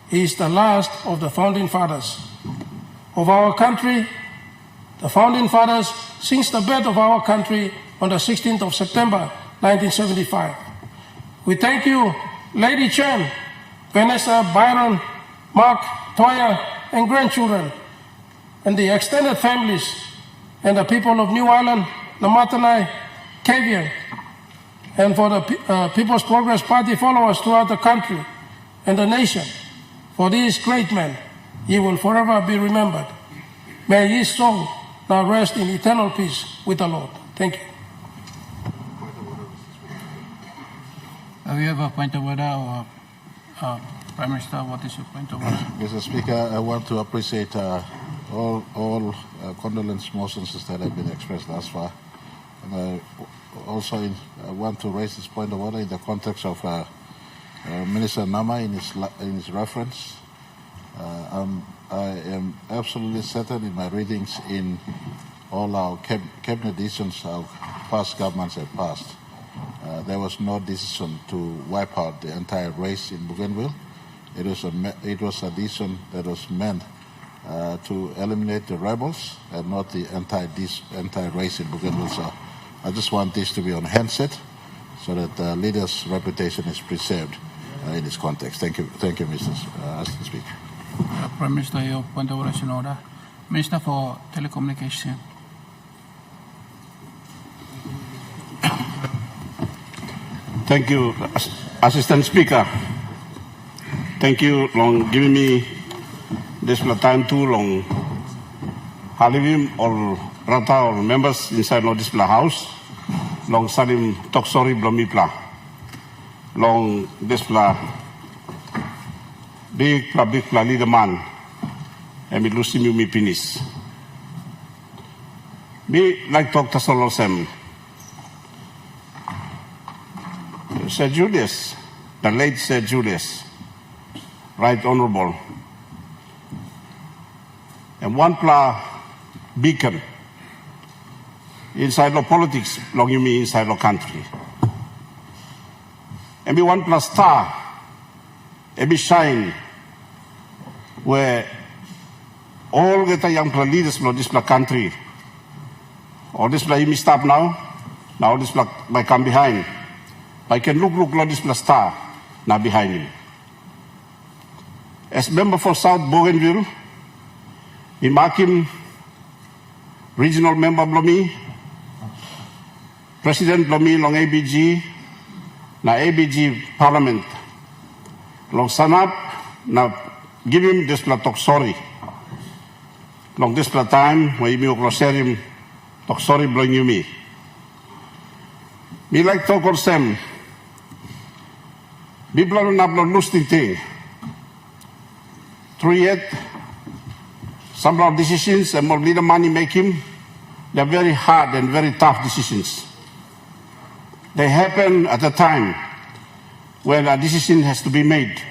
He is the last of the founding fathers of our country, the founding fathers since the birth of our country on the 16th of September, 1975. We thank you, Lady Chen, Vanessa, Byron, Mark, Toya, and grandchildren, and the extended families, and the people of New Ireland, Namatanai, Kavieng, and for the People's Progress Party followers throughout the country and the nation. For these great men, he will forever be remembered. May his soul now rest in eternal peace with the Lord. Thank you. We have a point of order, or Prime Minister, what is your point of order? Mr. Speaker, I want to appreciate all condolence motions that have been expressed thus far. And I also want to raise this point of order in the context of Minister Nama in his reference. I am absolutely certain in my readings in all our cabinet decisions our past governments have passed. There was no decision to wipe out the entire race in Bougainville. It was a decision that was meant to eliminate the rebels and not the entire race in Bougainville. So I just want this to be on handset so that the leader's reputation is preserved in this context. Thank you, Mr. Speaker. Prime Minister, your point of order is in order. Minister for Telecommunication. Thank you, Assistant Speaker. Thank you for giving me this time too long. Halivim or Rata or members inside this house, long Salim Toksori Blomipla, long this big leader man, and me Lucy mi pinis. Me like talk to Solo Sem. Sir Julius, the late Sir Julius, Right Honorable, and one beacon inside the politics, long you mean inside the country. And be one star, and be shine, where all the young leaders of this country, or this me stop now this by come behind. I can look this star now behind him. As member for South Bougainville, in Makim, regional member Blomi, President Blomi long ABG, na ABG Parliament, long Sanap, na give him this talk sorry. Long this time, when you share him, talk sorry blowing you me. Me like talk or Sam. People are not lusting thing. Through yet, some of decisions and more little money making, they're very hard and very tough decisions. They happen at a time when a decision has to be made.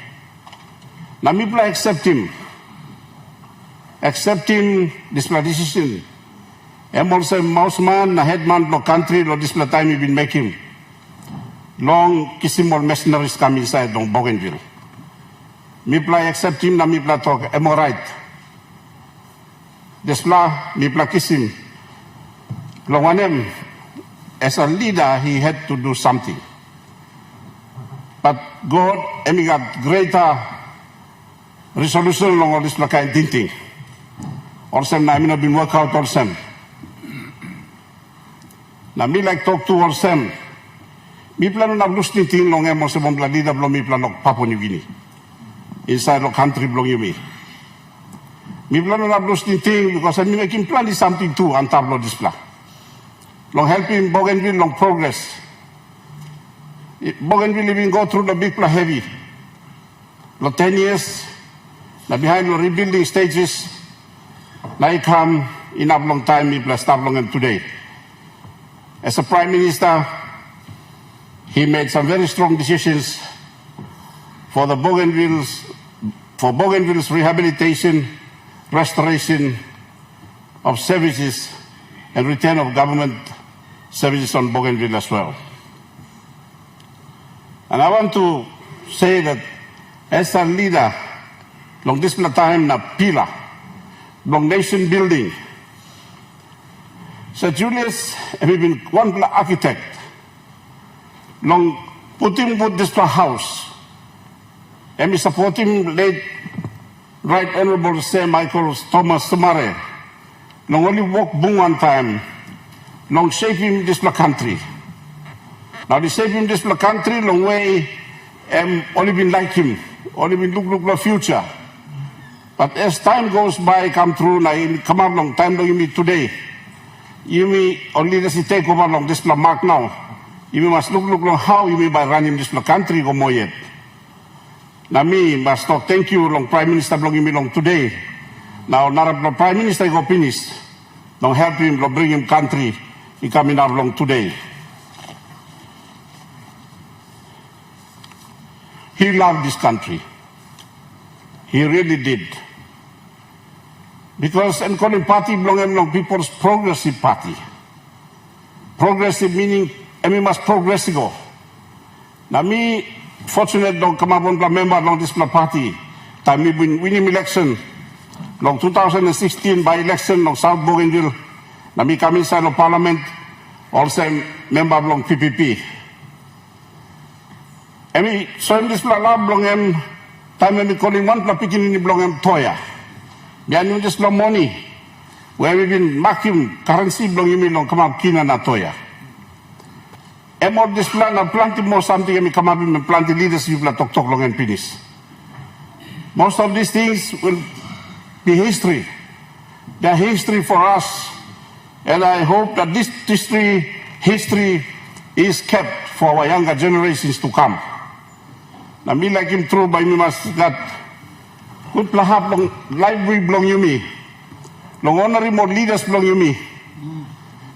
Now, people accept him this decision. And also, Mausman, the headman of the country, this time he been making. Long kisimol mercenaries come inside long Bougainville. Mipla accept him, na mipla talk, am I right? Desla, mipla kisim. Longanem, as a leader, he had to do something. But God, he got greater resolution long all this kind of thing. Also, I mean, I've been work out also. Now, me like talk to also. Mi plano na blus ni ting long emo se bom bladida blom mi plano Papua New Guinea. Inside the country blong you me. Mi plano na blus ni ting because I'm making plan is something too on tablo this plan. Long helping Bougainville long progress. Bougainville even go through the big plan heavy. Long 10 years. Now behind the rebuilding stages. Now I come in a long time mi plan start long and today. As a Prime Minister, he made some very strong decisions for Bougainville's rehabilitation, restoration of services, and return of government services on Bougainville as well. And I want to say that as a leader, long this time na pillar, long nation building, Sir Julius has been one architect. Long put him with this house. And we support him late Right Honorable Sir Michael Thomas Sumare. Long only walk boom one time. Long shape him this country. Now they shape him this country long way only been like him. Only been look the future. But as time goes by, come through, now come up long time long you meet today. You may only just take over long this mark now. You must look how you may by running this country go more yet. Now me must talk thank you long Prime Minister long me long today. Now not Prime Minister go finish. Long help him, long bring him country. He coming out long today. He loved this country. He really did. Because and calling party belong long People's Progressive Party. Progressive meaning and we must progress go. Now me, fortunate don't come up on the member of this party. Time we been winning election. Long 2016 by election long South Bougainville. Now me come inside of Parliament. Also member of long PPP. And we so in this lab long time when we calling one picking in long Toya. Behind this long money. Where we been marking currency long come up Kina na Toya. And more this plan, plenty more something, and we come up and plenty leaders, you talk long and finish. Most of these things will be history. They're history for us. And I hope that this history is kept for our younger generations to come. Now, me like him through by me must that good plahap long library belong you me. Long honorary more leaders belong you me.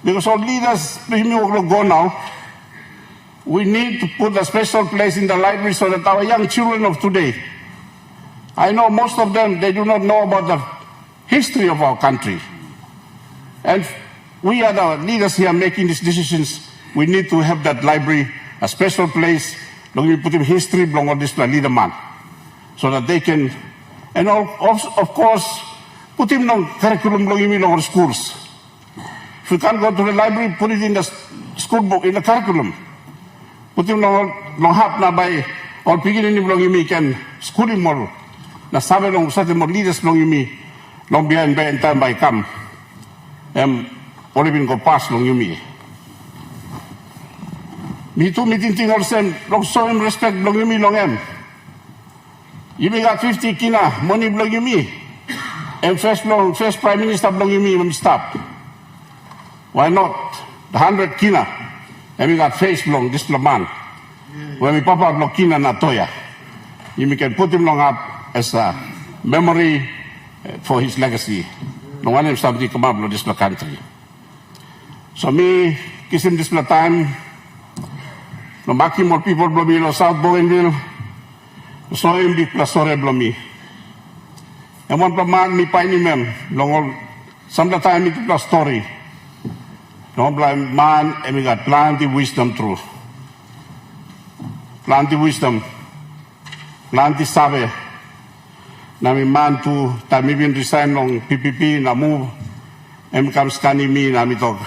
Because all leaders, me will go now. We need to put a special place in the library so that our young children of today, I know most of them, they do not know about the history of our country. And we are the leaders here making these decisions. We need to have that library, a special place, we put in history, belong on this leader man, so that they can, and of course, put him on curriculum, belong in schools. If we can't go to the library, put it in the school book, in the curriculum. Put him long hap na by all beginning long you can school him more. Na sabi long sa more leaders long you long behind by and time by come. Only been go past long you Me too meeting thing also long show him respect long you long You got 50 kina money long you and first Prime Minister long you stop. Why not? The 100 kina. And we got face long this man. When we pop out Lokina Natoya, you can put him long up as a memory for his legacy. No one else somebody come up with this country. So me, kiss him this time. Lo maki mo people blomi lo South Bougainville. So im big plus sore blomi. And one man mi pa ni mem long some the time it plus story. No blind man and we got plenty wisdom through. Plenty wisdom. Plenty sabe. Na mi man tu ta mi bin resign long PPP na move. And come scanning me na mi talk.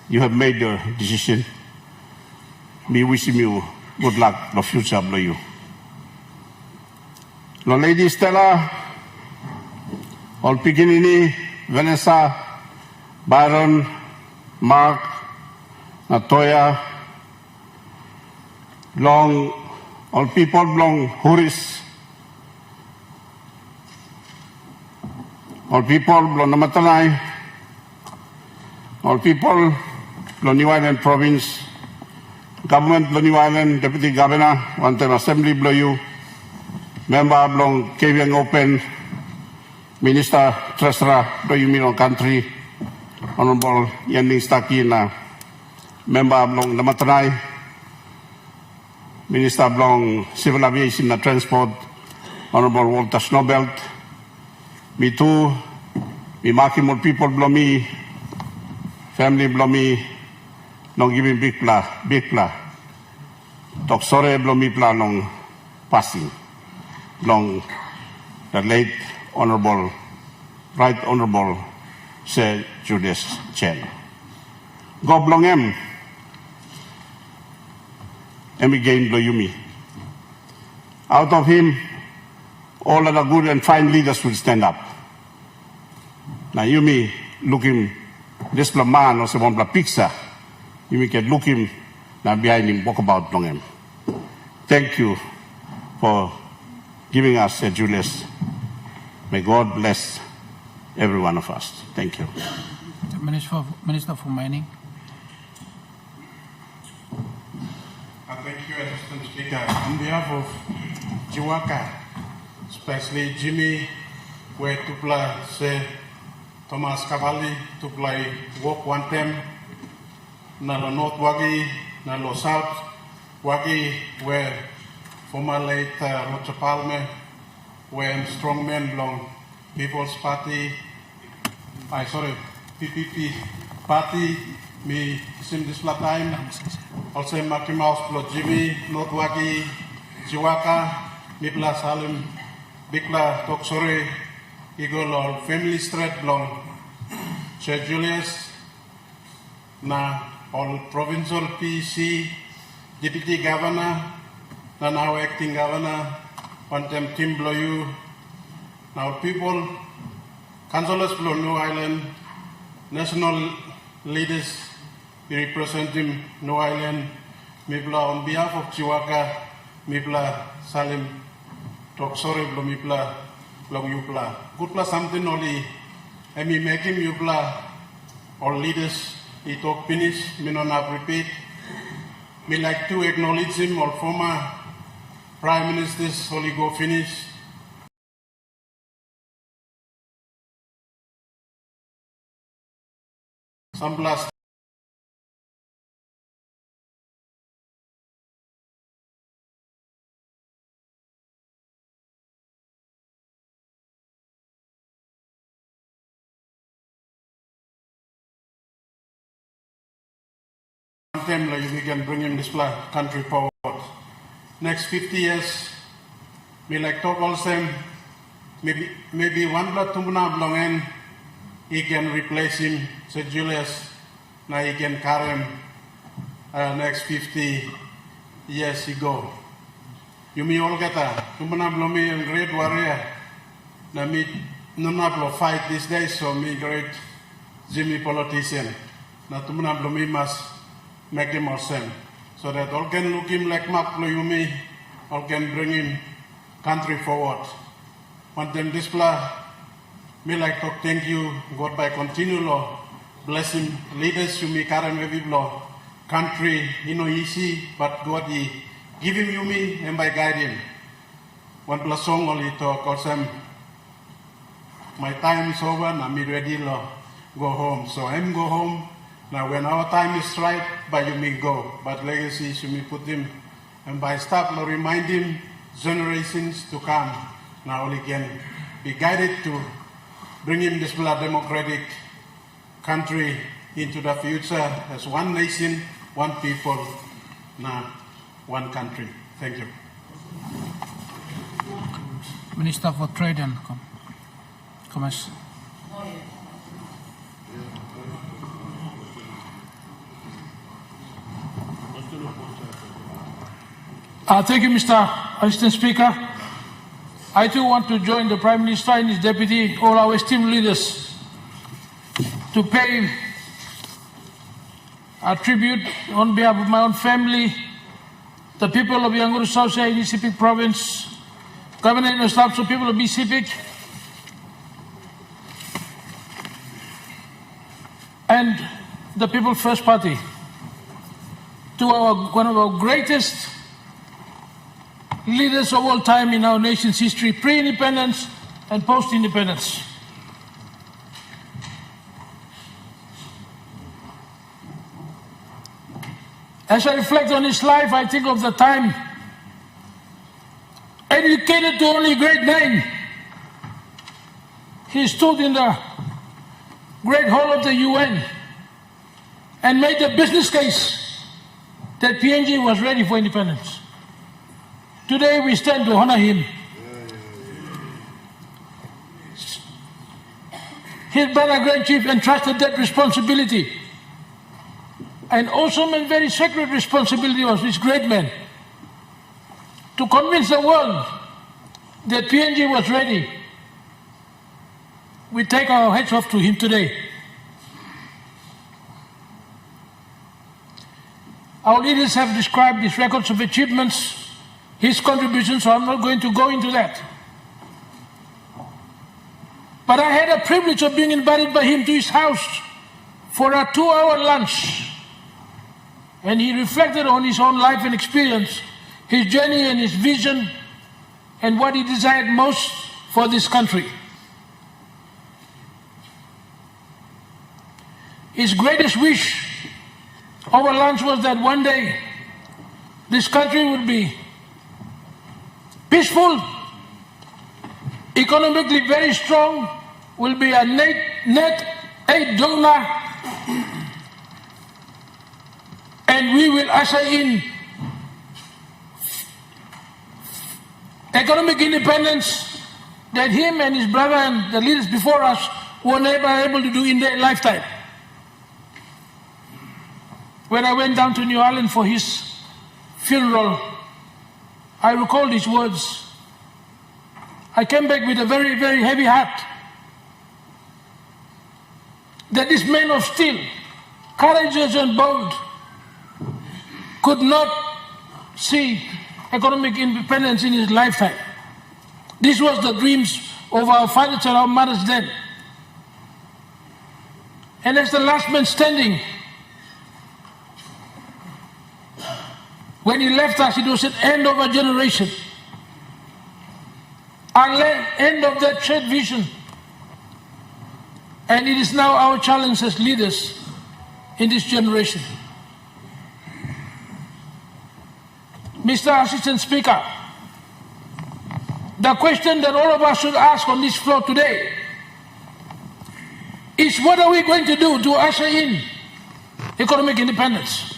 You have made your decision. Me wishing you good luck the future blow you. Lo Lady Stella, all Piginini, Vanessa, Byron, Mark, Natoya, long all people long Huris, all people long Namatanai, all people long New Island Province, Government long New Island, Deputy Governor, one time Assembly blow you, Member long KVN Open, Minister Treasurer blow you Milong Country, Honorable Yaning Staki na Member long Namatanai, Minister long Civil Aviation and Transport, Honorable Walter Snowbelt, me too, me maki more people blow me, family blow me, long giving big pla, Tok sore blow me pla long passing, long the late Honorable, Right Honorable Sir Julius Chen. God blong him. And again blow you me. Out of him, all of the good and fine leaders will stand up. Now you me look him, this man or someone pizza, you me can look him, now behind him, walk about long him. Thank you for giving us Sir Julius. May God bless every one of us. Thank you. Minister for Mining. Thank you, Assistant Speaker. On behalf of Jiwaka, especially Jimmy, where Tupla say Thomas Cavalli, Tupla walk one time, Nalo North Wagi, Nalo South Wagi, where former late Roger Palmer, where strongmen belong People's Party, PPP Party, me sim this time. Also Maki Mouse Blood Jimmy, Notwagi, Jiwaka, Mipla Salim, Bikla Toksore, Eagle or Family Street belong Sir Julius, na all provincial PC, Deputy Governor, na now acting governor, one time Tim Bloyu, now people, councillors below New Island, national leaders, we represent him, New Island, Mibla on behalf of Chiwaka, Mibla Salim, Toksore, Mibla, Long Yupla. Good plus something only, I mean, make him Yupla, all leaders, he talk finish, me not have repeat. Me like to acknowledge him, all former Prime Ministers, only go finish. Some blast. Time like we can bring him this country forward. Next 50 years, me like talk all same. Maybe one blood tumbuna belongen, he can replace him. Sir Julius, now he can carry him. Next 50 years he go. You me all geta tumbuna blomi and great warrior. Now me nuna blo fight these days, so me great Jimmy politician. Now tumbuna blomi must make him more sense, so that all can look him like Mark Ployumi, all can bring him country forward. Want them display, me like to thank you, God by continue law, bless him, leaders you me current maybe law, country, you know easy, but God he give him you me and by guide him. One plus song only talk, also my time is over, now me ready law, go home. So I'm go home, Now, when our time is right, by you may go, but legacies you may put them, and by staff, now remind him generations to come. Now we can be guided to bring him this democratic country into the future as one nation, one people, now one country. Thank you. Minister for Trade and Commerce. Thank you, Mr. Assistant Speaker. I too want to join the Prime Minister and his deputy, all our esteemed leaders, to pay a tribute on behalf of my own family, the people of Yanguru South Side, Pacific Province, Governor and staff, so people of Pacific, and the People First Party, to one of our greatest leaders of all time in our nation's history, pre-independence and post-independence. As I reflect on his life, I think of the time, educated to only grade 9, he stood in the Great Hall of the UN and made the business case that PNG was ready for independence. Today we stand to honor him. His brother Grand Chief entrusted that responsibility. An awesome and very sacred responsibility was this great man to convince the world that PNG was ready. We take our hats off to him today. Our leaders have described his records of achievements, his contributions, so I'm not going to go into that. But I had a privilege of being invited by him to his house for a 2-hour lunch. And he reflected on his own life and experience, his journey and his vision, and what he desired most for this country. His greatest wish over lunch was that one day this country would be peaceful, economically very strong, will be a net aid donor, and we will usher in economic independence that him and his brother and the leaders before us were never able to do in their lifetime. When I went down to New Orleans for his funeral, I recalled his words. I came back with a very, very heavy heart. That this man of steel, courageous and bold, could not see economic independence in his lifetime. This was the dreams of our fathers and our mothers then. And as the last man standing, when he left us, it was an end of a generation. An end of that shared vision. And it is now our challenge as leaders in this generation. Mr. Assistant Speaker, the question that all of us should ask on this floor today is, what are we going to do to usher in economic independence?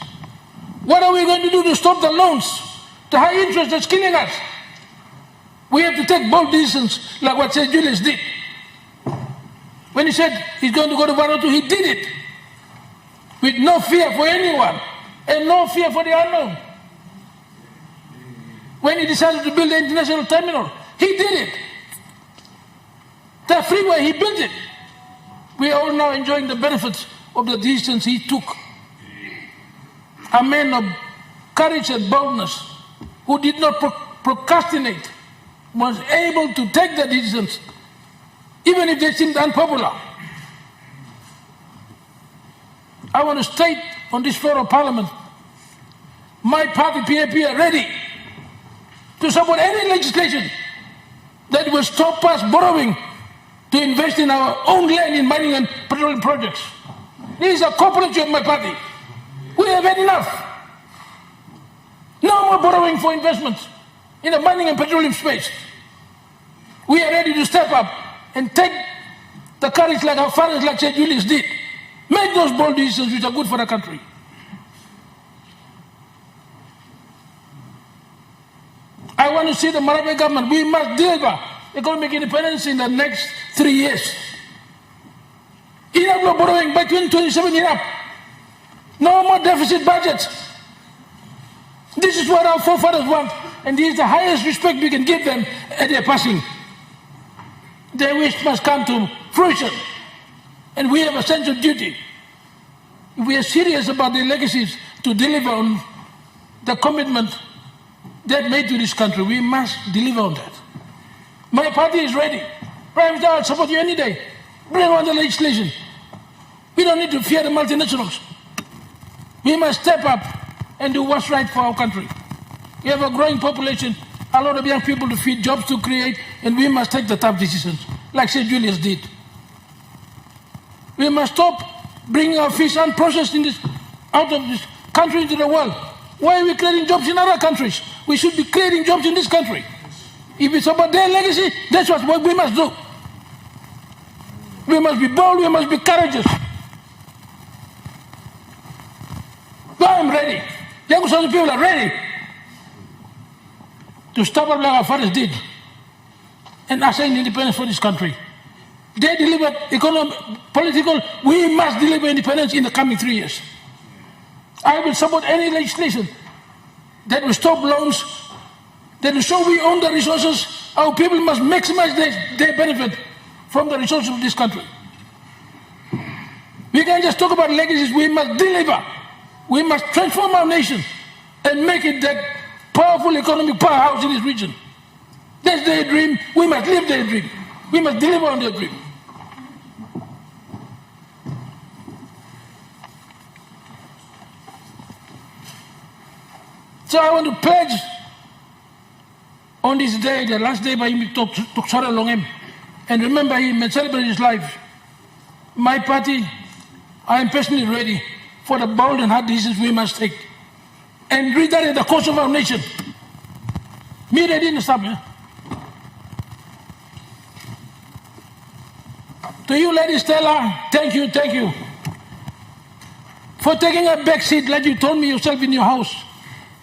What are we going to do to stop the loans, the high interest that's killing us? We have to take bold decisions like what Sir Julius did. When he said he's going to go to Vanuatu, he did it with no fear for anyone and no fear for the unknown. When he decided to build the international terminal, he did it. The freeway, he built it. We are all now enjoying the benefits of the decisions he took. A man of courage and boldness who did not procrastinate, was able to take the decisions even if they seemed unpopular. I want to state on this floor of Parliament, my party PAP are ready to support any legislation that will stop us borrowing to invest in our own land in mining and petroleum projects. This is a corporate of my party. We have had enough. No more borrowing for investments in the mining and petroleum space. We are ready to step up and take the courage like our fathers, like St. Julius did. Make those bold decisions which are good for the country. I want to see the Marape government. We must deliver economic independence in the next 3 years. Enough of borrowing by 2027, enough. No more deficit budgets. This is what our forefathers want, and this is the highest respect we can give them at their passing. Their wish must come to fruition, and we have a sense of duty. If we are serious about their legacies to deliver on the commitment they've made to this country, we must deliver on that. My party is ready. Prime Minister, I'll support you any day. Bring on the legislation. We don't need to fear the multinationals. We must step up and do what's right for our country. We have a growing population, a lot of young people to feed, jobs to create, and we must take the tough decisions, like St. Julius did. We must stop bringing our fish unprocessed out of this country into the world. Why are we creating jobs in other countries? We should be creating jobs in this country. If it's about their legacy, that's what we must do. We must be bold, we must be courageous. I'm ready. Young people are ready to step up like our fathers did and assign independence for this country. They delivered economic, political, we must deliver independence in the coming 3 years. I will support any legislation that will stop loans, that will show we own the resources. Our people must maximize their benefit from the resources of this country. We can't just talk about legacies, we must deliver. We must transform our nation and make it that powerful economic powerhouse in this region. That's their dream. We must live their dream. We must deliver on their dream. So I want to pledge on this day, the last day by him, Toksara Longem, and remember him and celebrate his life. My party, I am personally ready for the bold and hard decisions we must take and redirect the course of our nation. Me ready to stop. To you, Lady Stella, thank you for taking a back seat like you told me yourself in your house,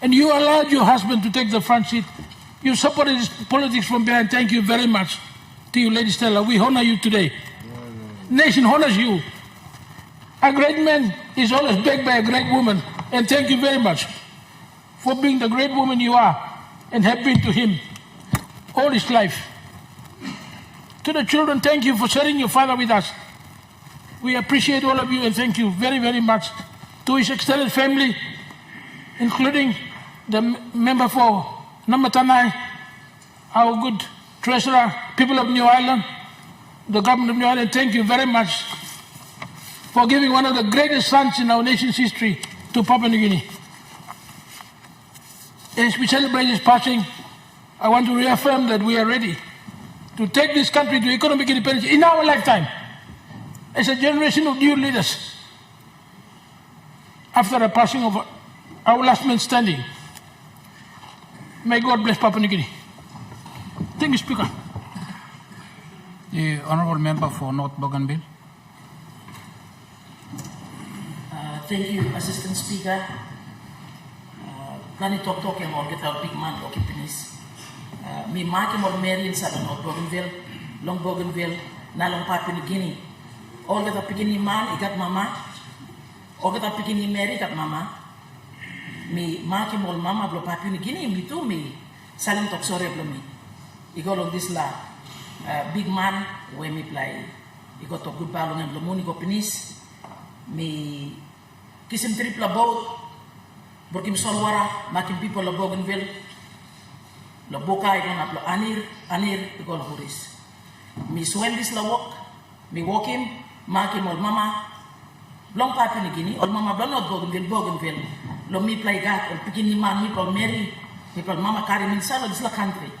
and you allowed your husband to take the front seat. You supported his politics from behind. Thank you very much. To you, Lady Stella, we honor you today. Nation honors you. A great man is always backed by a great woman, and thank you very much for being the great woman you are and have been to him all his life. To the children, thank you for sharing your father with us. We appreciate all of you and thank you very, very much. To his extended family, including the member for Namatanai, our good treasurer, people of New Ireland, the government of New Ireland, thank you very much for giving one of the greatest sons in our nation's history to Papua New Guinea. As we celebrate his passing, I want to reaffirm that we are ready to take this country to economic independence in our lifetime as a generation of new leaders after the passing of our last man standing. May God bless Papua New Guinea. Thank you, Speaker. The Honourable Member for North Bougainville. Thank you, Assistant Speaker. Nani talk yang mau kita big man oke penis. Mi maki mau Mary sa North Bougainville, Long Bougainville, na Long Papua New Guinea. All kita pikin ni man ikat mama. All kita pikin ni Mary ikat mama. Mi maki mau mama blo Papua New Guinea mi tu mi saling talk sore blo mi. Iko long this la big man we mi play. Iko talk good balong yang blo mo ni ko penis. Mi kisim trip la boat, borkim solwara, makin people la Bougainville, la boka ito na plo anir ito la huris. Mi swendis la walk, mi walkim, makin ol mama, long Papua New Guinea, ol mama blonot Bougainville, lo mi play gat, ol pikin ni man, mi plo Mary, mi plo mama kari min sa lo dis la country,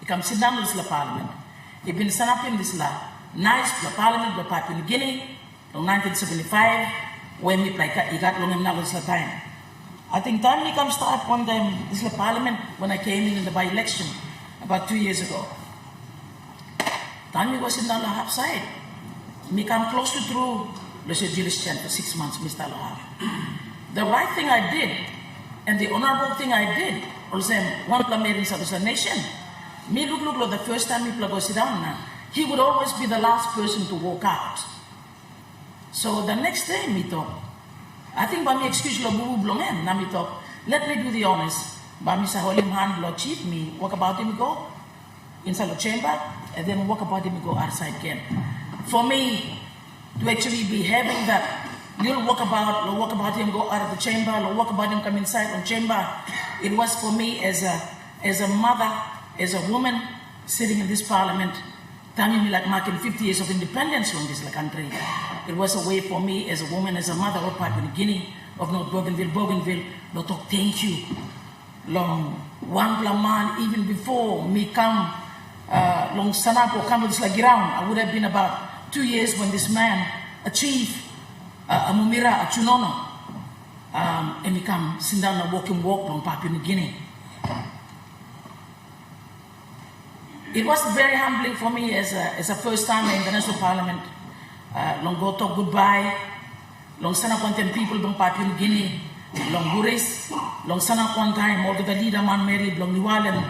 ikam sidam lo dis la parliament. Ibin sanapim dis la nice la parliament la Papua New Guinea, long 1975, when we play ikat long na was the time. I think time we come start one time this is the parliament when I came in the by-election about 2 years ago. Time we was in the half side. Me come close to through the Julius Chen for 6 months, Mr. Lahab. The right thing I did and the honorable thing I did also one plan in South Nation. Me look the first time me go sit down now, he would always be the last person to walk out. So the next day me talk, I think by me excuse lo buru blongen, na me talk, let me do the honors. By me say holy hand lo chief me, walk about him go inside the chamber, and then walk about him go outside again. For me, to actually be having that little walk about him go out of the chamber, walk about him come inside the chamber, it was for me as a mother, as a woman sitting in this parliament, telling me like marking 50 years of independence from this country. It was a way for me as a woman, as a mother of Papua New Guinea, of North Bougainville, to talk thank you. Long one man, even before me come, long sanap or come to this ground, I would have been about 2 years when this man achieved a mumira, a chunono, and he come sit down and walk on Papua New Guinea. It was very humbling for me as a first time in the National Parliament. Long go talk goodbye, long sana content people from Papua New Guinea, long huris, long sana one time, all the leader man Mary, long Niwalen,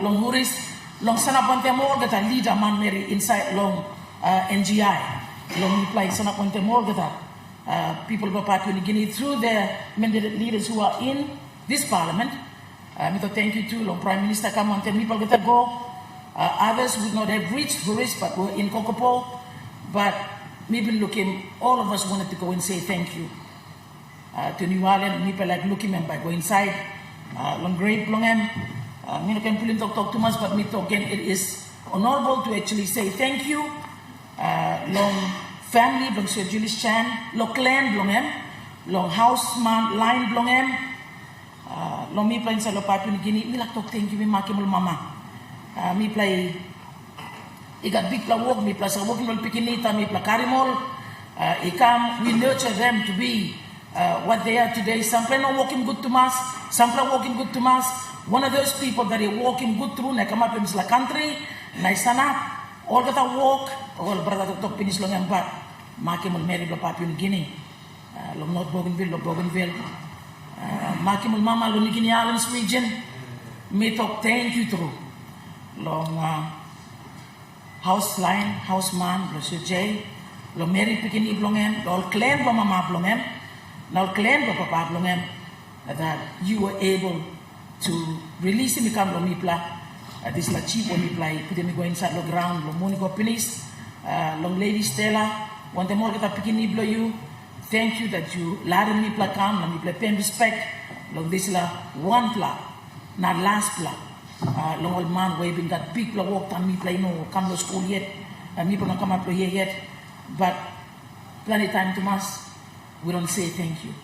long huris, long sana content more that a leader man Mary inside long NGI, long reply sana content more that people from Papua New Guinea through their mandated leaders who are in this parliament. Thank you to long Prime Minister come on tell people get go. Others would not have reached Huris but were in Kokopo. But maybe looking, all of us wanted to go and say thank you to New Ireland. People like looking and by go inside. Long great long me can pull him talk too much, but me talk again. It is honorable to actually say thank you. Long family, long Sir Julius Chan, long clan, long houseman line, long me play inside Papua New Guinea. Me like talk thank you, me makimul mama. Me play. Ikat big pla walk, me plus a walking on Pikinita, me pla Karimol. We nurture them to be what they are today. Some play not walking good to mass, some play walking good to mass. One of those people that are walking good through, na come up in the country, na sana, all that I walk, all brother talk finish long and back. Makimul Mary lo Papua New Guinea, long North Bougainville. Makimul Mama lo New Guinea Islands region. Me talk thank you through. Long houseman, lo Sir J, lo Mary Pikini blongem, lo clan lo Mama blongem, now clan lo Papa blongem, that you were able to release him come lo mipla, this la cheap when mipla, put him go inside lo ground, lo money go pinis, long lady Stella, when the more get a Pikini blow you, thank you that you let me mipla come, lo mipla pay respect, lo this la one pla, not last pla. Long old man waving that big walk on me play no come to school yet and people don't come up here yet but plenty time to mass we don't say thank you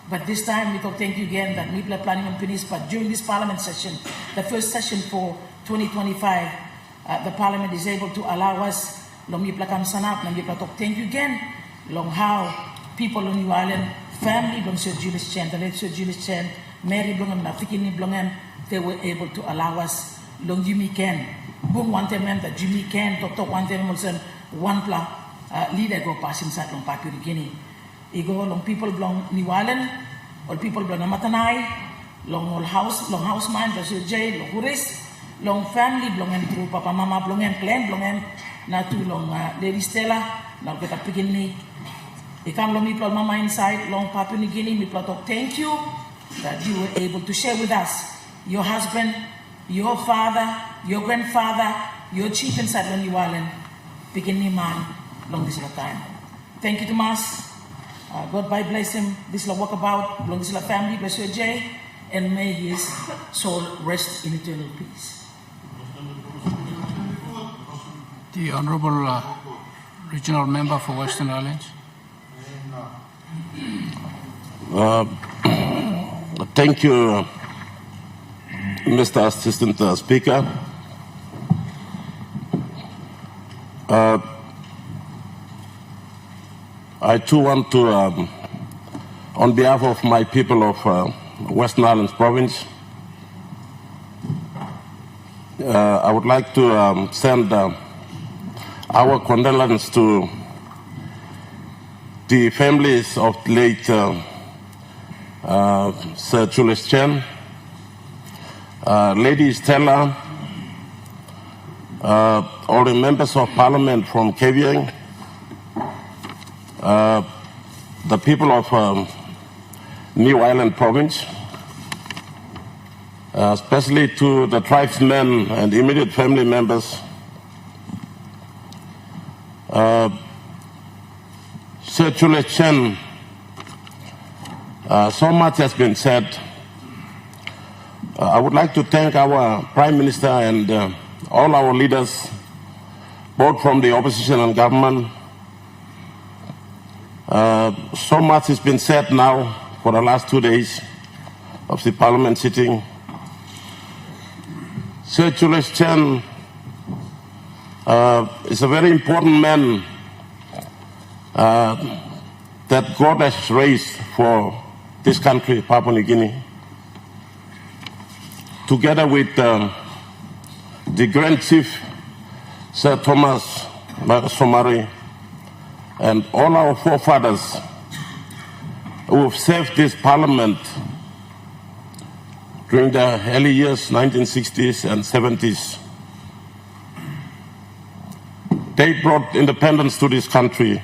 but this time we talk thank you again that people are planning on finish but during this parliament session the first session for 2025 the parliament is able to allow us long people come sanap and people talk thank you again long how people on New Ireland family long Sir Julius Chen the late Sir Julius Chen Mary Blongam na Fikini Blongam they were able to allow us long Jimmy Ken. Boom one time that Jimmy Ken talk one time also one pla leader go pass inside long Papua New Guinea. Ego long people belong New Ireland, all people belong Namatanai, long houseman, Sir J, long Huris, long family belong through Papa Mama belong clan belong na too long Lady Stella, now get a picking come long people mama inside long Papua New Guinea, me talk thank you that you were able to share with us. Your husband, your father, your grandfather, your chief inside Long New Ireland, beginning man, long this time. Thank you to Mas. God bless him. This will walk about, long this family, bless your Jay, and may his soul rest in eternal peace. The Honourable Regional Member for Western Islands. Thank you, Mr. Assistant Speaker. I I too want to, on behalf of my people of Western Islands Province, I would like to send our condolence to the families of late Sir Julius Chen, Lady Stella, all the members of Parliament from Keviang, the people of New Island Province, especially to the tribesmen and immediate family members. Sir Julius Chen, so much has been said. I would like to thank our Prime Minister and all our leaders, both from the opposition and government. So much has been said now for the last 2 days of the Parliament sitting. Sir Julius Chen is a very important man that God has raised for this country, Papua New Guinea, together with the Grand Chief, Sir Thomas Somari, and all our forefathers who have served this Parliament during the early years, 1960s and 70s. They brought independence to this country.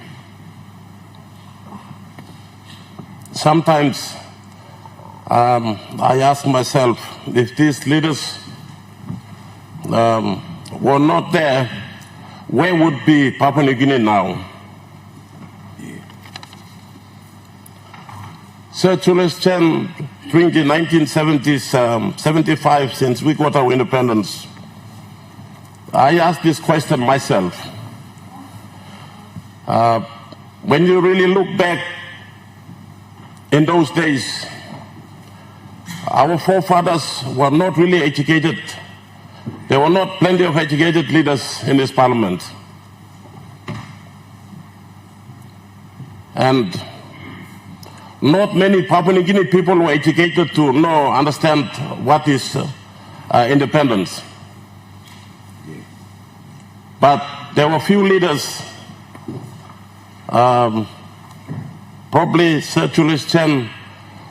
Sometimes I ask myself, if these leaders were not there, where would be Papua New Guinea now? Sir Julius Chen, during the 1970s, 75, since we got our independence, I asked this question myself. When you really look back in those days, our forefathers were not really educated. There were not plenty of educated leaders in this Parliament. And not many Papua New Guinea people were educated to understand what is independence. But there were few leaders, probably Sir Julius Chen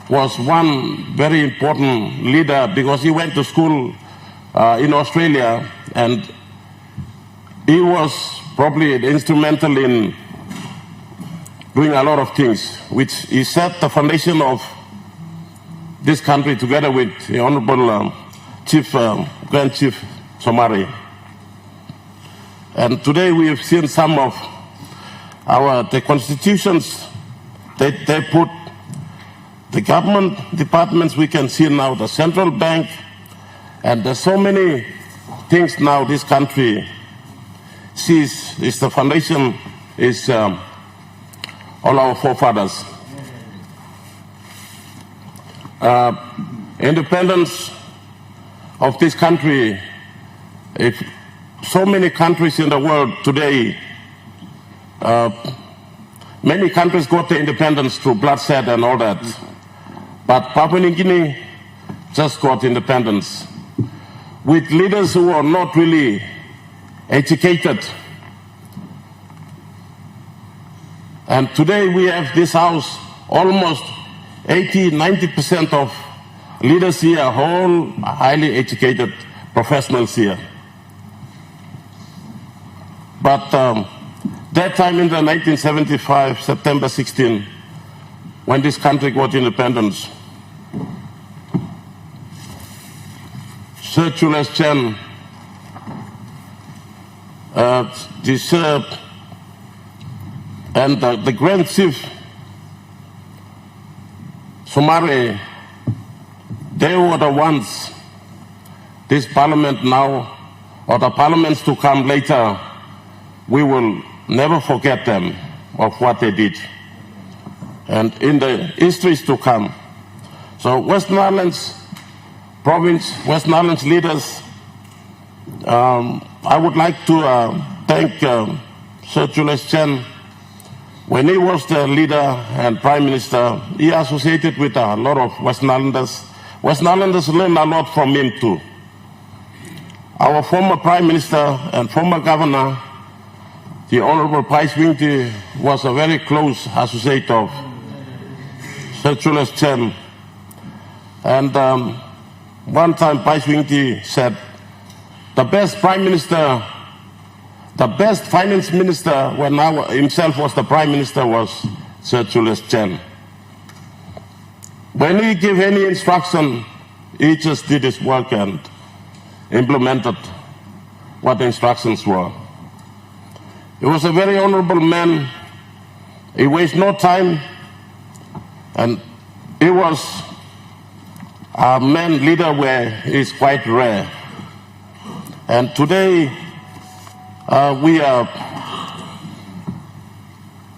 was one very important leader because he went to school in Australia, and he was probably instrumental in doing a lot of things, which he set the foundation of this country together with the Honorable Grand Chief Somari. And today we have seen some of the constitutions that they put. The government departments we can see now, the central bank, and there's so many things now this country sees is the foundation is all our forefathers. Independence of this country, if so many countries in the world today, many countries got their independence through bloodshed and all that. But Papua New Guinea just got independence with leaders who are not really educated. And today we have this house, almost 80-90% of leaders here, all highly educated professionals here. But that time in the 1975, September 16, when this country got independence, Sir Julius Chen, and the Grand Chief Somari, they were the ones, this Parliament now, or the Parliaments to come later, we will never forget them of what they did. And in the histories to come. So Western Islands Province, Western Islands leaders, I would like to thank Sir Julius Chen When he was the leader and prime minister, he associated with a lot of Western Islanders. Western Islanders learned a lot from him too. Our former prime minister and former governor, the Honorable Pius Winty, was a very close associate of Sir Julius Chen. And one time Pius Winty said, the best prime minister, the best finance minister when himself was the prime minister was Sir Julius Chen. When he gave any instruction, he just did his work and implemented what the instructions were. He was a very honorable man. He wasted no time, and he was a man leader where he's quite rare. And today,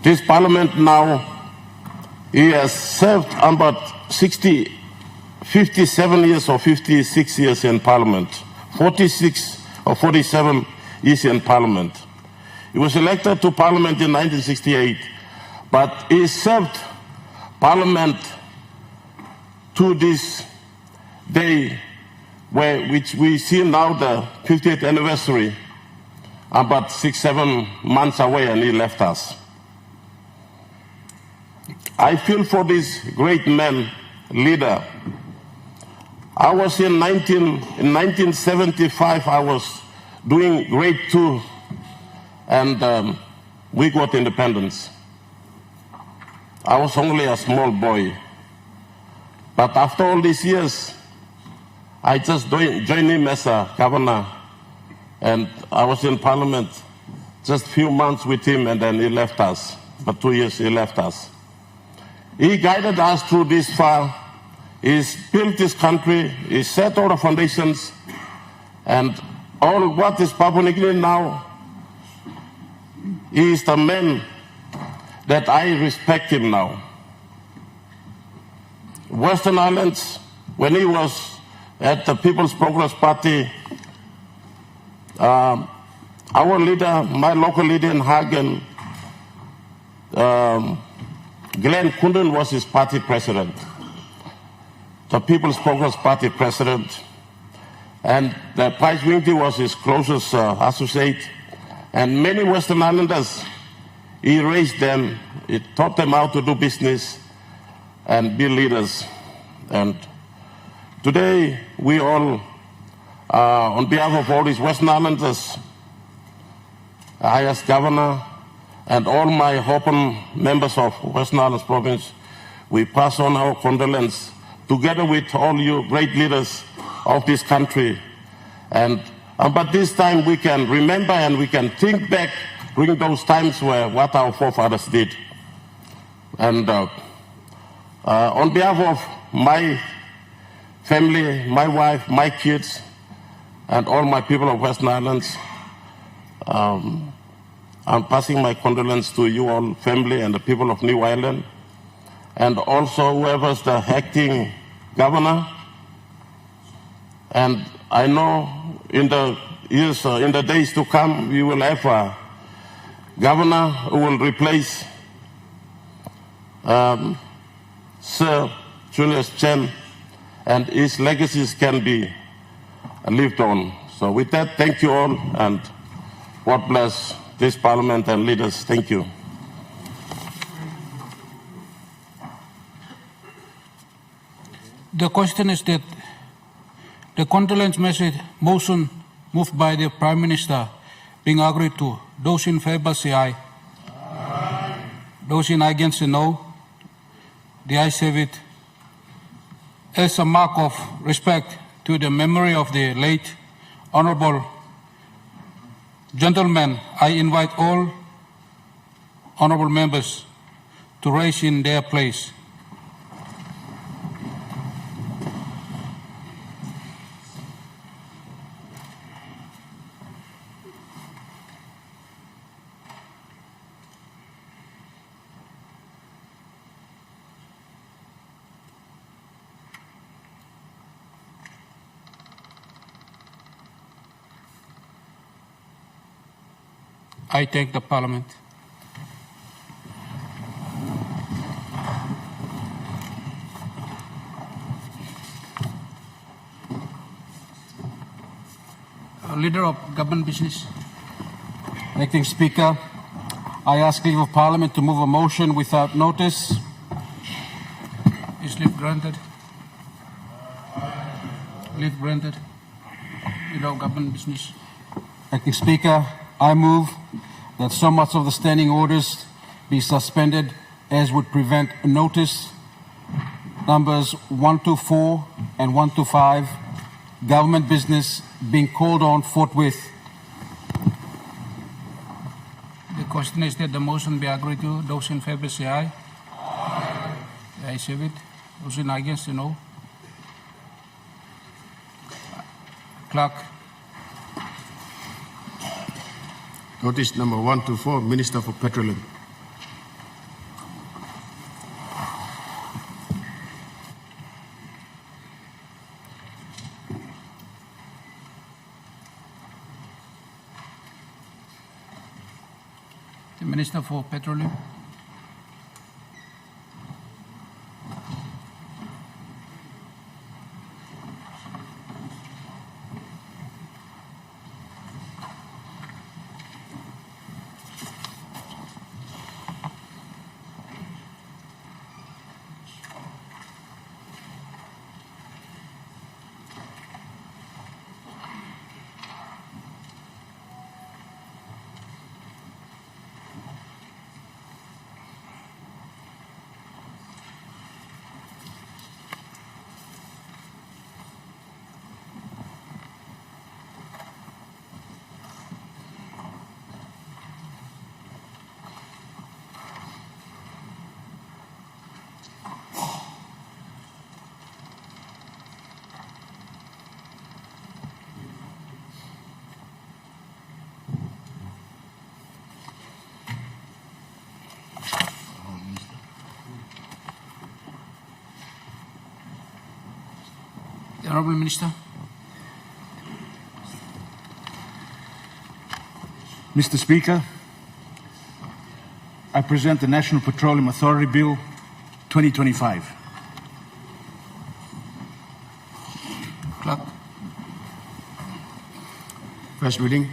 this parliament now, he has served about 57 years or 56 years in parliament, 46 or 47 years in parliament. He was elected to parliament in 1968, but he served parliament to this day, which we see now the 50th anniversary, about 6-7 months away, and he left us. I feel for this great man, leader. I was in 1975, I was doing grade 2, and we got independence. I was only a small boy. But after all these years, I just joined him as a governor, and I was in parliament just a few months with him, and then he left us. For 2 years, he left us. He guided us through this far. He's built this country. He set all the foundations, and all what is Papua New Guinea now, he is the man that I respect him now. Western Islands, when he was at the People's Progress Party, our leader, my local leader in Hagen, Glenn Kunden was his party president, the People's Progress Party president, and Pius Winty was his closest associate, and many Western Islanders, he raised them, he taught them how to do business and be leaders. And today, we all, on behalf of all these Western Islanders, I as governor, and all my open members of Western Islands Province, we pass on our condolence together with all you great leaders of this country. And but this time we can remember and we can think back during those times where what our forefathers did. And on behalf of my family, my wife, my kids, and all my people of Western Islands, I'm passing my condolence to you all, family, and the people of New Ireland, and also whoever's the acting governor. And I know in the years, in the days to come, we will have a governor who will replace Sir Julius Chen, and his legacies can be lived on. So with that, thank you all, and God bless this parliament and leaders. Thank you. The question is that the condolence message motion moved by the Prime Minister being agreed to. Those in favor say aye. Aye. Those in against say no. The ayes have it. As a mark of respect to the memory of the late Honorable gentlemen, I invite all honorable members to rise in their place. I thank the Parliament. Leader of Government Business. Acting Speaker, I ask leave of Parliament to move a motion without notice. Is leave granted? Leave granted. Leader of Government Business. Acting Speaker, I move that so much of the standing orders be suspended as would prevent notice. Numbers 124 and 125, government business being called on forthwith. The question is that the motion be agreed to. Those in favor say aye. Aye. The ayes have it. Those in against say no. Clerk. Notice number 124, Minister for Petroleum. The Minister for Petroleum. The Honourable Minister. Mr. Speaker, I present the National Petroleum Authority Bill 2025. Clerk. First reading,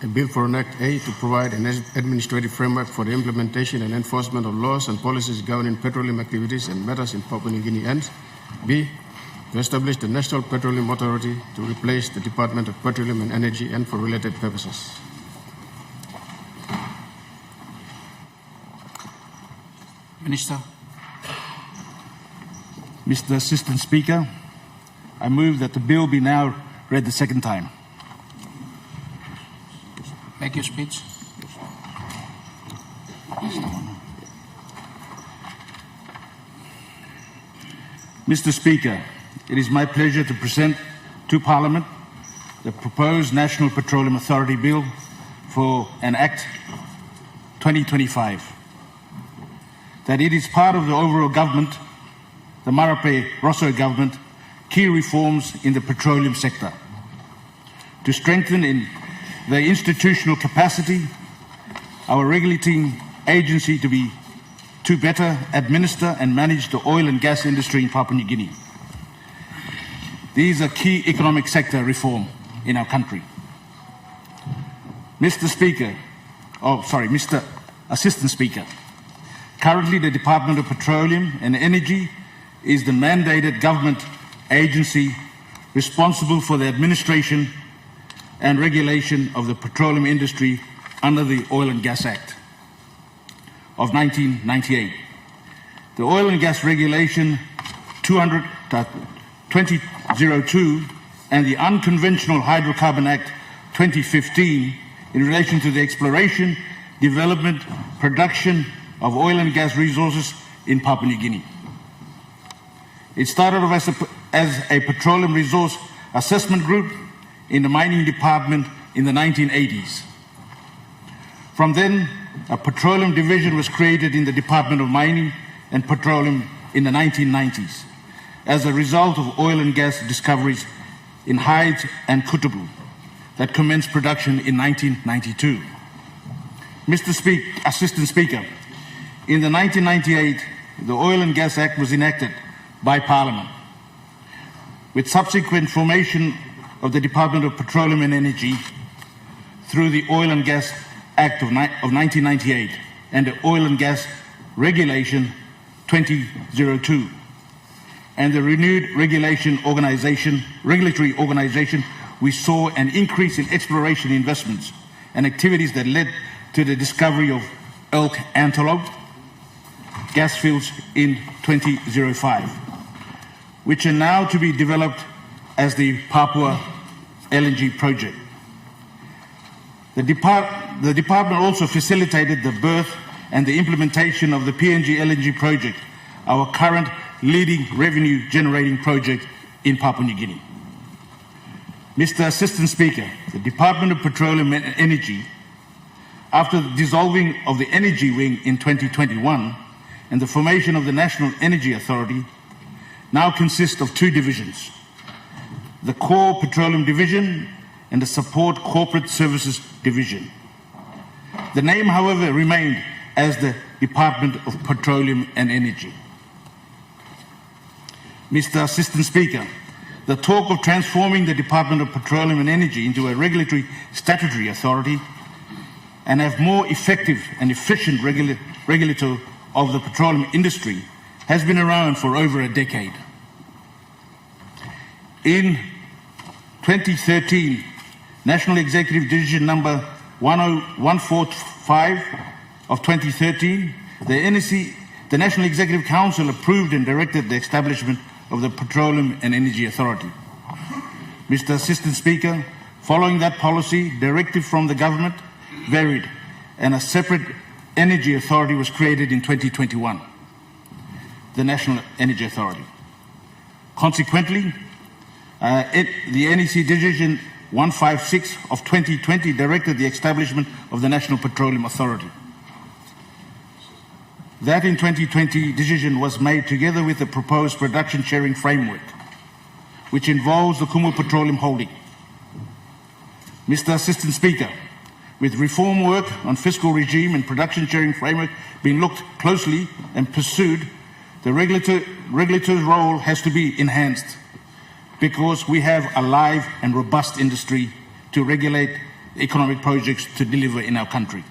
a bill for an Act A to provide an administrative framework for the implementation and enforcement of laws and policies governing petroleum activities and matters in Papua New Guinea, and B, to establish the National Petroleum Authority to replace the Department of Petroleum and Energy and for related purposes. Minister. Mr. Assistant Speaker, I move that the bill be now read the second time. Make your speech. Mr. Speaker, it is my pleasure to present to Parliament the proposed National Petroleum Authority Bill for an Act 2025. That it is part of the overall government, the Marape Rosso government, key reforms in the petroleum sector to strengthen in the institutional capacity, our regulating agency to better administer and manage the oil and gas industry in Papua New Guinea. These are key economic sector reform in our country. Mr. Assistant Speaker, currently the Department of Petroleum and Energy is the mandated government agency responsible for the administration and regulation of the petroleum industry under the Oil and Gas Act of 1998. The Oil and Gas Regulation 2002 and the Unconventional Hydrocarbon Act 2015 in relation to the exploration, development, production of oil and gas resources in Papua New Guinea. It started off as a petroleum resource assessment group in the mining department in the 1980s. From then, a petroleum division was created in the Department of Mining and Petroleum in the 1990s as a result of oil and gas discoveries in Hyde and Kutabu that commenced production in 1992. Assistant Speaker, in the 1998, the Oil and Gas Act was enacted by Parliament, with subsequent formation of the Department of Petroleum and Energy through the Oil and Gas Act of 1998 and the Oil and Gas Regulation 2002, and the renewed regulatory organization, we saw an increase in exploration investments and activities that led to the discovery of elk antelope gas fields in 2005, which are now to be developed as the Papua LNG project. The department also facilitated the birth and the implementation of the PNG LNG project, our current leading revenue-generating project in Papua New Guinea. Mr. Assistant Speaker, the Department of Petroleum and Energy, after the dissolving of the Energy Wing in 2021 and the formation of the National Energy Authority, now consists of two divisions: the Core Petroleum Division and the Support Corporate Services Division. The name, however, remained as the Department of Petroleum and Energy. Mr. Assistant Speaker, the talk of transforming the Department of Petroleum and Energy into a regulatory statutory authority and have more effective and efficient regulator of the petroleum industry has been around for over a decade. In 2013, National Executive Decision number 10145 of 2013, the National Executive Council approved and directed the establishment of the Petroleum and Energy Authority. Mr. Assistant Speaker, following that policy, directive from the government varied and a separate energy authority was created in 2021, the National Energy Authority. Consequently, the NEC Decision 156 of 2020 directed the establishment of the National Petroleum Authority. That in 2020 decision was made together with the proposed production sharing framework, which involves the Kumul Petroleum Holding. Mr. Assistant Speaker, with reform work on fiscal regime and production sharing framework being looked closely and pursued, the regulator's role has to be enhanced because we have a live and robust industry to regulate economic projects to deliver in our country.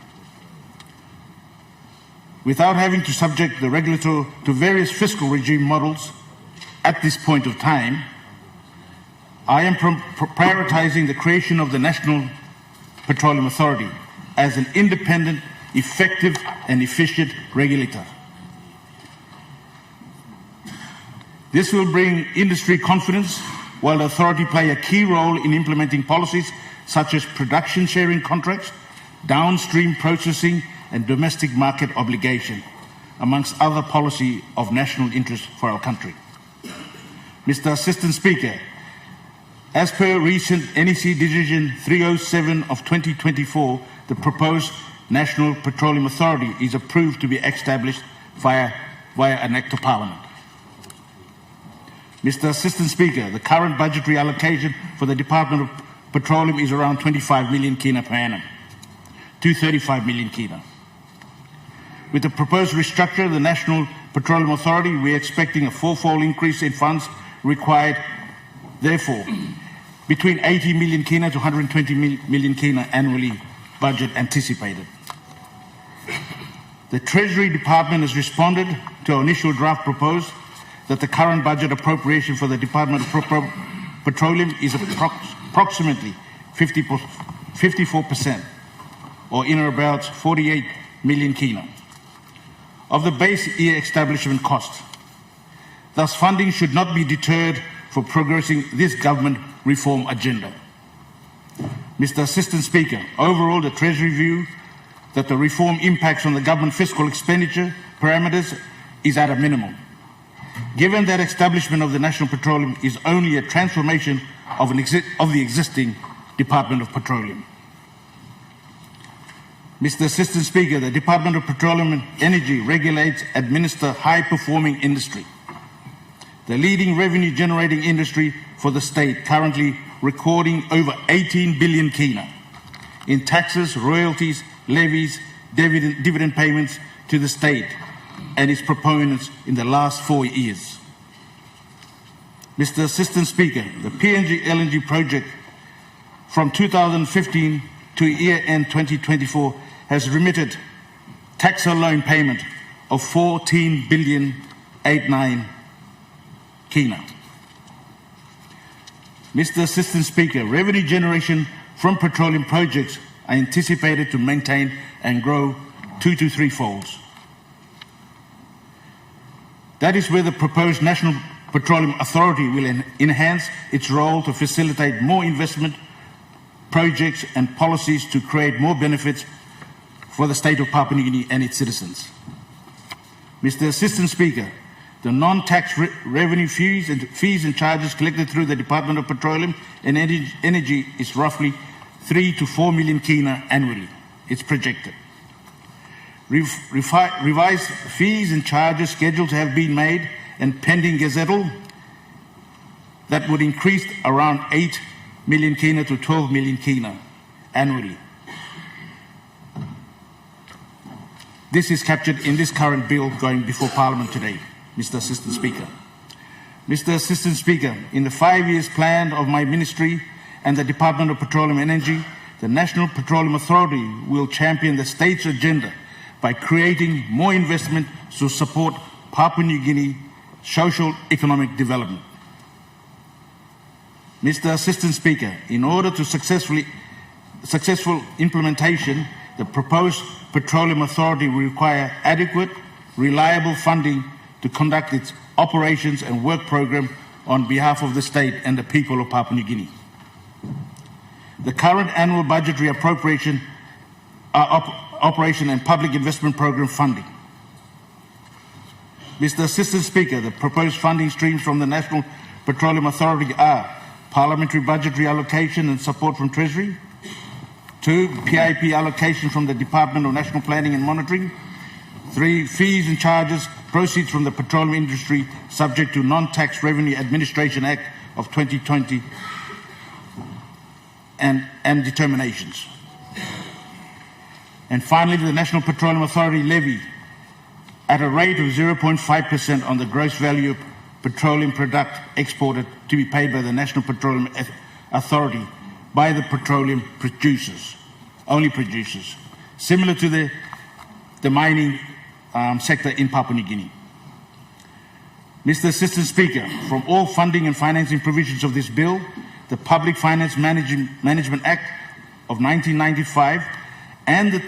Without having to subject the regulator to various fiscal regime models at this point of time, I am prioritizing the creation of the National Petroleum Authority as an independent, effective and efficient regulator. This will bring industry confidence while the authority play a key role in implementing policies such as production sharing contracts, downstream processing and domestic market obligation, amongst other policy of national interest for our country. Mr. Assistant Speaker, as per recent NEC Decision 307 of 2024, the proposed National Petroleum Authority is approved to be established via an Act of Parliament. Mr. Assistant Speaker, the current budgetary allocation for the Department of Petroleum is around 25 million kina per annum, to 35 million kina. With the proposed restructure of the National Petroleum Authority, we are expecting a fourfold increase in funds required. Therefore, between 80 million kina to 120 million kina annually budget anticipated. The Treasury Department has responded to our initial draft proposed that the current budget appropriation for the Department of Petroleum is approximately 54%, or in or about 48 million kina, of the base year establishment cost. Thus, funding should not be deterred for progressing this government reform agenda. Mr. Assistant Speaker, overall the Treasury view that the reform impacts on the government fiscal expenditure parameters is at a minimum, given that establishment of the National Petroleum is only a transformation of the existing Department of Petroleum. Mr. Assistant Speaker, the Department of Petroleum and Energy regulates, administers high-performing industry, the leading revenue-generating industry for the state, currently recording over 18 billion kina in taxes, royalties, levies, dividend payments to the state and its proponents in the last 4 years. Mr. Assistant Speaker, the PNG LNG project from 2015 to year-end 2024 has remitted tax loan payment of 14,000,000,089 kina. Mr. Assistant Speaker, revenue generation from petroleum projects are anticipated to maintain and grow 2 to 3 folds. That is where the proposed National Petroleum Authority will enhance its role to facilitate more investment projects and policies to create more benefits for the state of Papua New Guinea and its citizens. Mr. Assistant Speaker, the non-tax revenue fees and charges collected through the Department of Petroleum and Energy is roughly 3 to 4 million kina annually. It's projected. Revised fees and charges scheduled to have been made and pending gazettal that would increase around 8 million kina to 12 million kina annually. This is captured in this current bill going before Parliament today, Mr. Assistant Speaker. Mr. Assistant Speaker, in the 5 years plan of my ministry and the Department of Petroleum and Energy, the National Petroleum Authority will champion the state's agenda by creating more investment to support Papua New Guinea social economic development. Mr. Assistant Speaker, in order to successful implementation, the proposed Petroleum Authority will require adequate, reliable funding to conduct its operations and work program on behalf of the state and the people of Papua New Guinea. The current annual budgetary appropriation operation and public investment program funding. Mr. Assistant Speaker, the proposed funding streams from the National Petroleum Authority are Parliamentary budgetary allocation and support from Treasury. 2, PIP allocation from the Department of National Planning and Monitoring. 3, fees and charges, proceeds from the petroleum industry subject to Non-Tax Revenue Administration Act of 2020 and determinations. And finally, the National Petroleum Authority levy at a rate of 0.5% on the gross value of petroleum product exported to be paid by the National Petroleum Authority by the petroleum producers, only producers, similar to the mining sector in Papua New Guinea. Mr. Assistant Speaker, from all funding and financing provisions of this bill, the Public Finance Management Act of 1995 and the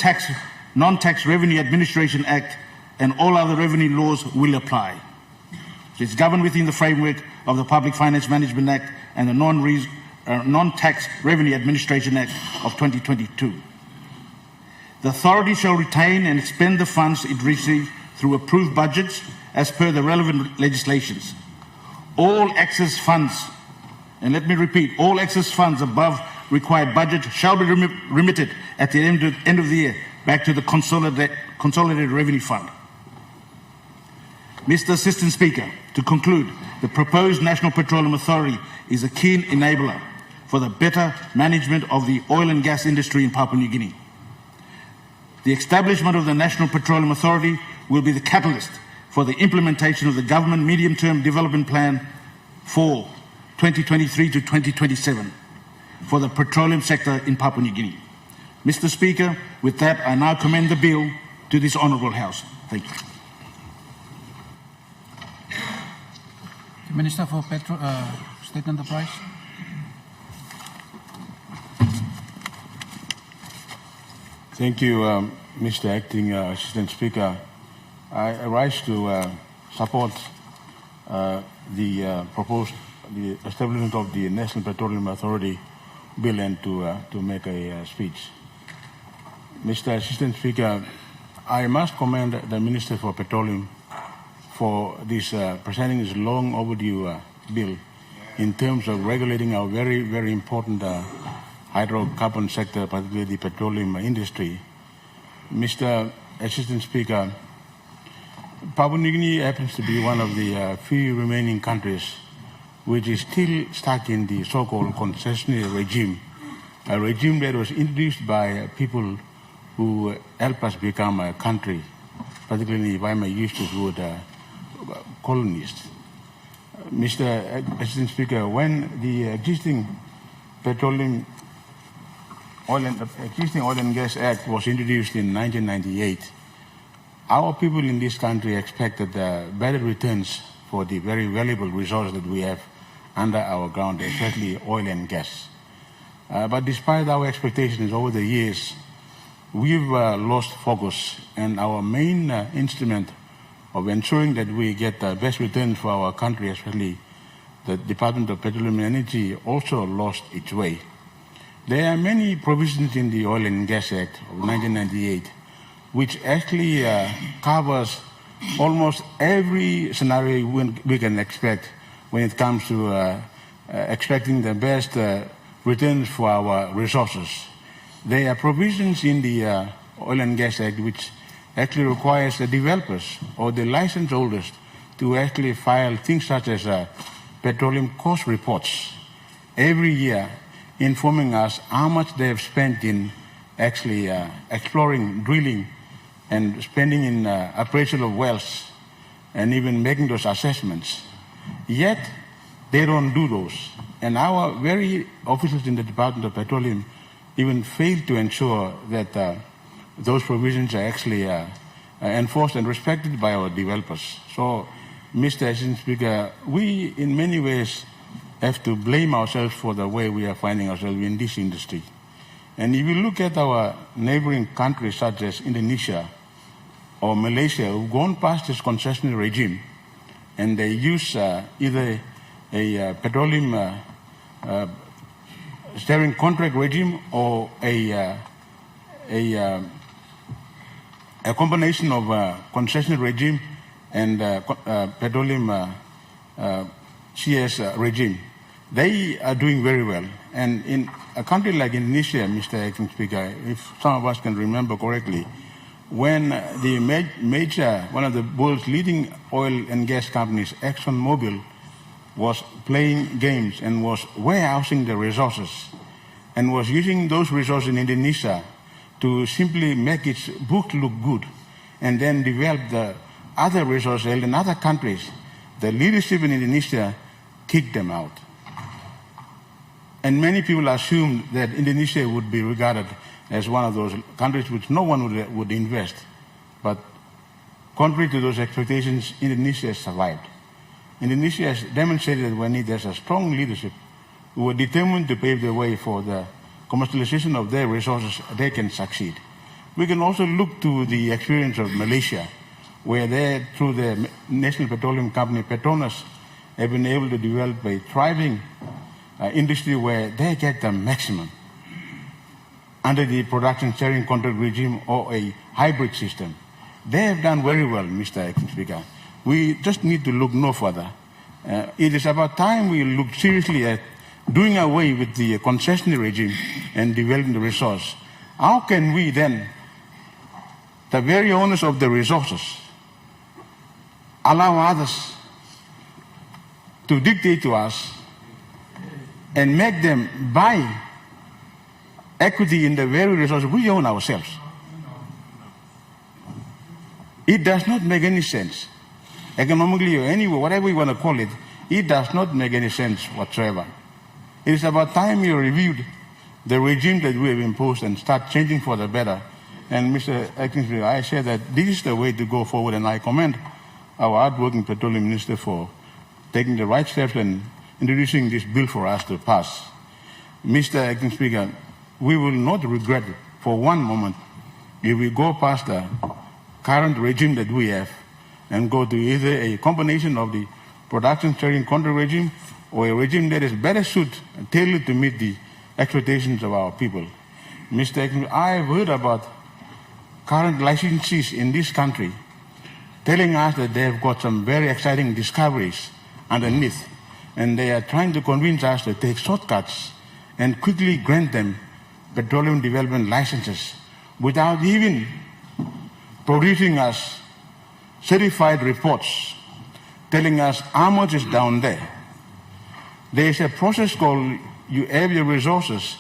Non-Tax Revenue Administration Act and all other revenue laws will apply. So it's governed within the framework of the Public Finance Management Act and the Non-Tax Revenue Administration Act of 2022. The authority shall retain and expend the funds it receives through approved budgets as per the relevant legislations. All excess funds, and let me repeat, all excess funds above required budget shall be remitted at the end of the year back to the Consolidated Revenue Fund. Mr. Assistant Speaker, to conclude, the proposed National Petroleum Authority is a key enabler for the better management of the oil and gas industry in Papua New Guinea. The establishment of the National Petroleum Authority will be the catalyst for the implementation of the government medium-term development plan for 2023 to 2027 for the petroleum sector in Papua New Guinea. Mr. Speaker, with that, I now commend the bill to this Honourable House. Thank you. The Minister for State Enterprise. Thank you, Mr. Acting Assistant Speaker. I rise to support the establishment of the National Petroleum Authority bill and to make a speech. Mr. Assistant Speaker, I must commend the Minister for Petroleum for this presenting this long overdue bill in terms of regulating our very, very important hydrocarbon sector, particularly the petroleum industry. Mr. Assistant Speaker, Papua New Guinea happens to be one of the few remaining countries which is still stuck in the so-called concessionary regime, a regime that was introduced by people who helped us become a country, particularly if I may use the word colonists. Mr. Assistant Speaker, when the existing oil and gas act was introduced in 1998, our people in this country expected better returns for the very valuable resources that we have under our ground, especially oil and gas. But despite our expectations over the years, we've lost focus, and our main instrument of ensuring that we get the best returns for our country, especially the Department of Petroleum and Energy, also lost its way. There are many provisions in the Oil and Gas Act of 1998 which actually covers almost every scenario we can expect when it comes to expecting the best returns for our resources. There are provisions in the Oil and Gas Act which actually requires the developers or the license holders to actually file things such as petroleum cost reports every year, informing us how much they have spent in actually exploring, drilling, and spending in appraisal of wells, and even making those assessments. Yet, they don't do those. And our very officers in the Department of Petroleum even fail to ensure that those provisions are actually enforced and respected by our developers. So, Mr. Assistant Speaker, we in many ways have to blame ourselves for the way we are finding ourselves in this industry. And if you look at our neighboring countries such as Indonesia or Malaysia, who've gone past this concessional regime, and they use either a petroleum steering contract regime or a combination of concessional regime and petroleum CS regime. They are doing very well. And in a country like Indonesia, Mr. Acting Speaker, if some of us can remember correctly, when the one of the world's leading oil and gas companies, ExxonMobil, was playing games and was warehousing the resources and was using those resources in Indonesia to simply make its book look good and then develop the other resources held in other countries, the leadership in Indonesia kicked them out. And many people assumed that Indonesia would be regarded as one of those countries which no one would invest. But contrary to those expectations, Indonesia has survived. Indonesia has demonstrated that when there's a strong leadership who are determined to pave the way for the commercialization of their resources, they can succeed. We can also look to the experience of Malaysia, where they, through the National Petroleum Company, Petronas, have been able to develop a thriving industry where they get the maximum under the production sharing contract regime or a hybrid system. They have done very well, Mr. Acting Speaker. We just need to look no further. It is about time we look seriously at doing away with the concessionary regime and developing the resource. How can we then, the very owners of the resources, allow others to dictate to us and make them buy equity in the very resources we own ourselves? It does not make any sense. Economically or anyway, whatever you want to call it, it does not make any sense whatsoever. It is about time you reviewed the regime that we have imposed and start changing for the better. And Mr. Acting Speaker, I say that this is the way to go forward, and I commend our hardworking Petroleum Minister for taking the right steps and introducing this bill for us to pass. Mr. Acting Speaker, we will not regret it for one moment if we go past the current regime that we have and go to either a combination of the production sharing contract regime or a regime that is better suited and tailored to meet the expectations of our people. Mr. Acting, I have heard about current licensees in this country telling us that they have got some very exciting discoveries underneath, and they are trying to convince us to take shortcuts and quickly grant them petroleum development licenses without even producing us certified reports telling us how much is down there. There is a process called you have your resources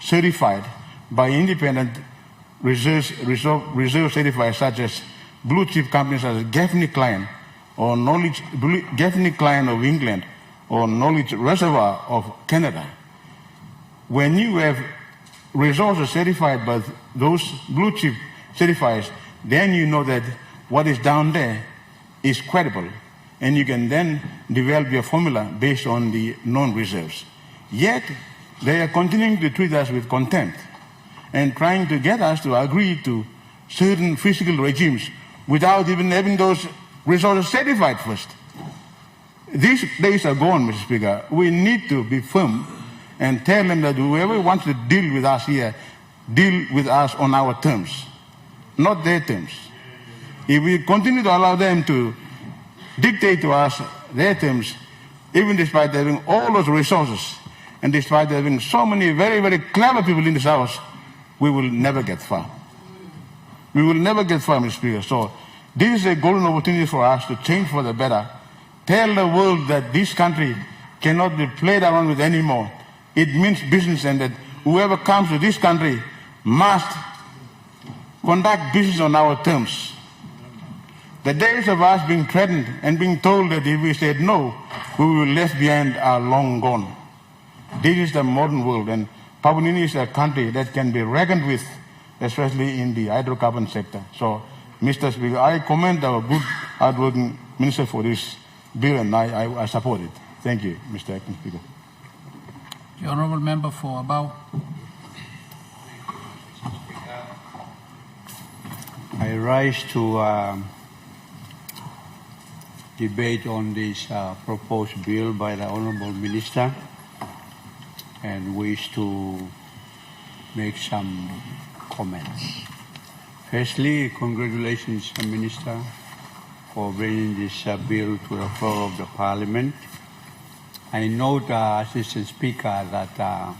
certified by independent reserve certifiers such as blue chip companies such as Gaffney Klein or knowledge Gaffney Klein of England, or knowledge reservoir of Canada. When you have resources certified by those blue chip certifiers, then you know that what is down there is credible, and you can then develop your formula based on the known reserves. Yet, they are continuing to treat us with contempt and trying to get us to agree to certain fiscal regimes without even having those resources certified first. These days are gone, Mr. Speaker. We need to be firm and tell them that whoever wants to deal with us here, deal with us on our terms, not their terms. If we continue to allow them to dictate to us their terms, even despite having all those resources, and despite having so many very, very clever people in this house, we will never get far. We will never get far, Mr. Speaker. So this is a golden opportunity for us to change for the better. Tell the world that this country cannot be played around with anymore. It means business, and that whoever comes to this country must conduct business on our terms. The days of us being threatened and being told that if we said no, we will be left behind are long gone. This is the modern world, and Papua New Guinea is a country that can be reckoned with, especially in the hydrocarbon sector. So, Mr. Speaker, I commend our good, hardworking minister for this bill, and I support it. Thank you, Mr. Acting Speaker. The honourable member for Abao. I rise to debate on this proposed bill by the honourable minister, and wish to make some comments. Firstly, congratulations, Minister, for bringing this bill to the floor of the Parliament. I note, Assistant Speaker, that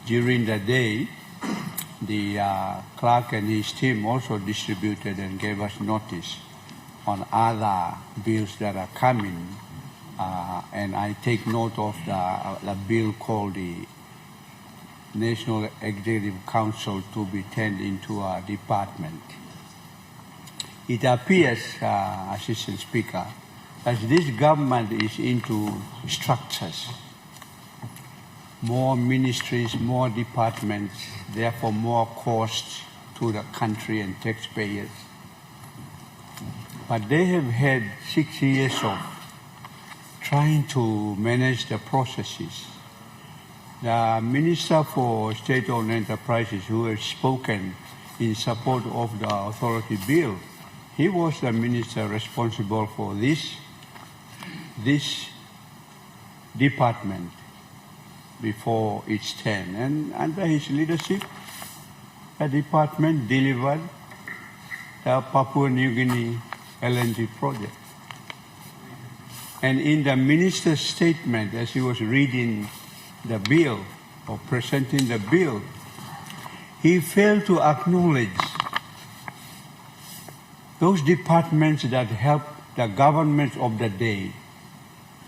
during the day, the clerk and his team also distributed and gave us notice on other bills that are coming, and I take note of the bill called the National Executive Council to be turned into a department. It appears, Assistant Speaker, that this government is into structures. More ministries, more departments, therefore more costs to the country and taxpayers. But they have had 6 years of trying to manage the processes. The Minister for State-Owned Enterprises, who has spoken in support of the authority bill, he was the minister responsible for this department before its turn. And under his leadership, the department delivered the Papua New Guinea LNG project. And in the minister's statement, as he was reading the bill or presenting the bill, he failed to acknowledge those departments that helped the governments of the day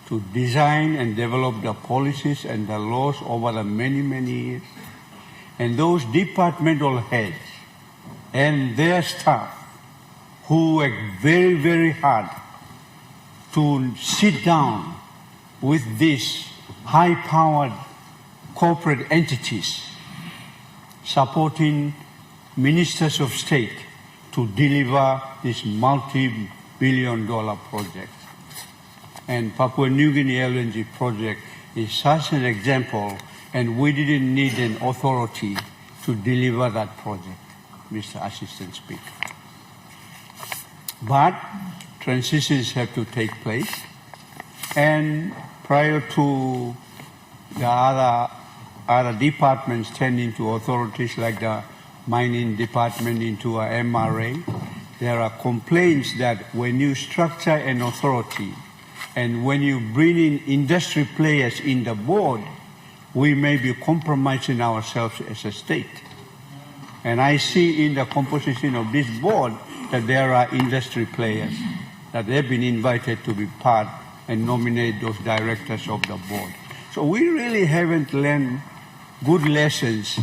to design and develop the policies and the laws over the many, many years. And those departmental heads and their staff who worked very, very hard to sit down with these high-powered corporate entities supporting ministers of state to deliver this multi-billion-dollar project. And Papua New Guinea LNG project is such an example, and we didn't need an authority to deliver that project, Mr. Assistant Speaker. But transitions have to take place, and prior to the other departments turn into authorities, like the mining department into a MRA, there are complaints that when you structure an authority and when you bring in industry players in the board, we may be compromising ourselves as a state. And I see in the composition of this board that there are industry players, that they've been invited to be part and nominate those directors of the board. So we really haven't learned good lessons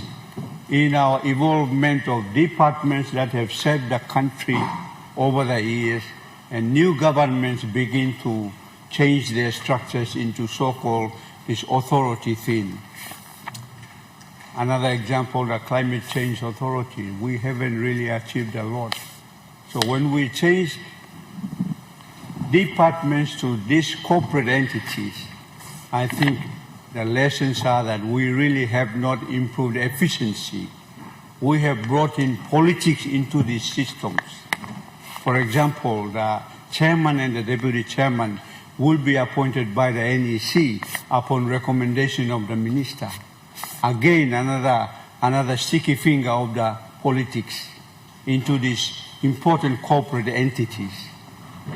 in our involvement of departments that have served the country over the years, and new governments begin to change their structures into so-called this authority thing. Another example, the Climate Change Authority. We haven't really achieved a lot. So when we change departments to these corporate entities, I think the lessons are that we really have not improved efficiency. We have brought in politics into these systems. For example, the chairman and the deputy chairman will be appointed by the NEC upon recommendation of the minister. Again, another sticky finger of the politics into these important corporate entities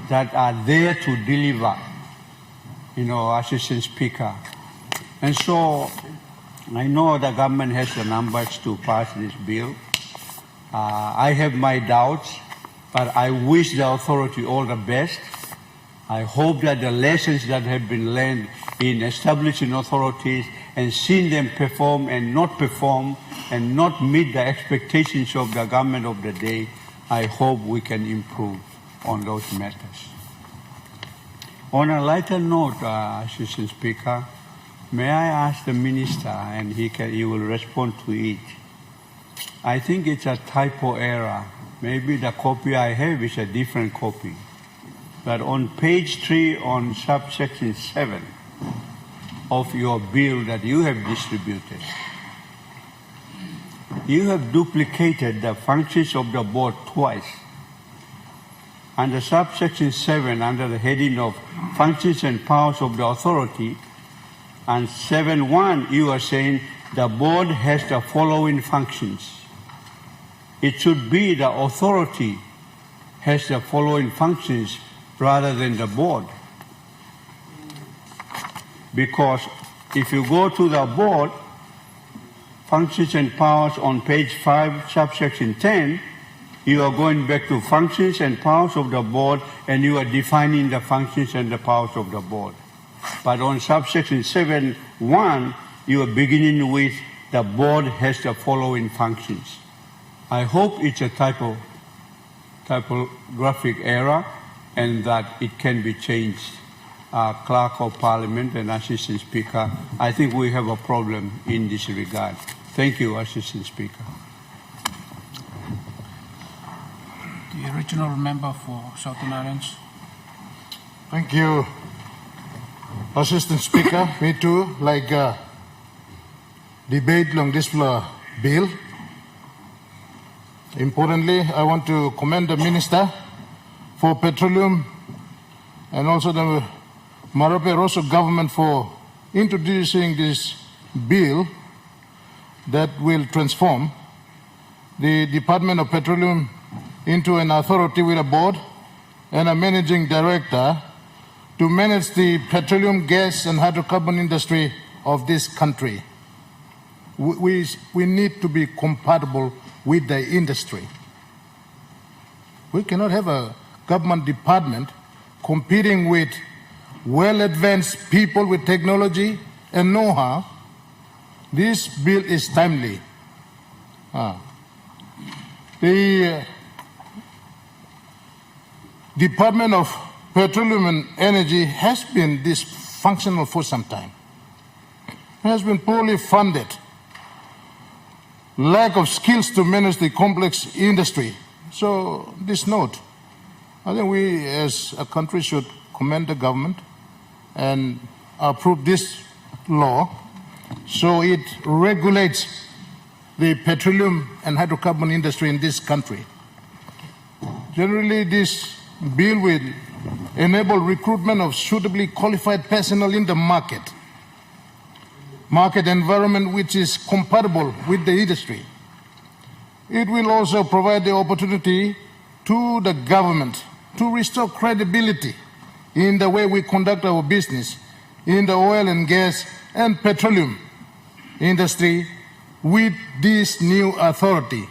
that are there to deliver, Assistant Speaker. And so I know the government has the numbers to pass this bill. I have my doubts, but I wish the authority all the best. I hope that the lessons that have been learned in establishing authorities and seeing them perform and not meet the expectations of the government of the day, I hope we can improve on those matters. On a lighter note, Assistant Speaker, may I ask the Minister, and he will respond to it. I think it's a typo error. Maybe the copy I have is a different copy. But on page 3 on subsection 7 of your bill that you have distributed, you have duplicated the functions of the board twice. Under subsection 7, under the heading of functions and powers of the authority, and 7.1, you are saying the board has the following functions. It should be the authority has the following functions rather than the board. Because if you go to the board, functions and powers on page 5, subsection 10, you are going back to functions and powers of the board, and you are defining the functions and the powers of the board. But on subsection 7.1, you are beginning with the board has the following functions. I hope it's a typographic error and that it can be changed. Clerk of Parliament and Assistant Speaker, I think we have a problem in this regard. Thank you, Assistant Speaker. The original member for Southern Islands. Thank you, Assistant Speaker. Me too, like debate on this bill. Importantly, I want to commend the Minister for Petroleum and also the Marape Rosso government for introducing this bill that will transform the Department of Petroleum into an authority with a board and a managing director to manage the petroleum, gas, and hydrocarbon industry of this country. We need to be compatible with the industry. We cannot have a government department competing with well-advanced people with technology and know-how. This bill is timely. The Department of Petroleum and Energy has been dysfunctional for some time. It has been poorly funded. Lack of skills to manage the complex industry. So, this note, I think we as a country should commend the government and approve this law so it regulates the petroleum and hydrocarbon industry in this country. Generally, this bill will enable recruitment of suitably qualified personnel in the market environment which is compatible with the industry. It will also provide the opportunity to the government to restore credibility in the way we conduct our business in the oil and gas and petroleum industry with this new authority.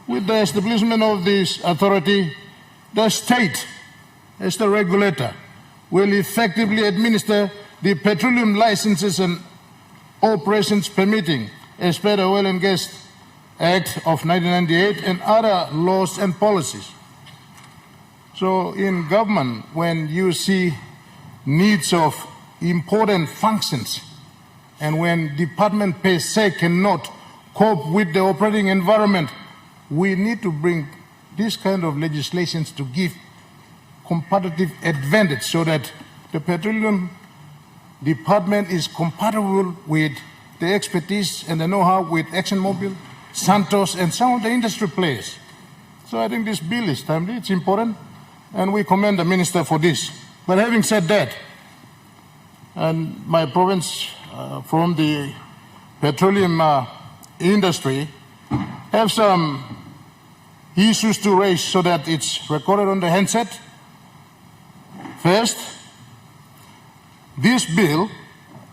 With the establishment of this authority, the state, as the regulator, will effectively administer the petroleum licenses and operations permitting as per the Oil and Gas Act of 1998 and other laws and policies. So in government, when you see needs of important functions, and when department per se cannot cope with the operating environment, we need to bring this kind of legislations to give competitive advantage so that the petroleum department is compatible with the expertise and the know-how with ExxonMobil, Santos, and some of the industry players. So I think this bill is timely, it's important, and we commend the minister for this. But having said that, and my province from the petroleum industry have some issues to raise so that it's recorded on the handset. First, this bill,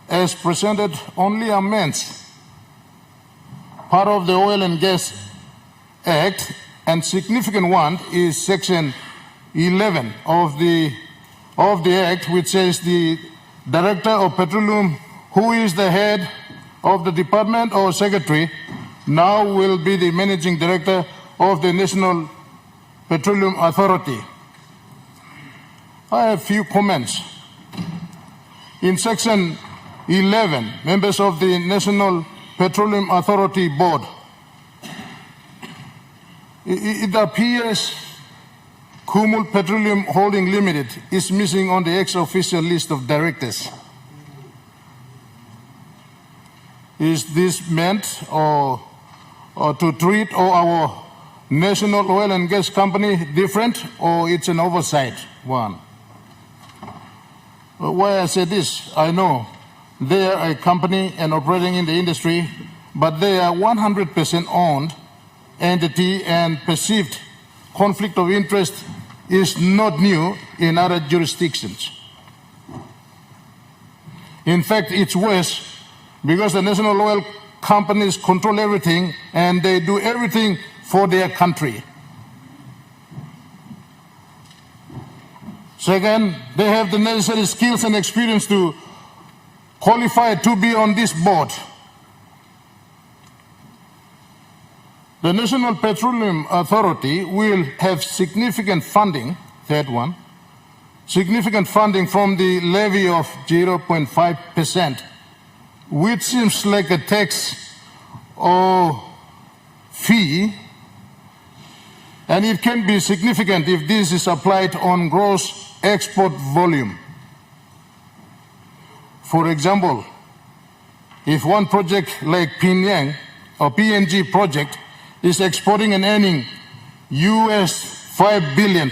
as presented, only amends part of the Oil and Gas Act, and significant one is Section 11 of the Act, which says the Director of Petroleum, who is the head of the department or secretary, now will be the Managing Director of the National Petroleum Authority. I have a few comments. In Section 11, members of the National Petroleum Authority Board, it appears Kumul Petroleum Holding Limited is missing on the ex-official list of directors. Is this meant or to treat our national oil and gas company different, or it's an oversight one? Why I say this, I know they are a company and operating in the industry, but they are 100% owned entity, and perceived conflict of interest is not new in other jurisdictions. In fact, it's worse because the national oil companies control everything and they do everything for their country. Second, they have the necessary skills and experience to qualify to be on this board. The National Petroleum Authority will have significant funding, third one, significant funding from the levy of 0.5%, which seems like a tax or fee, and it can be significant if this is applied on gross export volume. For example, if one project like Pyongyang or PNG project is exporting and earning US $5 billion,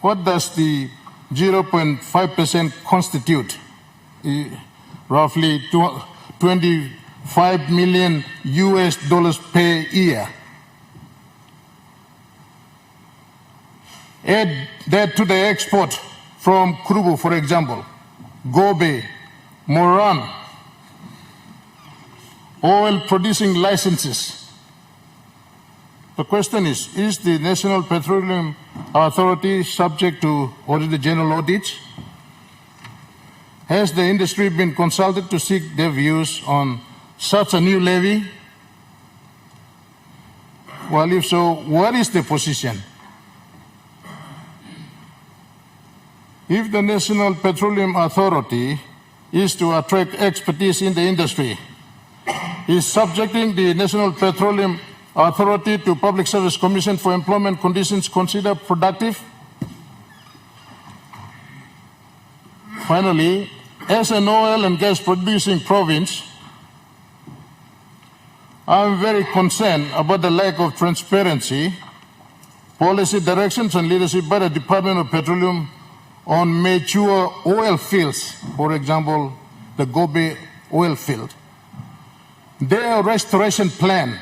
what does the 0.5% constitute? Roughly 25 million US dollars per year. Add that to the export from Krubu, for example, Gobe, Moran, oil producing licenses. The question is the National Petroleum Authority subject to Auditor General audits? Has the industry been consulted to seek their views on such a new levy? Well, if so, what is the position? If the National Petroleum Authority is to attract expertise in the industry, is subjecting the National Petroleum Authority to Public Service Commission for employment conditions considered productive? Finally, as an oil and gas producing province, I'm very concerned about the lack of transparency, policy directions and leadership by the Department of Petroleum on mature oil fields, for example, the Gobe oil field. Their restoration plan,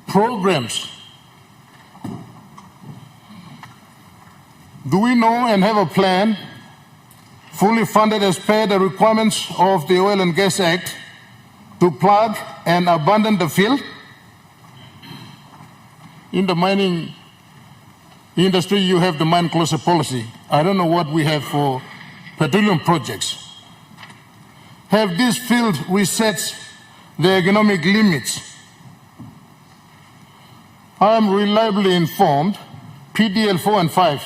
programs. Do we know and have a plan fully funded as per the requirements of the Oil and Gas Act to plug and abandon the field? In the mining industry, you have the mine closure policy. I don't know what we have for petroleum projects. Have this field reset the economic limits? I am reliably informed PDL 4 and 5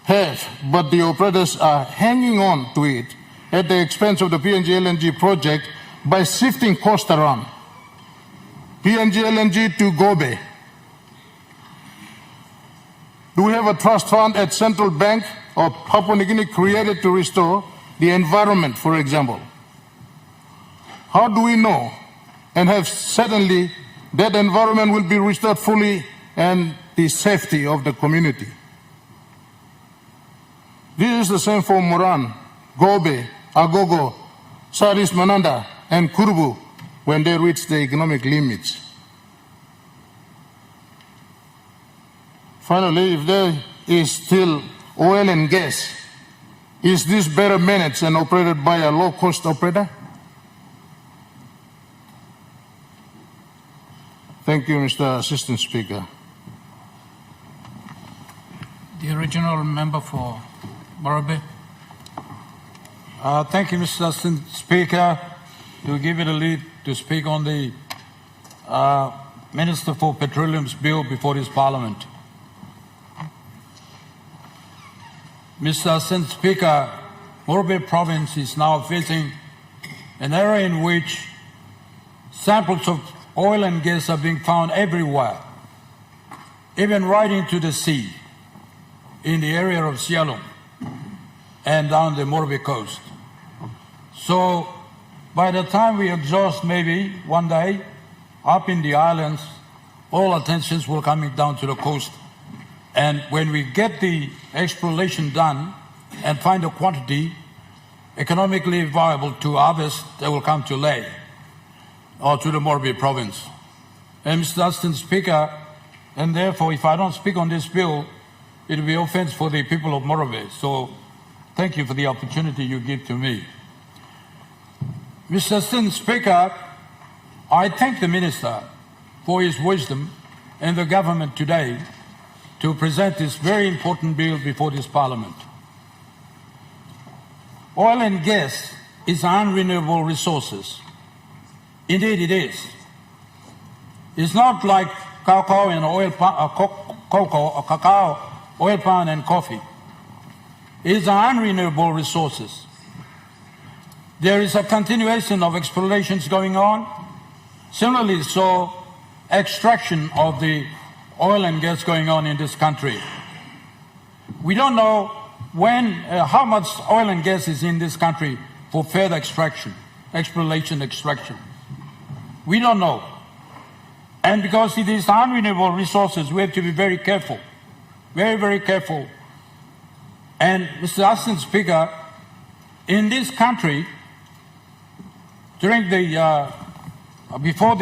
have, but the operators are hanging on to it at the expense of the PNG LNG project by shifting costs around. PNG LNG to Gobe. Do we have a trust fund at Central Bank of Papua New Guinea created to restore the environment, for example? How do we know and have certainly that environment will be restored fully and the safety of the community? This is the same for Moran, Gobe, Agogo, Saris Mananda, and Kurbu when they reach the economic limits. Finally, if there is still oil and gas, is this better managed and operated by a low-cost operator? Thank you, Mr. Assistant Speaker. The original member for Morobe. Thank you, Mr. Assistant Speaker, to give it a lead to speak on the Minister for Petroleum's bill before this Parliament. Mr. Assistant Speaker, Morobe Province is now facing an era in which samples of oil and gas are being found everywhere, even right into the sea, in the area of Sialum and down the Morobe coast. So by the time we exhaust maybe one day up in the islands, all attentions will come down to the coast. And when we get the exploration done and find a quantity economically viable to harvest, they will come to Leh or to the Morobe province. And Mr. Assistant Speaker, and therefore if I don't speak on this bill, it will be offense for the people of Morobe. So thank you for the opportunity you give to me. Mr. Assistant Speaker, I thank the Minister for his wisdom and the government today to present this very important bill before this Parliament. Oil and gas is unrenewable resources. Indeed it is. It's not like cacao and cacao, oil palm and coffee. It is unrenewable resources. There is a continuation of explorations going on. Similarly, so extraction of the oil and gas going on in this country. We don't know when, how much oil and gas is in this country for further extraction, exploration, extraction. We don't know. And because it is unrenewable resources, we have to be very careful, very, very careful. And Mr. Assistant Speaker, in this country, during the, before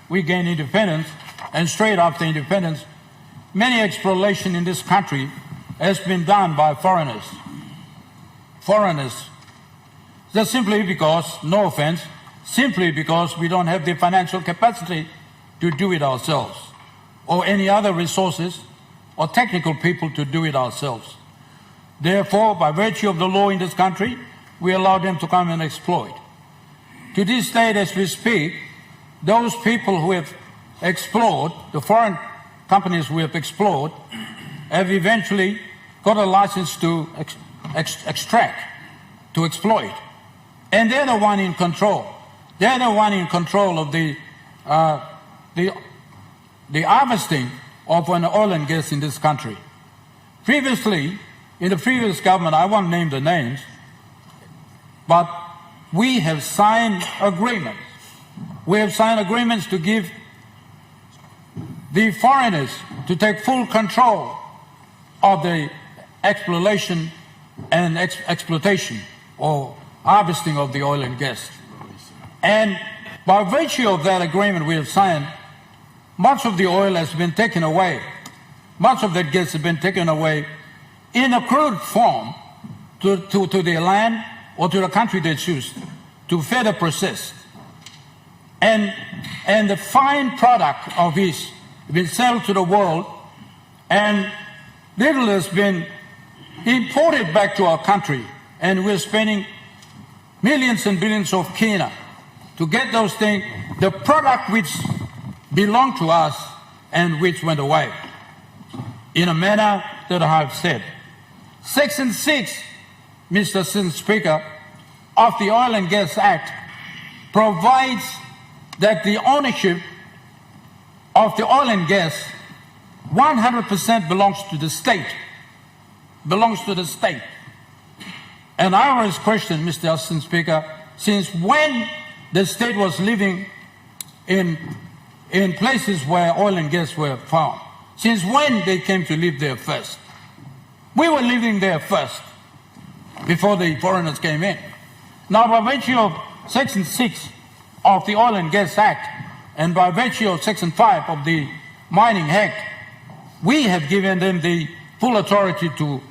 we gained independence, and straight after independence, many exploration in this country has been done by foreigners. Foreigners. Just simply because, no offense, simply because we don't have the financial capacity to do it ourselves, or any other resources or technical people to do it ourselves. Therefore, by virtue of the law in this country, we allow them to come and exploit. To this day, as we speak, those people who have explored, the foreign companies who have explored, have eventually got a license to extract, to exploit. And they're the one in control. They're the one in control of the harvesting of an oil and gas in this country. Previously, in the previous government, I won't name the names, but we have signed agreements. We have signed agreements to give the foreigners to take full control of the exploration and exploitation or harvesting of the oil and gas. And by virtue of that agreement we have signed, much of the oil has been taken away. Much of that gas has been taken away in a crude form to the land or to the country they choose to further process. And the fine product of this been sold to the world, and little has been imported back to our country, and we're spending millions and billions of kina to get those things, the product which belonged to us and which went away. in a manner that I have said. Section 6, Mr. Speaker, of the Oil and Gas Act provides that the ownership of the oil and gas 100% belongs to the state. Belongs to the state. And I always question, Mr. Assistant Speaker, since when the state was living in places where oil and gas were found. Since when they came to live there first? We were living there first, before the foreigners came in. Now, by virtue of Section 6 of the Oil and Gas Act, and by virtue of Section 5 of the Mining Act, we have given them the full authority to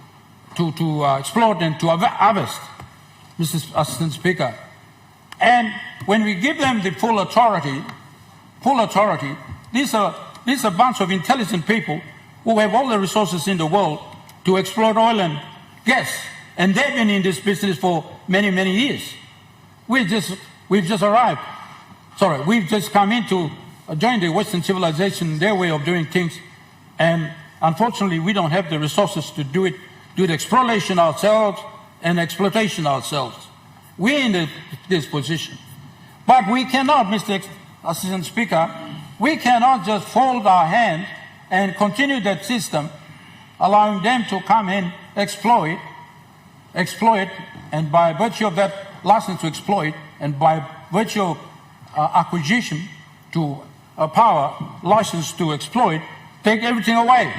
exploit and to harvest, Mr. Assistant Speaker. And when we give them the full authority, these are a bunch of intelligent people who have all the resources in the world to exploit oil and gas. And they've been in this business for many, many years. We've just arrived. Sorry, we've just come in to join the Western civilization, their way of doing things. And unfortunately, we don't have the resources to do the exploration ourselves and exploitation ourselves. We're in this position. But we cannot, Mr. Assistant Speaker, we cannot just fold our hands and continue that system, allowing them to come in, exploit, and by virtue of that license to exploit, and by virtue of acquisition to a power license to exploit, take everything away.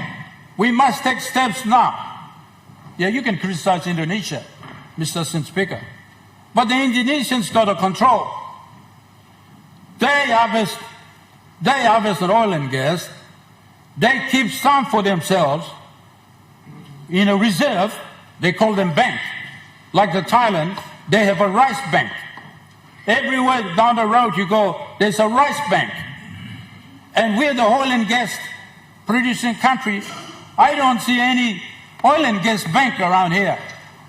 We must take steps now. Yeah, you can criticize Indonesia, Mr. Assistant Speaker, but the Indonesians got a control. They harvest oil and gas. They keep some for themselves in a reserve. They call them bank. Like the Thailand, they have a rice bank. Everywhere down the road you go, there's a rice bank. And we're the oil and gas producing country. I don't see any oil and gas bank around here.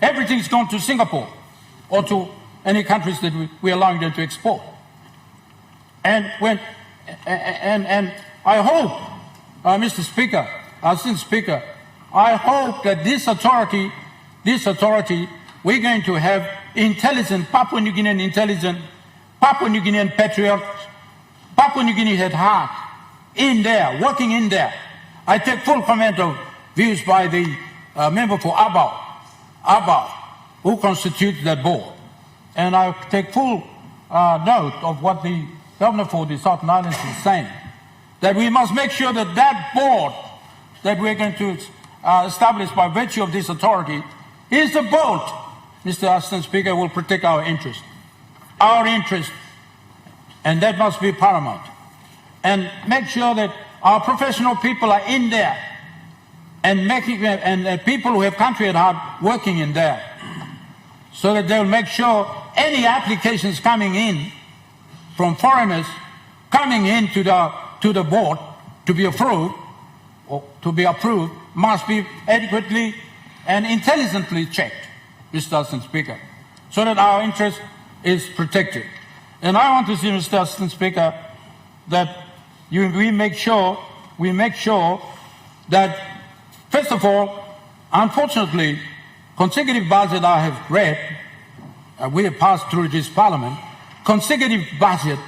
Everything's gone to Singapore or to any countries that we're allowing them to export. And I hope, Mr. Speaker, Assistant Speaker, I hope that this authority, we're going to have intelligent, Papua New Guinean intelligent, Papua New Guinean patriots, Papua New Guinea at heart, in there, working in there. I take full comment of views by the member for Abau, who constitutes that board. And I take full note of what the Governor for the Southern Islands is saying, that we must make sure that that board that we're going to establish by virtue of this authority is the board, Mr. Assistant Speaker, will protect our interest, and that must be paramount. And make sure that our professional people are in there, and people who have country at heart working in there, so that they'll make sure any applications coming in from foreigners coming into the board to be approved must be adequately and intelligently checked, Mr. Assistant Speaker, so that our interest is protected. And I want to see, Mr. Assistant Speaker, that we make sure that, first of all, unfortunately, consecutive budget I have read, we have passed through this Parliament, consecutive budget,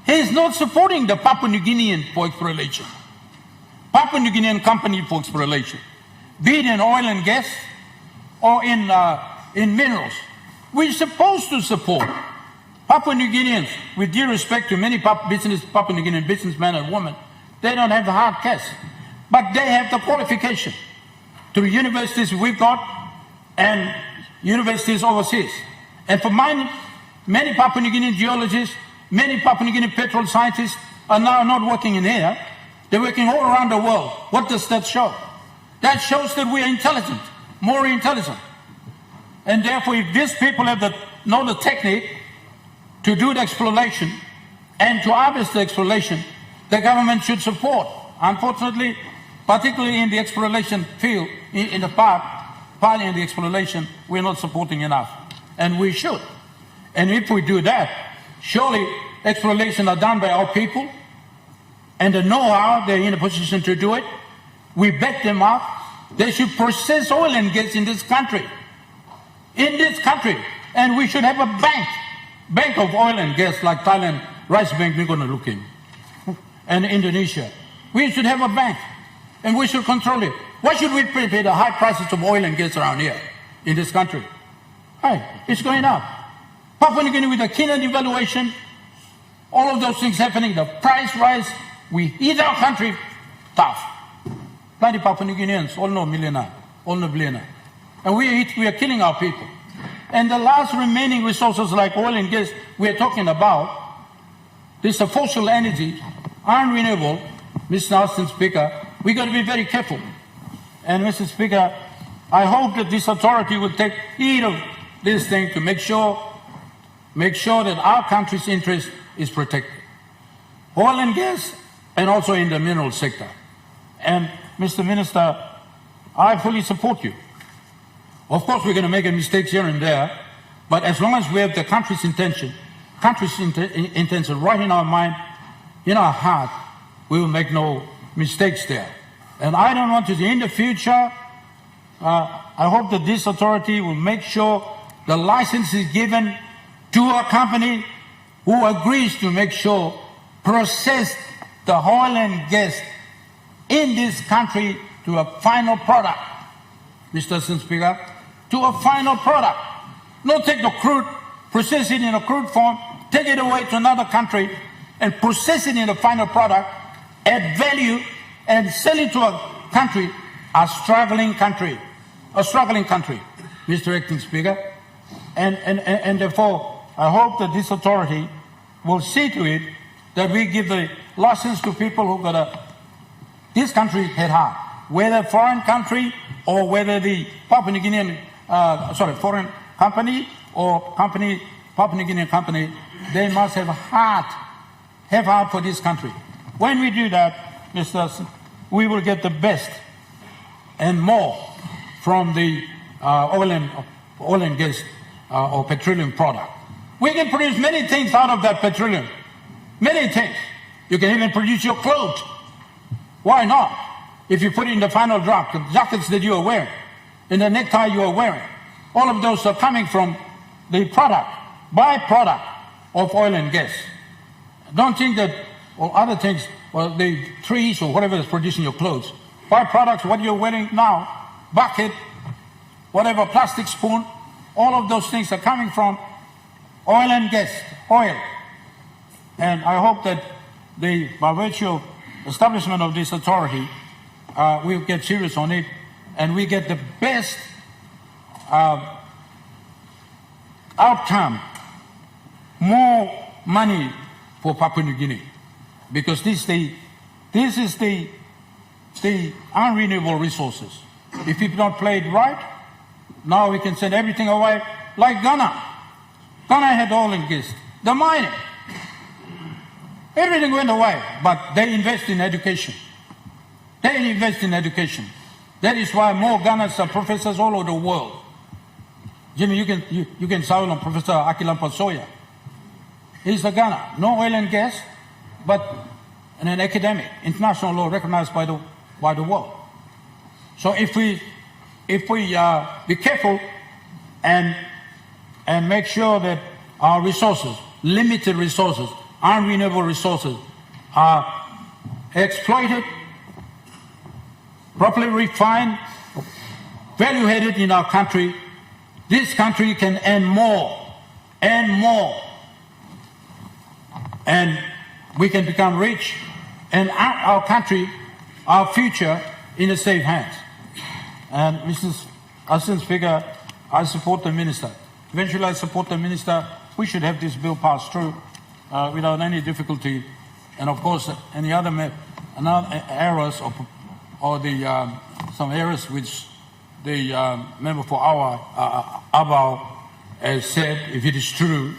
he is not supporting the Papua New Guinean for exploration. Papua New Guinean company for exploration, be it in oil and gas or in minerals. We're supposed to support Papua New Guineans, with due respect to many Papua New Guinean businessmen and women. They don't have the hard cash, but they have the qualification through universities we've got and universities overseas. And for many Papua New Guinean geologists, many Papua New Guinean petrol scientists are now not working in here. They're working all around the world. What does that show? That shows that we are intelligent, more intelligent. And therefore, if these people know the technique to do the exploration and to harvest the exploration, the government should support. Unfortunately, particularly in the exploration field, in the part in the exploration, we're not supporting enough. And we should. And if we do that, surely exploration are done by our people, and the know-how, they're in a position to do it, We back them up. They should process oil and gas in this country. In this country. And we should have a bank of oil and gas like Thailand, Rice Bank, we're going to look in. And Indonesia. We should have a bank. And we should control it. Why should we pay the high prices of oil and gas around here in this country? Hey, it's going up. Papua New Guinea with the Kenya devaluation, all of those things happening, the price rise, we eat our country tough. Plenty Papua New Guineans, all no millionaire, all no billionaire. And we are killing our people. And the last remaining resources like oil and gas we are talking about, this is fossil energy, unrenewable, Mr. Speaker, we got to be very careful. And Mr. Speaker, I hope that this authority will take heed of this thing to make sure that our country's interest is protected. Oil and gas, and also in the mineral sector. And Mr. Minister, I fully support you. Of course, we're going to make a mistake here and there, but as long as we have the country's intention right in our mind, in our heart, we will make no mistakes there. And I don't want to, in the future, I hope that this authority will make sure the license is given to a company who agrees to make sure process the oil and gas in this country to a final product, Mr. Speaker, to a final product. Not take the crude, process it in a crude form, take it away to another country and process it in a final product, add value and sell it to a country, a struggling country, Mr. Acting Speaker. And therefore, I hope that this authority will see to it that we give the license to people who got this country head hard, whether foreign country or whether the Papua New Guinean, foreign company or company, Papua New Guinean company, they must have heart for this country. When we do that, Mr. We will get the best and more from the oil and gas or petroleum product. We can produce many things out of that petroleum. Many things. You can even produce your clothes. Why not? If you put it in the final drop, the jackets that you are wearing, and the necktie you are wearing, all of those are coming from the byproduct of oil and gas. Don't think that or other things, or the trees or whatever is producing your clothes. Byproducts, what you're wearing now, bucket, whatever, plastic spoon, all of those things are coming from oil and gas, oil. And I hope that by virtue of establishment of this authority, we'll get serious on it and we get the best outcome, more money for Papua New Guinea. Because this is the unrenewable resources. If we don't play it right, now we can send everything away like Ghana. Ghana had oil and gas, the mining. Everything went away, but they invest in education. They invest in education. That is why more Ghanaians are professors all over the world. Jimmy, you can sound on Professor Akilampa Soya. He's a Ghana, no oil and gas, but an academic, international law recognized by the world. So if we be careful and make sure that our resources, limited resources, unrenewable resources, are exploited, properly refined, value-added in our country, this country can earn more, and we can become rich, and our country, our future, in a safe hands. And Mrs. Assistant Speaker, I support the Minister. Eventually I support the Minister. We should have this bill passed through without any difficulty. And of course, any other errors or some errors which the member for our Abao has said, if it is true,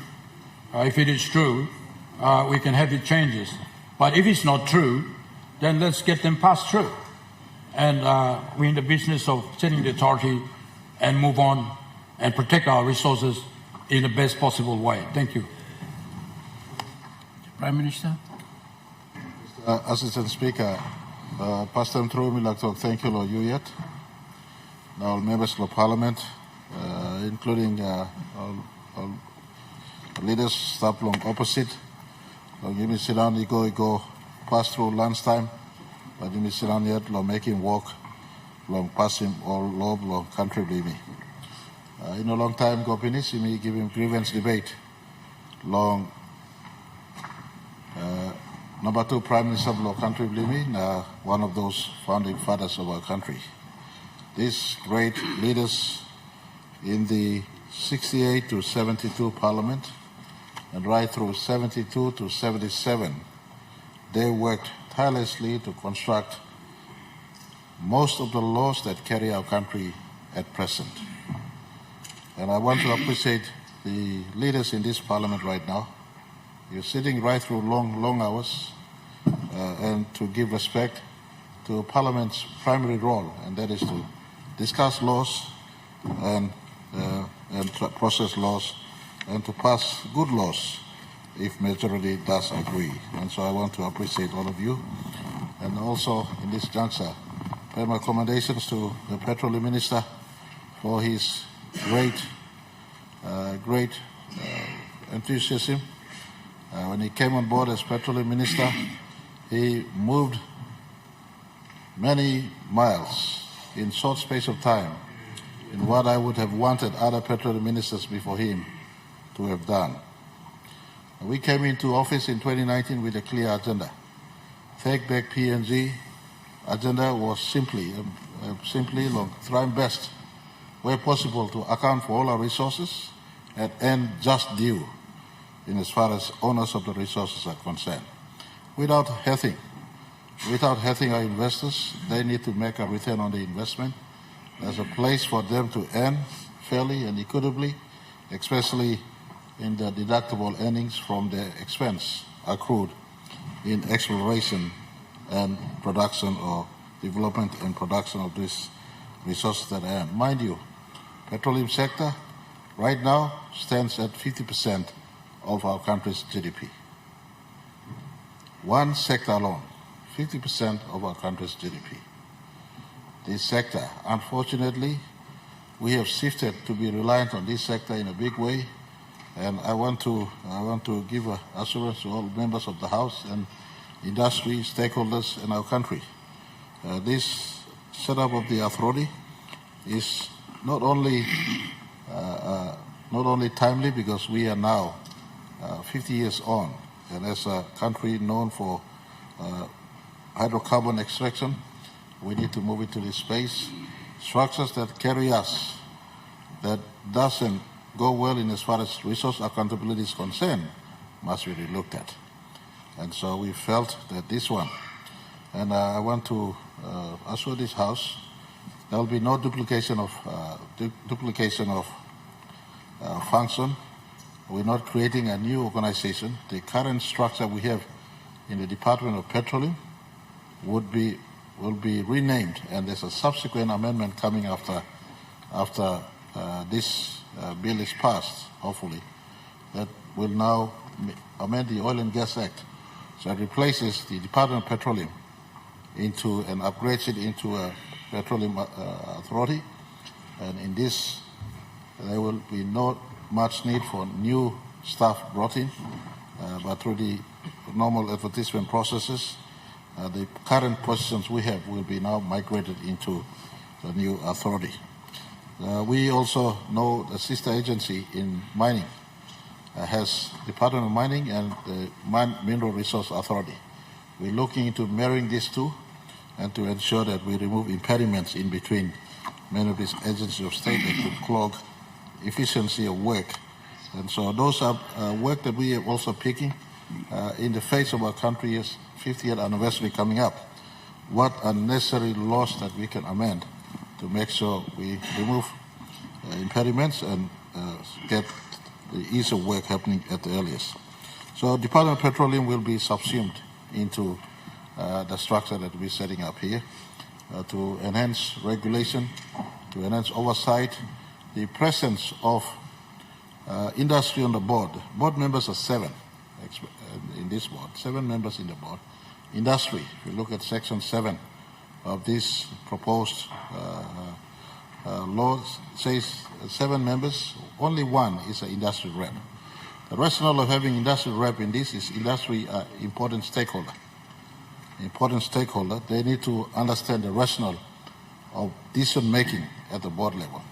we can have it changes. But if it's not true, then let's get them passed through. And we're in the business of setting the authority and move on and protect our resources in the best possible way. Thank you. Prime Minister. Assistant Speaker, Pass them through. Me like to thank you, Lord, you yet. Now, members of Parliament, including all leaders, staff long opposite. Give me sit down, you go pass through lunchtime. But give me sit down yet, making walk, long passing all love, long country, believe me. In a long time, go finish, me give him grievance debate. Long number 2 Prime Minister of our country, believe me, one of those founding fathers of our country. These great leaders in the 68 to 72 Parliament and right through 72 to 77, they worked tirelessly to construct most of the laws that carry our country at present. And I want to appreciate the leaders in this Parliament right now. You're sitting right through long hours and to give respect to Parliament's primary role, and that is to discuss laws and process laws and to pass good laws if majority does agree. And so I want to appreciate all of you. And also in this juncture, pay my commendations to the Petroleum Minister for his great enthusiasm. When he came on board as Petroleum Minister, he moved many miles in short space of time in what I would have wanted other petroleum ministers before him to have done. We came into office in 2019 with a clear agenda. Take back PNG. Agenda was simply trying best, where possible, to account for all our resources and end just due in as far as owners of the resources are concerned. Without hurting our investors, they need to make a return on the investment. There's a place for them to earn fairly and equitably, especially in the deductible earnings from their expense accrued in exploration and production or development and production of these resources that I earn. Mind you, petroleum sector right now stands at 50% of our country's GDP. One sector alone, 50% of our country's GDP. This sector, unfortunately, we have shifted to be reliant on this sector in a big way, and I want to give assurance to all members of the House and industry, stakeholders in our country. This setup of the authority is not only timely because we are now 50 years on, and as a country known for hydrocarbon extraction, we need to move into this space. Structures that carry us, that doesn't go well in as far as resource accountability is concerned, must be relooked at. And so we felt that this one, and I want to assure this House, there will be no duplication of function. We're not creating a new organization. The current structure we have in the Department of Petroleum will be renamed, and there's a subsequent amendment coming after this bill is passed, hopefully, that will now amend the Oil and Gas Act. So it replaces the Department of Petroleum and upgrades it into a petroleum authority. And in this, there will be not much need for new staff brought in, but through the normal advertisement processes, the current positions we have will be now migrated into the new authority. We also know the sister agency in mining has Department of Mining and the Mineral Resource Authority. We're looking into marrying these two and to ensure that we remove impediments in between many of these agencies of state that could clog efficiency of work. And so those are work that we are also picking in the face of our country's 50th anniversary coming up. What are necessary laws that we can amend to make sure we remove impediments and get the ease of work happening at the earliest. So Department of Petroleum will be subsumed into the structure that we're setting up here to enhance regulation, to enhance oversight, the presence of industry on the board. Board members are 7 in this board, 7 members in the board, industry. If you look at Section 7 of this proposed law, says 7 members, only 1 is an industry rep. The rationale of having industry rep in this is industry important stakeholder. Important stakeholder, they need to understand the rationale of decision making at the board level.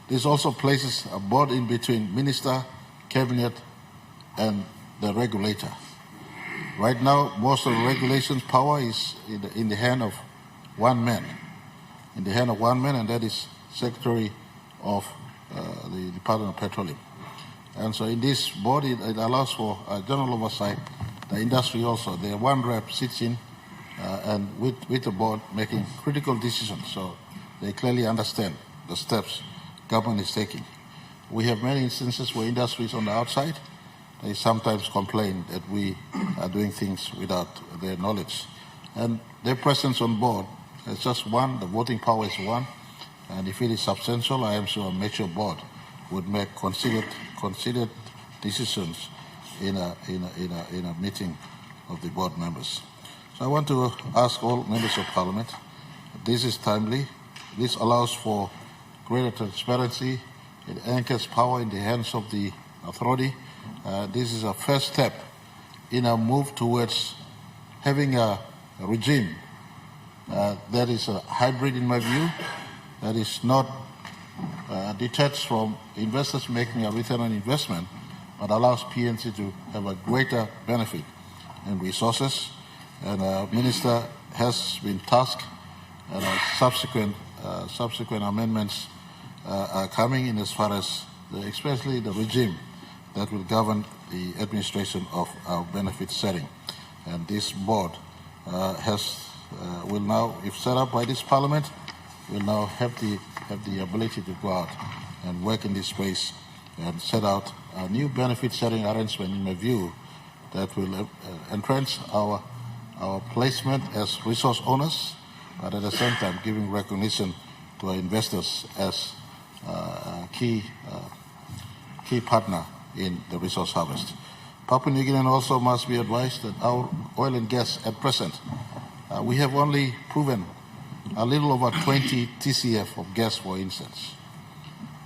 This also places a board in between minister, cabinet, and the regulator. Right now, most of the regulations power is in the hand of one man. In the hand of one man, and that is Secretary of the Department of Petroleum. And so in this board, it allows for general oversight. The industry also, the one rep sits in and with the board making critical decisions, so they clearly understand the steps government is taking. We have many instances where industry is on the outside. They sometimes complain that we are doing things without their knowledge. And their presence on board is just one, the voting power is one, and if it is substantial, I am sure a mature board would make considered decisions in a meeting of the board members. So I want to ask all members of parliament, this is timely, this allows for greater transparency, it anchors power in the hands of the authority. This is a first step in a move towards having a regime that is a hybrid in my view, that is not detached from investors making a return on investment, but allows PNC to have a greater benefit in resources. And Minister has been tasked, and subsequent amendments are coming in as far as especially the regime that will govern the administration of our benefit setting. And this board will now, if set up by this parliament, will now have the ability to go out and work in this space and set out a new benefit setting arrangement, in my view, that will entrench our placement as resource owners, but at the same time giving recognition to our investors as a key partner in the resource harvest. Papua New Guinea also must be advised that our oil and gas at present, we have only proven a little over 20 TCF of gas, for instance.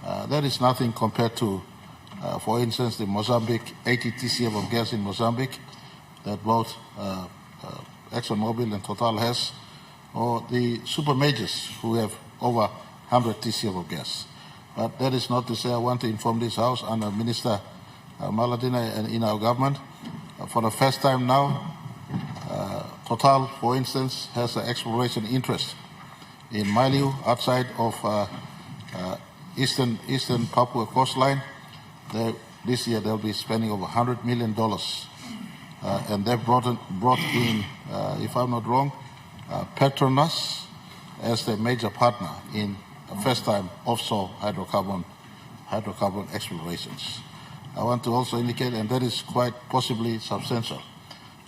That is nothing compared to, for instance, the Mozambique, 80 TCF of gas in Mozambique that both ExxonMobil and Total has, or the super majors who have over 100 TCF of gas. But that is not to say I want to inform this House under Minister Maladina and in our government. For the first time now, Total, for instance, has an exploration interest in Maliu outside of eastern Papua coastline. This year they'll be spending over $100 million. And they've brought in, if I'm not wrong, Petronas as their major partner in first-time offshore hydrocarbon explorations. I want to also indicate, and that is quite possibly substantial,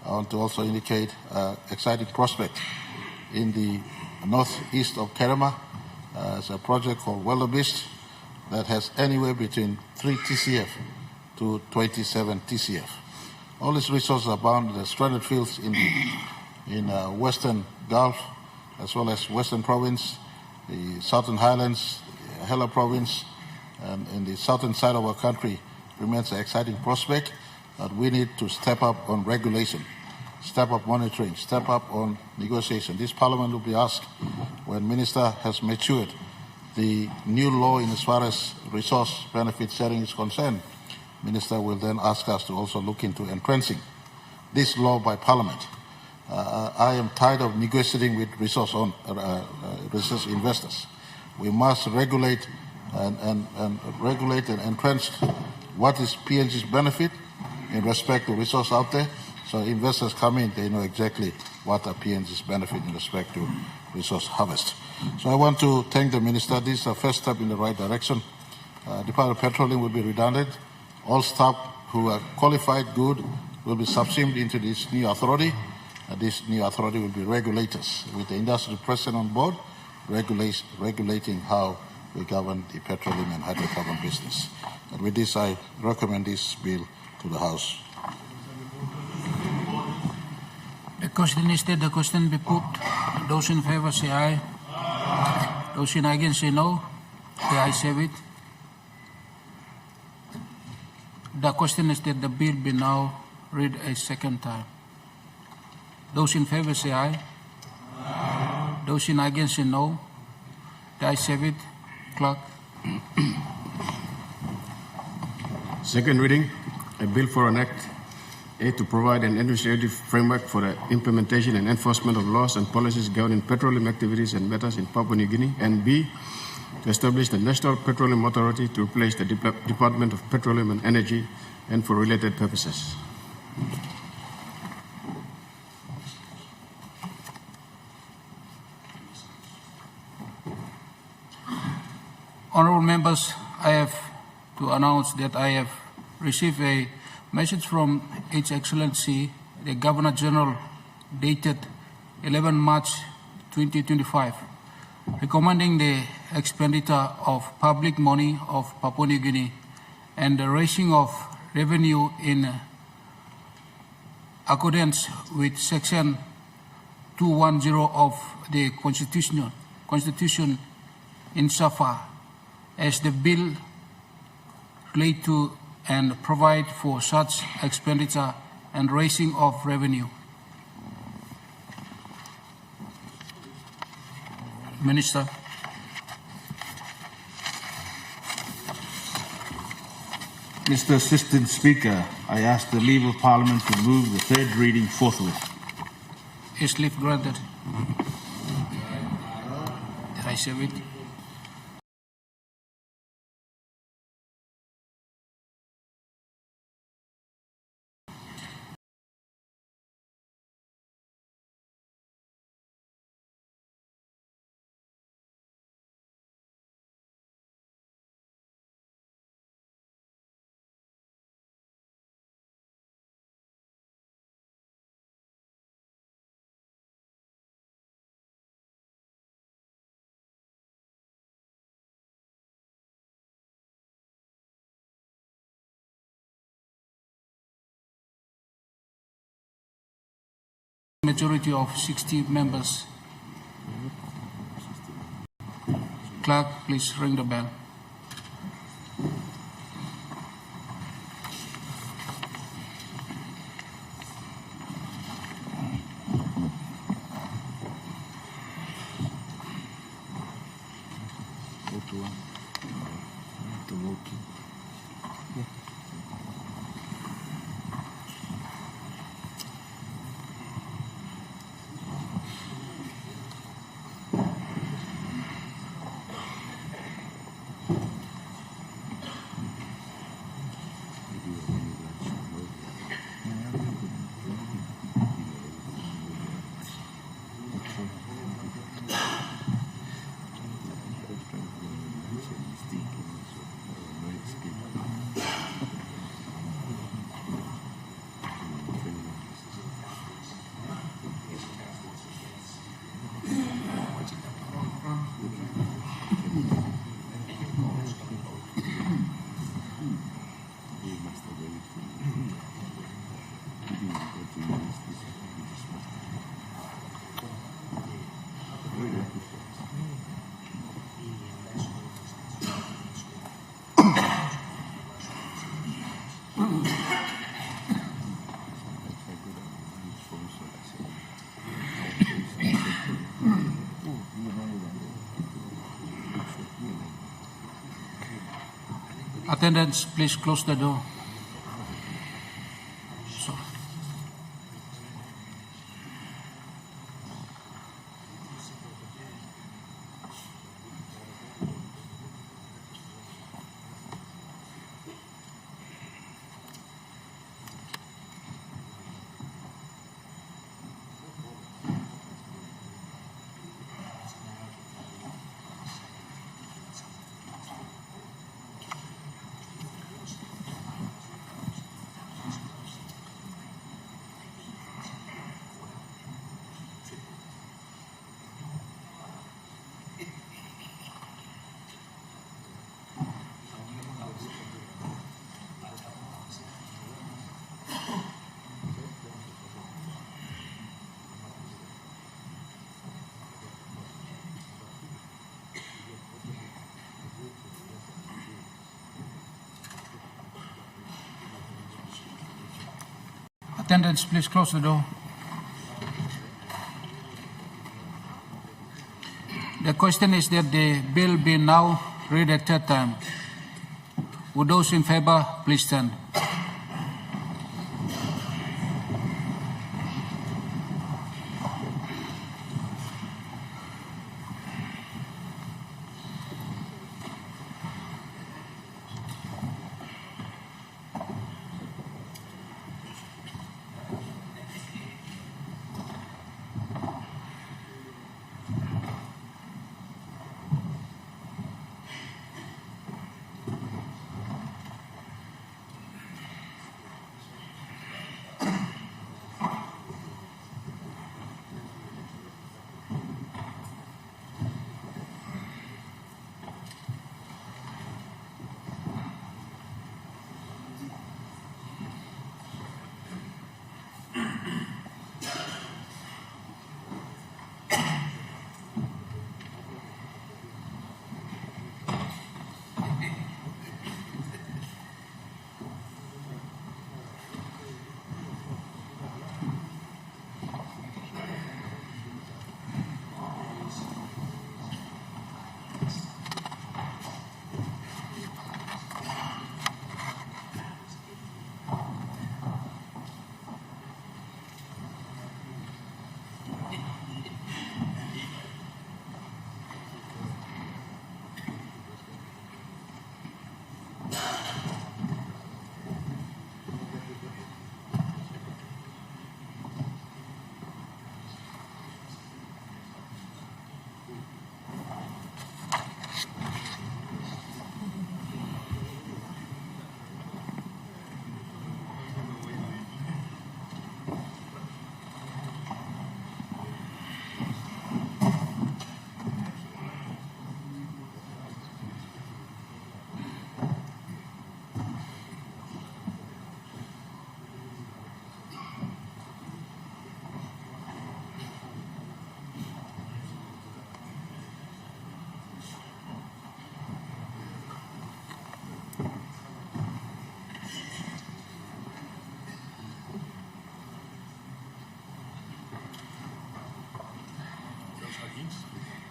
I want to also indicate exciting prospect in the northeast of Kerema. It's a project called Wildebeest that has anywhere between 3 TCF to 27 TCF. All these resources are bound in the stranded fields in Western Gulf, as well as Western Province, the Southern Highlands, Hela Province, and in the southern side of our country remains an exciting prospect, but we need to step up on regulation, step up monitoring, step up on negotiation. This Parliament will be asked, when Minister has matured the new law in as far as resource benefit sharing is concerned, Minister will then ask us to also look into entrenching this law by Parliament. I am tired of negotiating with resource investors. We must regulate and entrench what is PNG's benefit in respect to resource out there. So investors come in, they know exactly what are PNG's benefit in respect to resource harvest. So I want to thank the Minister. This is a first step in the right direction. Department of Petroleum will be redundant. All staff who are qualified, good, will be subsumed into this new authority. This new authority will be regulators, with the industry president on board, regulating how we govern the petroleum and hydrocarbon business. And with this, I recommend this bill to the House. Question is that the question be put. Those in favor say aye. Those in against say no. The ayes have it. The question is that the bill be now read a second time. Those in favor say aye. Those in against say no. The ayes have it. Clerk. Second reading, a bill for an act, A, to provide an administrative framework for the implementation and enforcement of laws and policies governing petroleum activities and matters in Papua New Guinea, and B, to establish the National Petroleum Authority to replace the Department of Petroleum and Energy and for related purposes. Honorable members, I have to announce that I have received a message from His Excellency, the Governor General, dated 11 March 2025, recommending the expenditure of public money of Papua New Guinea and the raising of revenue in accordance with Section 210 of the Constitution insofar as the bill relate to and provide for such expenditure and raising of revenue. Minister. Mr. Assistant Speaker, I ask the Leave of Parliament to move the third reading forthwith. Is leave granted? The ayes have it. Majority of 60 members. Clerk, please ring the bell. Attendants, please close the door. Attendants, please close the door. The question is that the bill be now read a third time. Would those in favor please stand?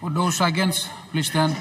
Would those against please stand?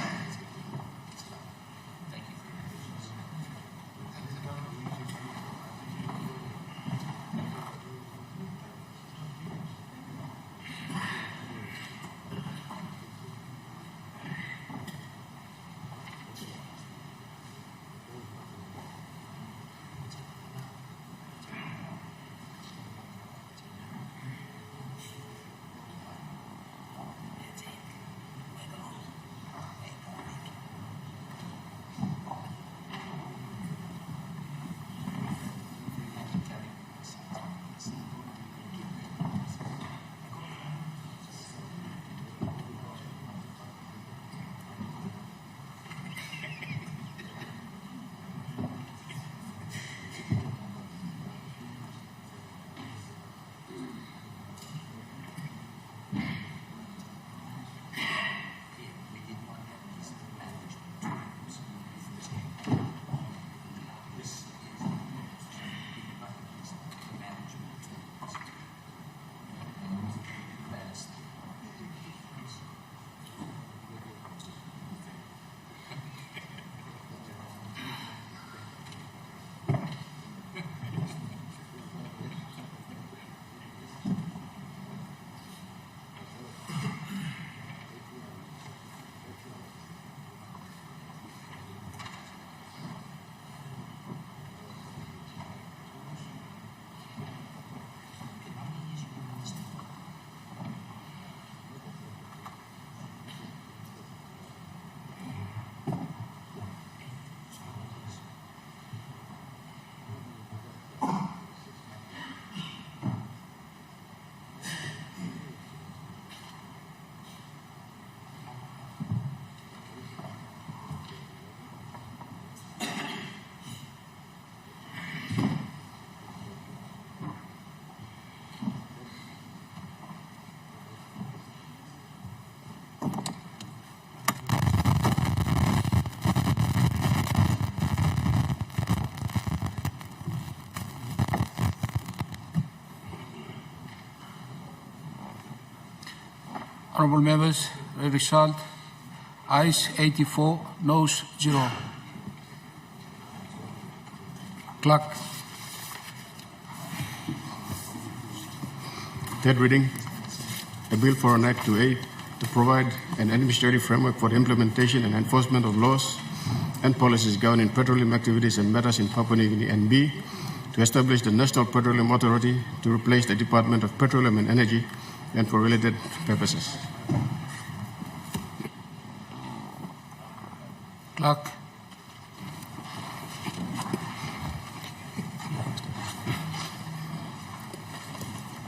Honourable members, the result, ayes 84, noes 0. Clerk. Third reading, a bill for an act to provide an administrative framework for the implementation and enforcement of laws and policies governing petroleum activities and matters in Papua New Guinea, and B, to establish the National Petroleum Authority to replace the Department of Petroleum and Energy and for related purposes. Clerk.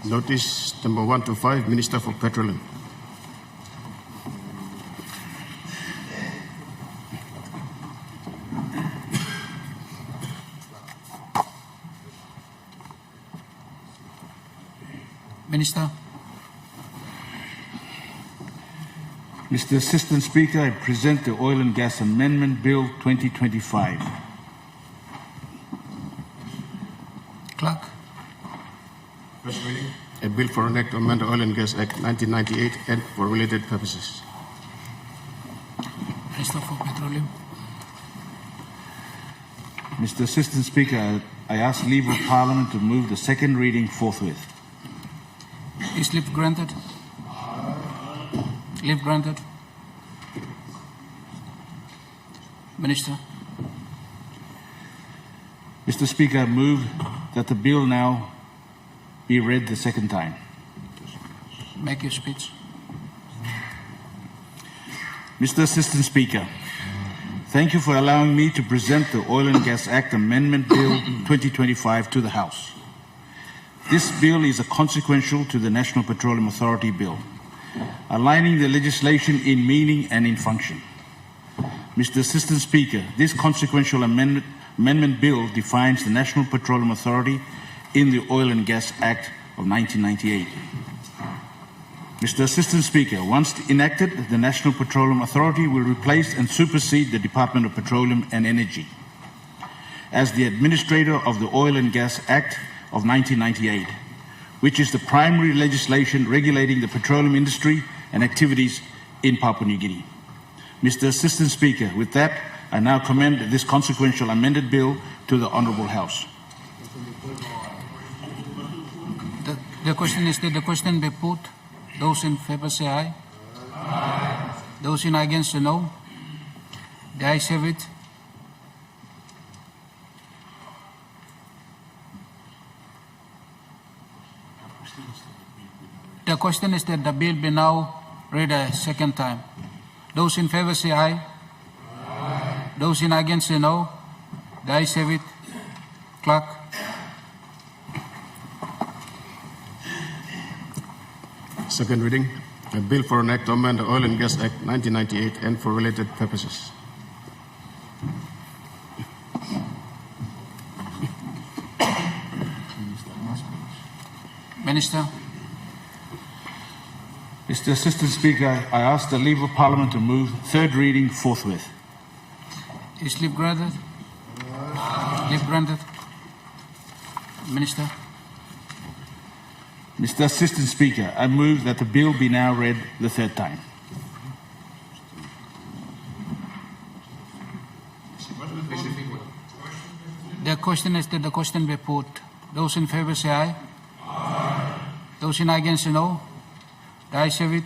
Notice number 125, Minister for Petroleum. Minister. Mr. Assistant Speaker, I present the Oil and Gas Amendment Bill 2025. Clerk. First reading, a bill for an act to amend the Oil and Gas Act 1998 and for related purposes. Minister for Petroleum. Mr. Assistant Speaker, I ask leave of Parliament to move the second reading forthwith. Is leave granted? Leave granted. Minister. Mr. Speaker, I move that the bill now be read the second time. Make your speech. Mr. Assistant Speaker, thank you for allowing me to present the Oil and Gas Act Amendment Bill 2025 to the House. This bill is a consequential to the National Petroleum Authority Bill, aligning the legislation in meaning and in function. Mr. Assistant Speaker, this consequential amendment bill defines the National Petroleum Authority in the Oil and Gas Act of 1998. Mr. Assistant Speaker, once enacted, the National Petroleum Authority will replace and supersede the Department of Petroleum and Energy as the administrator of the Oil and Gas Act of 1998, which is the primary legislation regulating the petroleum industry and activities in Papua New Guinea. Mr. Assistant Speaker, with that, I now commend this consequential amended bill to the Honourable House. The question is, did the question be put? Those in favour say aye. Aye. Those in against say no. The ayes have it. The question is that the bill be now read a second time. Those in favour say aye. Aye. Those in against say no. The ayes have it. Clerk. Second reading, a bill for an act to amend the Oil and Gas Act 1998 and for related purposes. Minister. Mr. Assistant Speaker, I ask the leave of Parliament to move third reading forthwith. Is leave granted? Leave granted. Minister. Mr. Assistant Speaker, I move that the bill be now read the third time. The question is that the question be put. Those in favour say aye. Aye. Those in against say no. The ayes have it.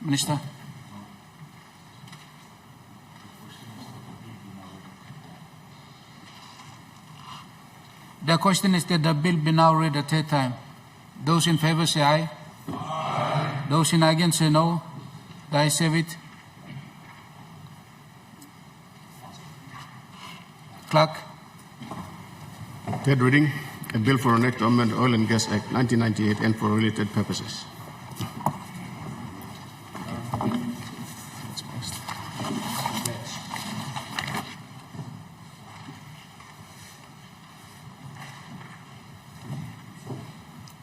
Minister. The question is that the bill be now read a third time. Those in favour say aye. Aye. Those in against say no. The ayes have it. Clerk. Third reading, a bill for an act to amend the Oil and Gas Act 1998 and for related purposes.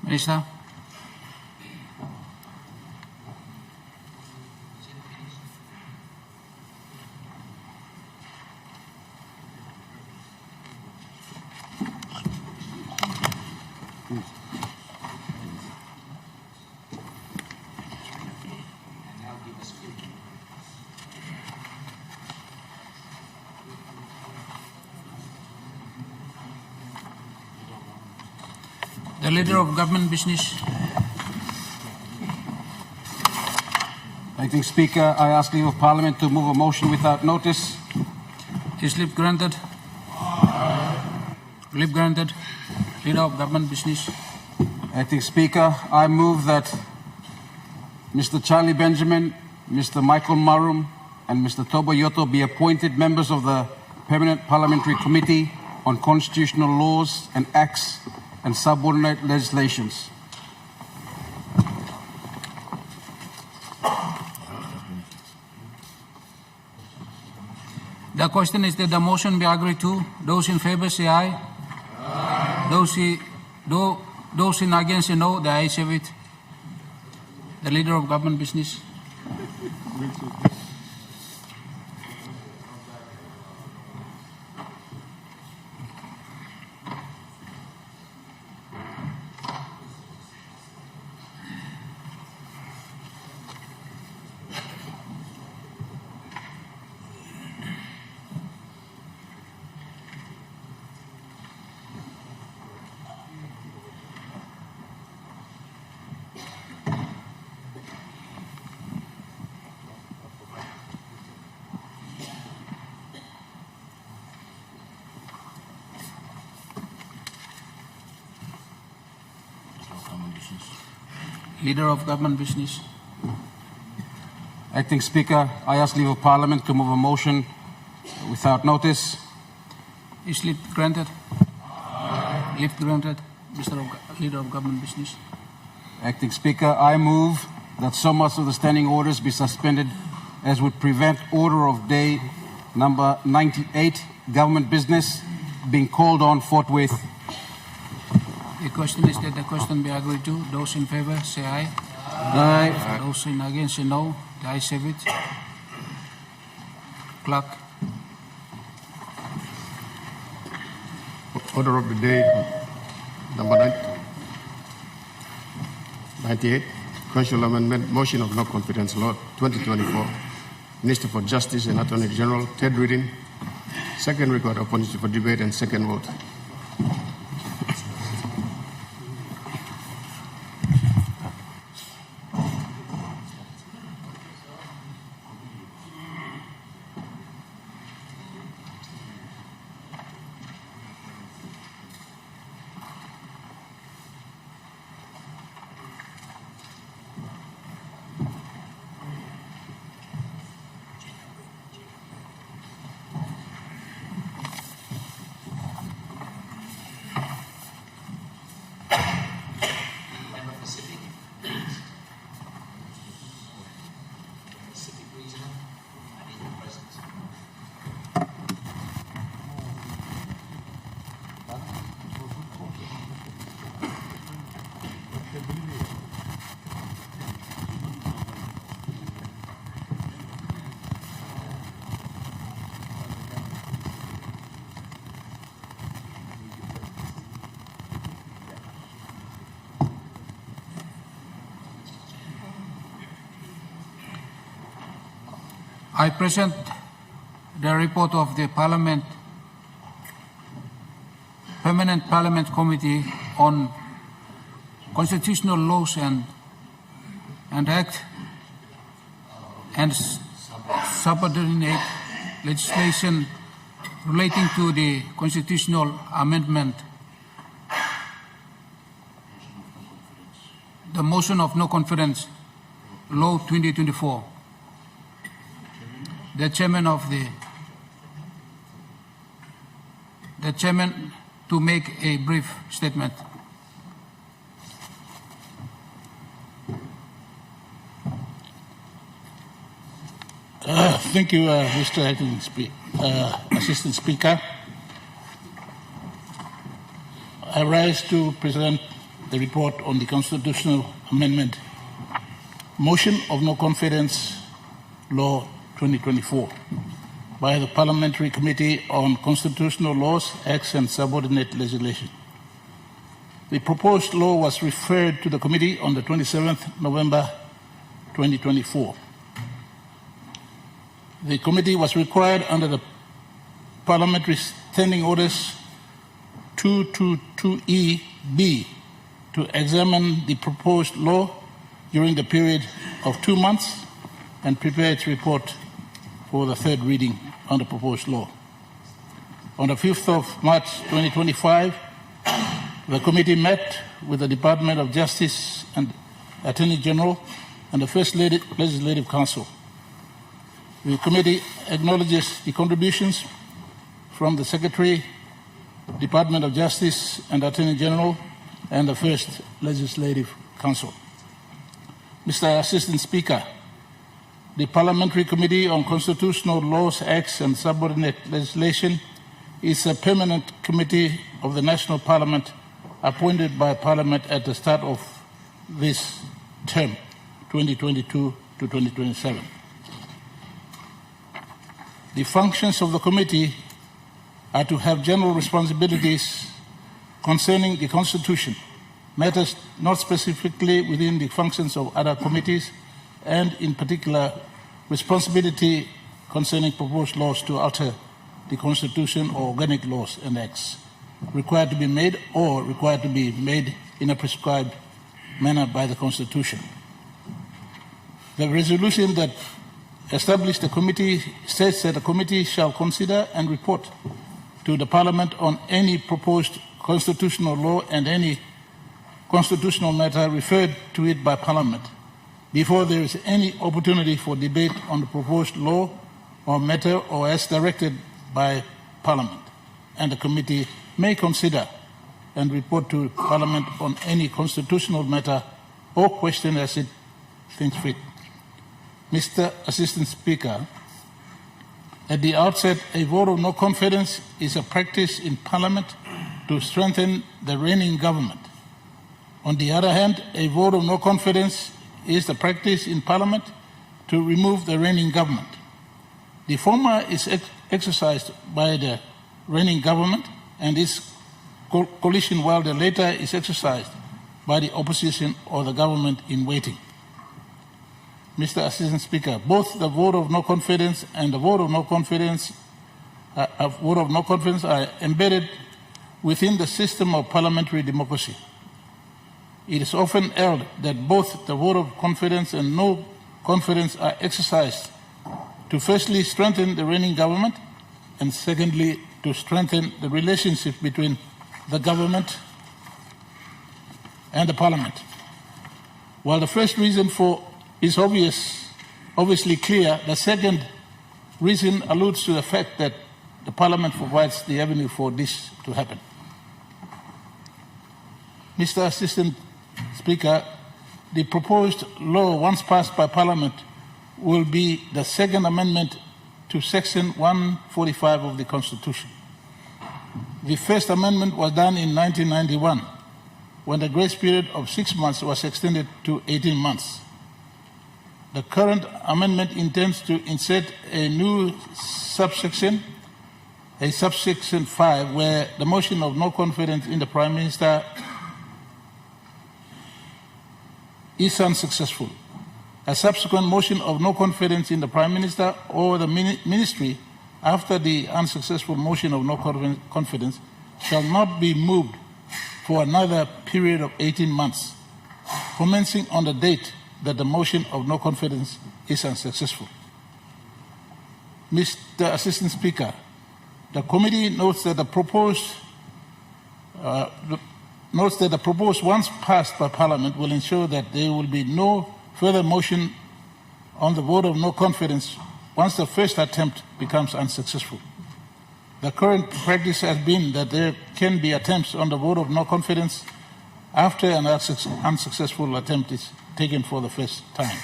Minister. The Leader of Government Business. Acting Speaker, I ask leave of Parliament to move a motion without notice. Is leave granted? Leave granted. Leader of Government Business. Acting Speaker, I move that Mr. Charlie Benjamin, Mr. Michael Marum, and Mr. Tobo Yoto be appointed members of the Permanent Parliamentary Committee on Constitutional Laws and Acts and Subordinate Legislations. The question is that the motion be agreed to. Those in favor say aye. Aye. Those in against say no. The ayes have it. The Leader of Government Business. Leader of Government Business. Acting Speaker, I ask leave of Parliament to move a motion without notice. Is leave granted? Leave granted, Leader of Government Business. Acting Speaker, I move that so much of the standing orders be suspended as would prevent order of day number 98, government business, being called on forthwith. The question is that the question be agreed to. Those in favor say aye. Aye. Those in against say no. The ayes have it. Clerk. Order of the day number 98, Constitutional Amendment, Motion of No Confidence Law 2024. Minister for Justice and Attorney General, third reading, second record opportunity for debate and second vote. I present the report of the Permanent Parliament Committee on Constitutional Laws and Act and Subordinate Legislation relating to the Constitutional Amendment. The motion of no confidence, Law 2024. The chairman to make a brief statement. Thank you, Mr. Acting Assistant Speaker. I rise to present the report on the Constitutional Amendment, Motion of No Confidence, Law 2024, by the Parliamentary Committee on Constitutional Laws, Acts and Subordinate Legislation. The proposed law was referred to the committee on the 27th November 2024. The committee was required under the Parliamentary Standing Orders 222E-B to examine the proposed law during the period of 2 months and prepare its report for the third reading on the proposed law. On the 5th of March 2025, the committee met with the Department of Justice and Attorney General and the First Legislative Council. The committee acknowledges the contributions from the Secretary, Department of Justice and Attorney General, and the First Legislative Council. Mr. Assistant Speaker, the Parliamentary Committee on Constitutional Laws, Acts and Subordinate Legislation is a permanent committee of the National Parliament appointed by Parliament at the start of this term, 2022 to 2027. The functions of the committee are to have general responsibilities concerning the Constitution, matters not specifically within the functions of other committees, and in particular, responsibility concerning proposed laws to alter the Constitution or organic laws and acts required to be made or required to be made in a prescribed manner by the Constitution. The resolution that established the committee states that the committee shall consider and report to the Parliament on any proposed constitutional law and any constitutional matter referred to it by Parliament before there is any opportunity for debate on the proposed law or matter or as directed by Parliament, and the committee may consider and report to Parliament on any constitutional matter or question as it thinks fit. Mr. Assistant Speaker, at the outset, a vote of no confidence is a practice in Parliament to strengthen the reigning government. On the other hand, a vote of no confidence is the practice in Parliament to remove the reigning government. The former is exercised by the reigning government and its coalition, while the latter is exercised by the opposition or the government in waiting. Mr. Assistant Speaker, both the vote of no confidence and the vote of no confidence are embedded within the system of parliamentary democracy. It is often held that both the vote of confidence and no confidence are exercised to firstly strengthen the reigning government and secondly to strengthen the relationship between the government and the Parliament. While the first reason is obviously clear, the second reason alludes to the fact that the Parliament provides the avenue for this to happen. Mr. Assistant Speaker, the proposed law, once passed by Parliament, will be the second amendment to Section 145 of the Constitution. The first amendment was done in 1991, when the grace period of 6 months was extended to 18 months. The current amendment intends to insert a new subsection, a subsection 5, where the motion of no confidence in the Prime Minister is unsuccessful. A subsequent motion of no confidence in the Prime Minister or the Ministry after the unsuccessful motion of no confidence shall not be moved for another period of 18 months, commencing on the date that the motion of no confidence is unsuccessful. Mr. Assistant Speaker, the committee notes that the proposed once passed by Parliament will ensure that there will be no further motion on the vote of no confidence once the first attempt becomes unsuccessful. The current practice has been that there can be attempts on the vote of no confidence after an unsuccessful attempt is taken for the first time.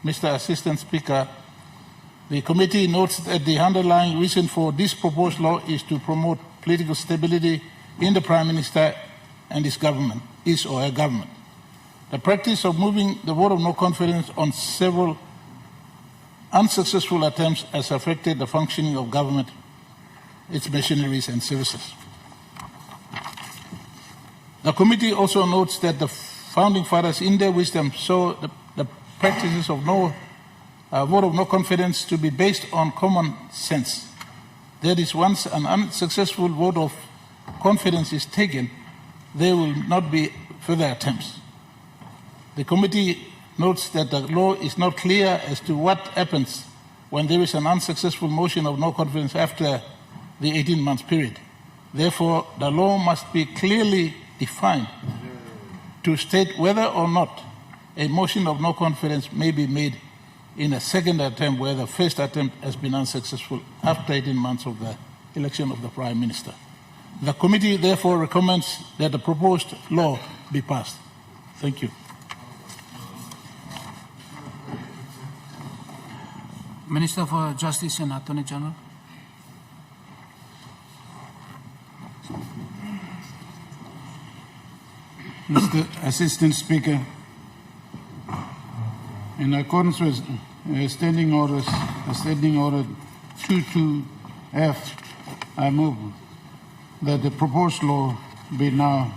Mr. Assistant Speaker, the committee notes that the underlying reason for this proposed law is to promote political stability in the Prime Minister and his government, his or her government. The practice of moving the vote of no confidence on several unsuccessful attempts has affected the functioning of government, its machineries and services. The committee also notes that the Founding Fathers, in their wisdom, saw the practices of vote of no confidence to be based on common sense. That is, once an unsuccessful vote of confidence is taken, there will not be further attempts. The committee notes that the law is not clear as to what happens when there is an unsuccessful motion of no confidence after the 18-month period. Therefore, the law must be clearly defined to state whether or not a motion of no confidence may be made in a second attempt where the first attempt has been unsuccessful after 18 months of the election of the Prime Minister. The committee therefore recommends that the proposed law be passed. Thank you. Minister for Justice and Attorney General. Mr. Assistant Speaker, in accordance with Standing Order 22F, I move that the proposed law be now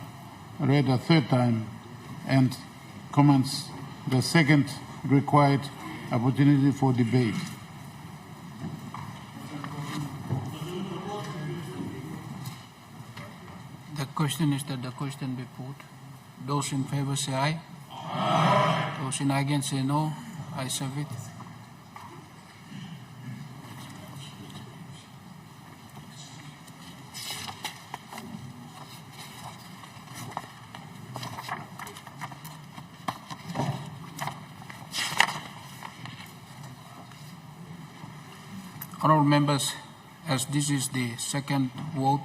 read a third time and commence the second required opportunity for debate. The question is that the question be put. Those in favor say aye. Aye. Those in against say no. Ayes have it. Honourable members, as this is the second vote,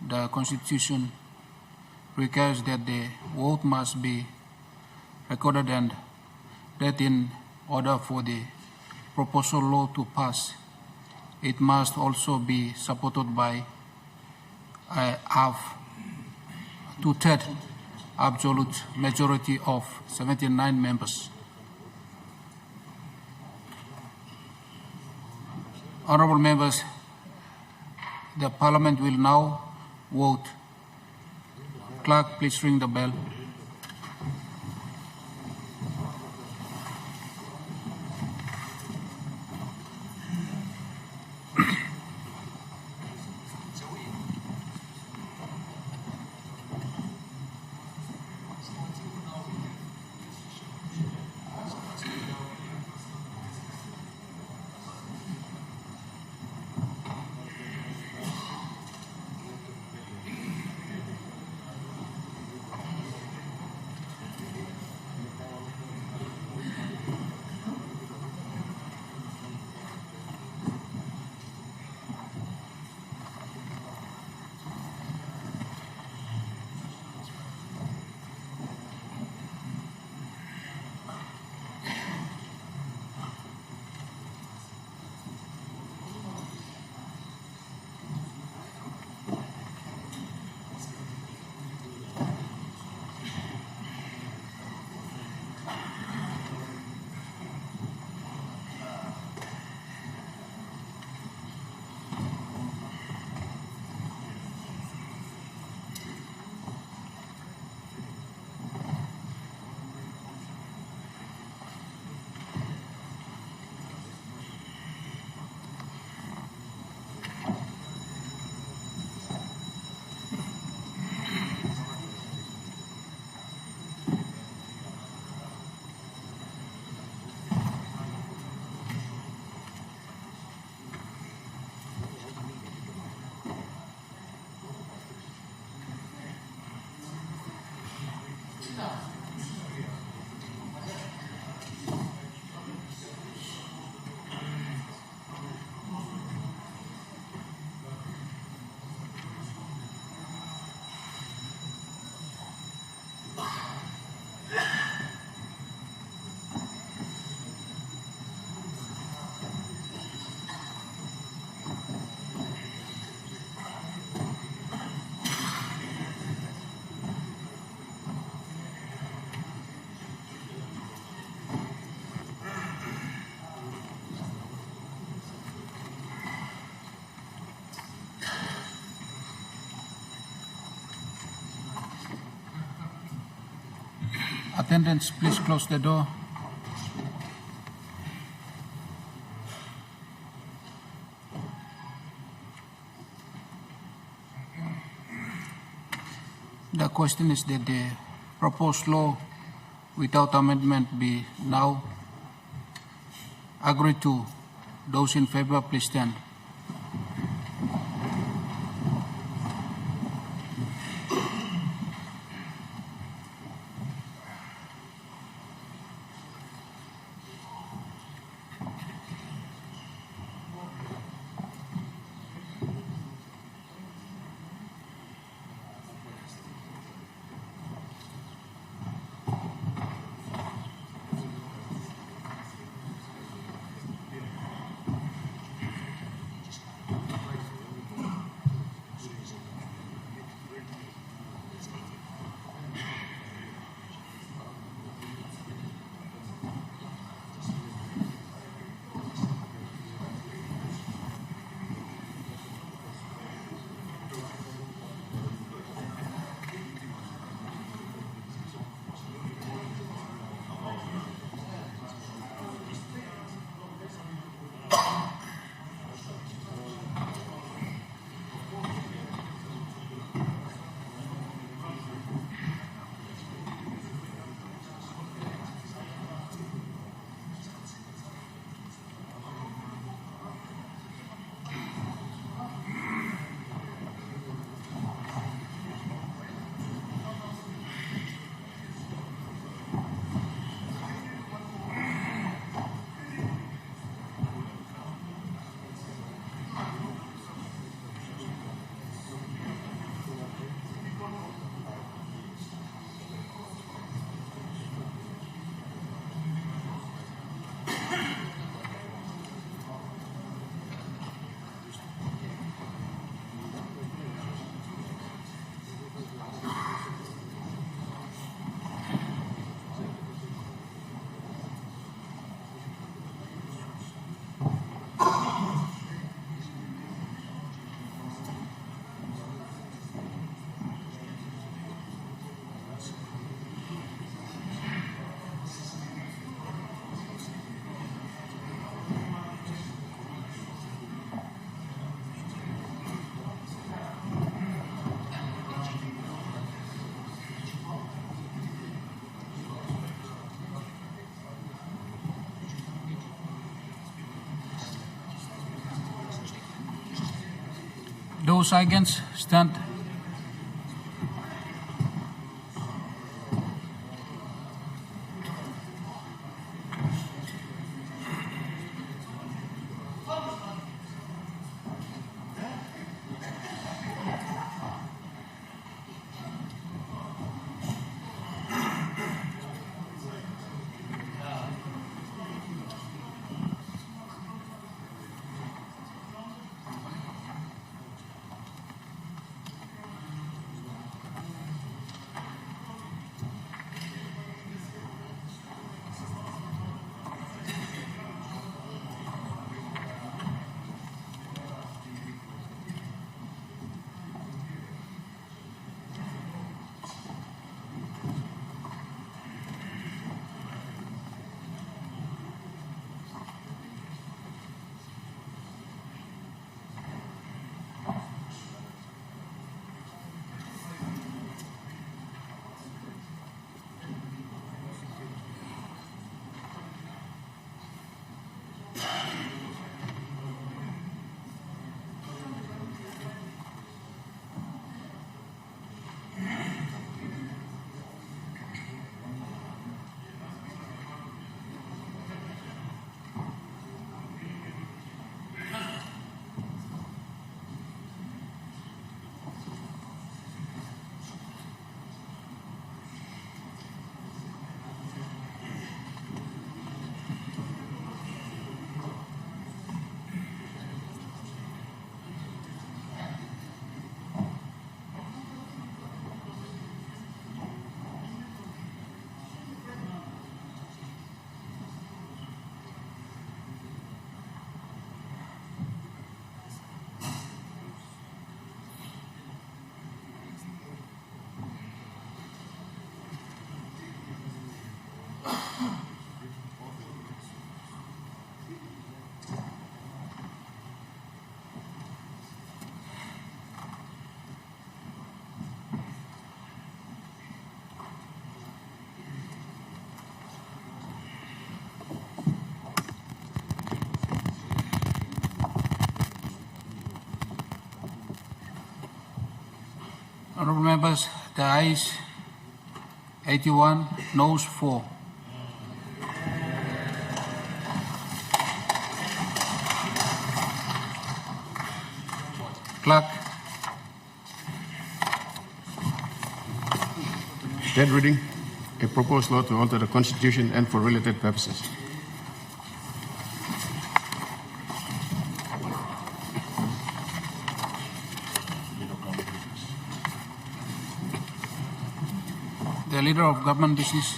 the Constitution requires that the vote must be recorded and that in order for the proposal law to pass, it must also be supported by a two-thirds absolute majority of 79 members. Honourable members, the Parliament will now vote. Clerk, please ring the bell. Attendants, please close the door. The question is that the proposed law without amendment be now agreed to. Those in favor, please stand. Those against, stand. Honourable members, the ayes 81, noes 4. Clerk. Third reading, a proposed law to alter the Constitution and for related purposes. The Leader of Government Business.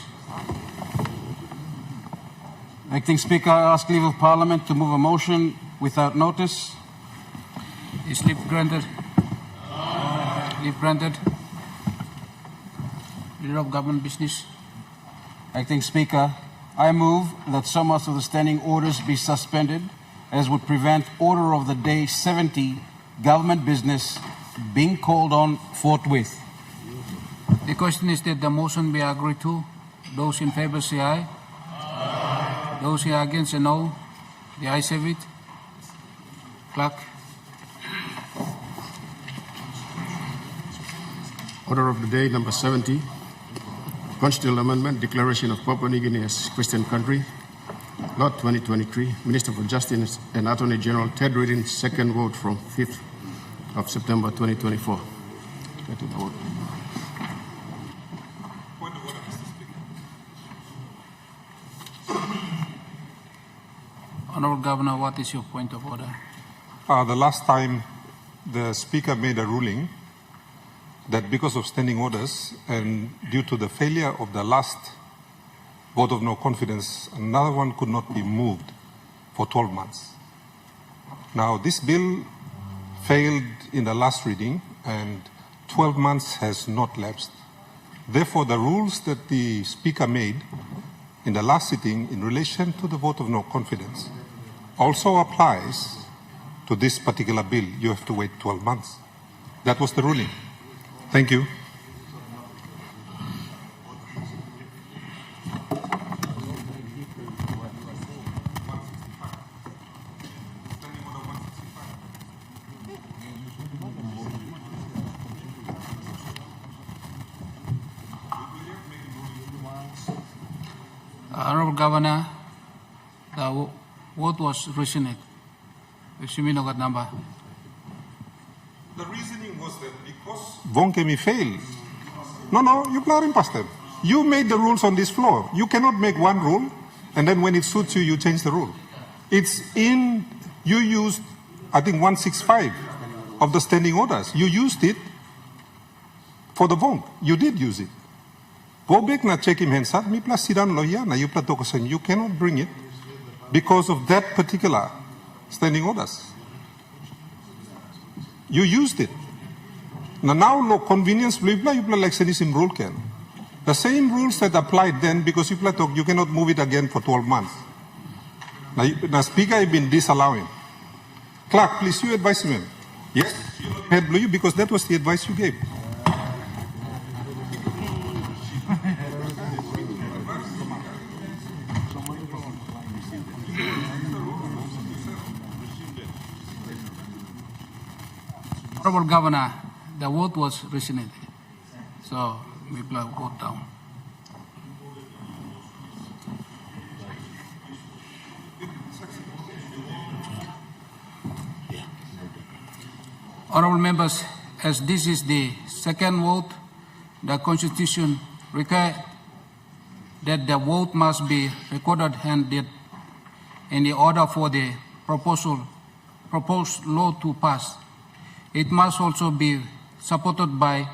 Acting Speaker, I ask leave of Parliament to move a motion without notice. Is leave granted? Leave granted. Leader of Government Business. Acting Speaker, I move that so much of the standing orders be suspended as would prevent Order of the Day 70 government business being called on forthwith. The question is that the motion be agreed to. Those in favour say aye. Aye. Those here against say no. The ayes have it. Clerk. Order of the day number 70, Constitutional Amendment, Declaration of Papua New Guinea as Christian Country, Lot 2023, Minister for Justice and Attorney General, third reading, second vote from 5th of September 2024. Honourable Governor, what is your point of order? The last time the Speaker made a ruling that because of standing orders and due to the failure of the last vote of no confidence, another one could not be moved for 12 months. Now, this bill failed in the last reading and 12 months has not lapsed. Therefore, the rules that the Speaker made in the last sitting in relation to the vote of no confidence also applies to this particular bill. You have to wait 12 months. That was the ruling. Thank you. Honourable Governor, the vote was rescinded. Eximino number. The reasoning was that because Vonkemi failed. No, you clarim past them. You made the rules on this floor. You cannot make one rule and then when it suits you, you change the rule. It's in, you used, I think, 165 of the standing orders. You used it for the Vonk. You did use it. Go back na check him hands up, mi plus sidan loya na you platokosan. You cannot bring it because of that particular standing orders. You used it. Now, lo convenience, you play like senism rule can. The same rules that applied then, because you talk, you cannot move it again for 12 months. Now, Speaker, I've been disallowing. Clerk, please, you advise him. Yes, head blue, because that was the advice you gave. Honourable Governor, the vote was rescinded. So we will vote down. Honourable members, as this is the second vote, the Constitution requires that the vote must be recorded and that in the order for the proposed law to pass. It must also be supported by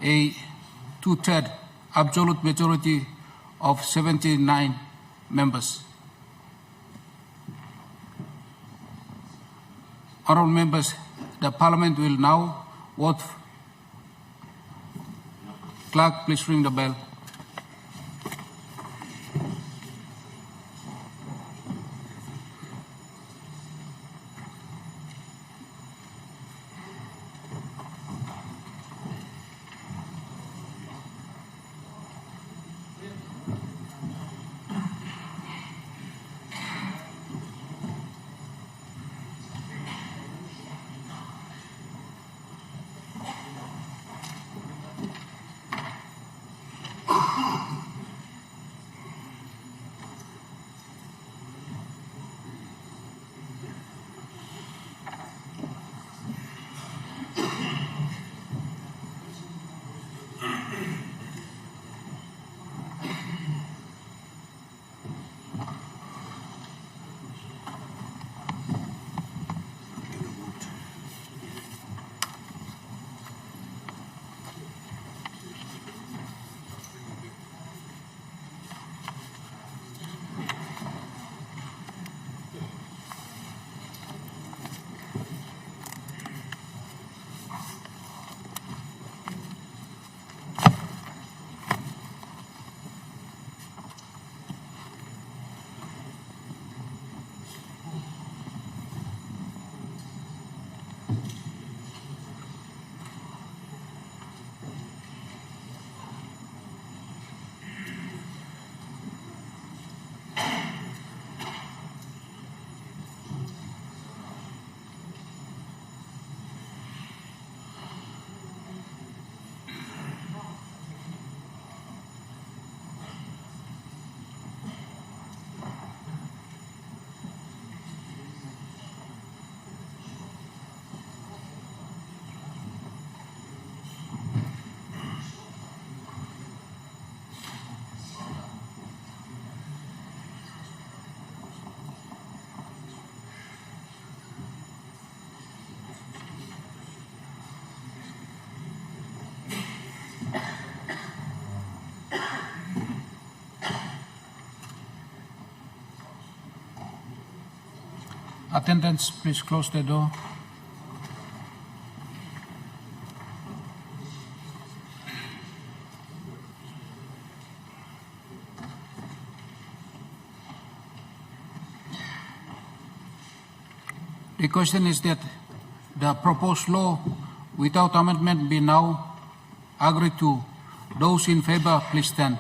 a two-thirds absolute majority of 79 members. Honourable members, the Parliament will now vote. Clerk, please ring the bell. Attendants, please close the door. The question is that the proposed law without amendment be now agreed to. Those in favor, please stand.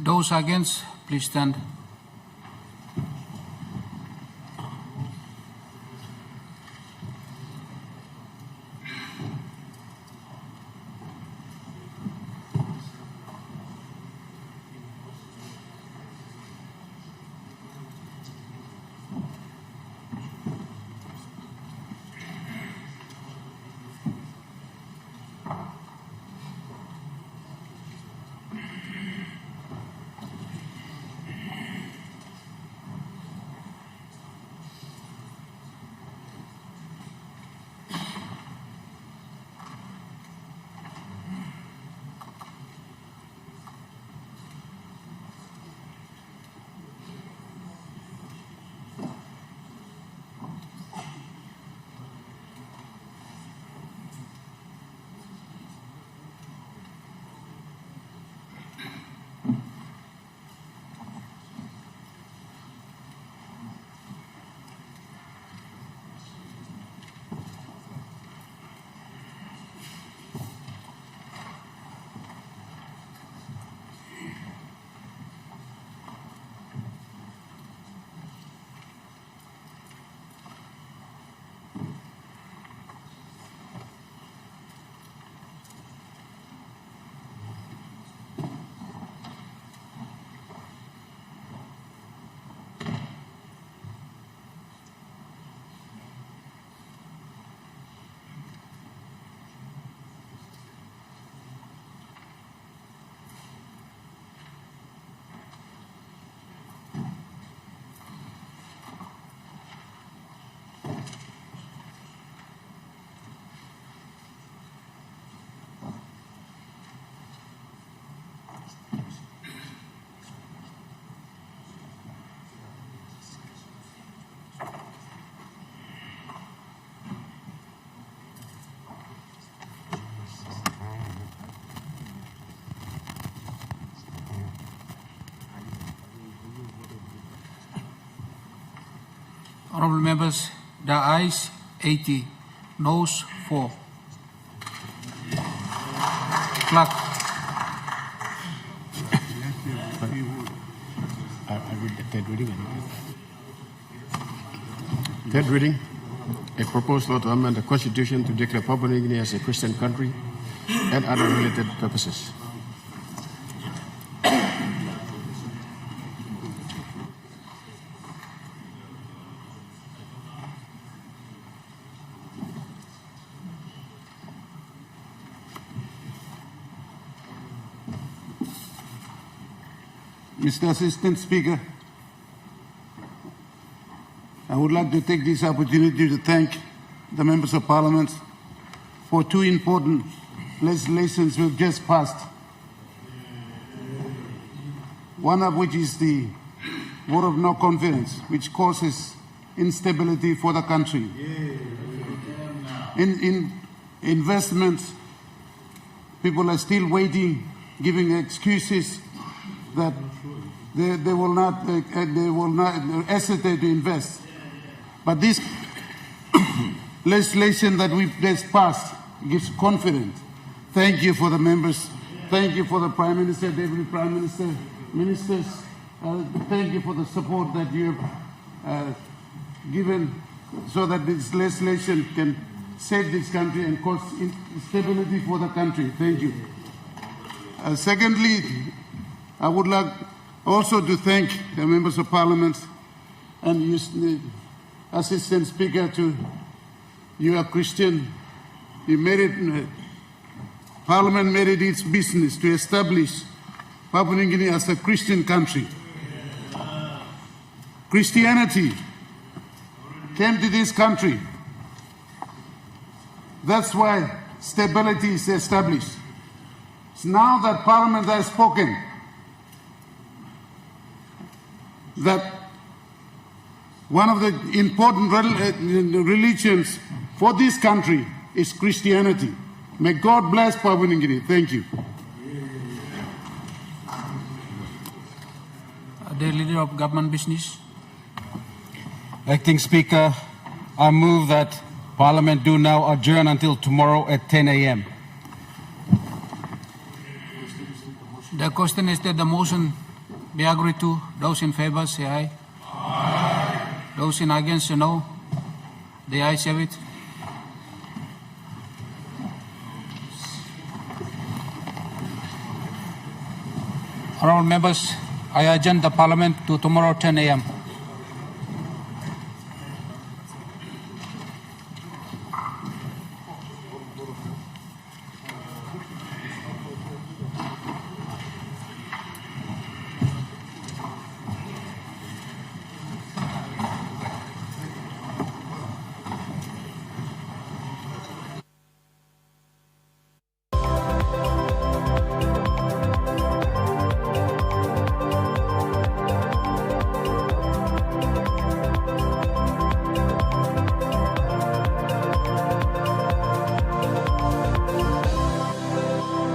Those against, please stand. Honourable members, the ayes 80, noes 4. Clerk. Third reading. A proposed law to amend the Constitution to declare Papua New Guinea as a Christian country and other related purposes. Mr. Assistant Speaker, I would like to take this opportunity to thank the members of Parliament for two important legislations we've just passed. One of which is the vote of no confidence, which causes instability for the country. In investments, people are still waiting, giving excuses that they will not hesitate to invest. But this legislation that we've just passed gives confidence. Thank you for the members. Thank you for the Prime Minister, Deputy Prime Minister, ministers. Thank you for the support that you have given so that this legislation can save this country and cause stability for the country. Thank you. Secondly, I would like also to thank the members of Parliament and the Assistant Speaker to you are Christian. You made it, Parliament made it its business to establish Papua New Guinea as a Christian country. Christianity came to this country. That's why stability is established. It's now that Parliament has spoken that one of the important religions for this country is Christianity. May God bless Papua New Guinea. Thank you. The Leader of Government Business. Acting Speaker, I move that Parliament do now adjourn until tomorrow at 10 a.m. The question is that the motion be agreed to. Those in favour say aye. Aye. Those in against say no. The ayes have it. Honourable members, I adjourn the Parliament to tomorrow 10 a.m.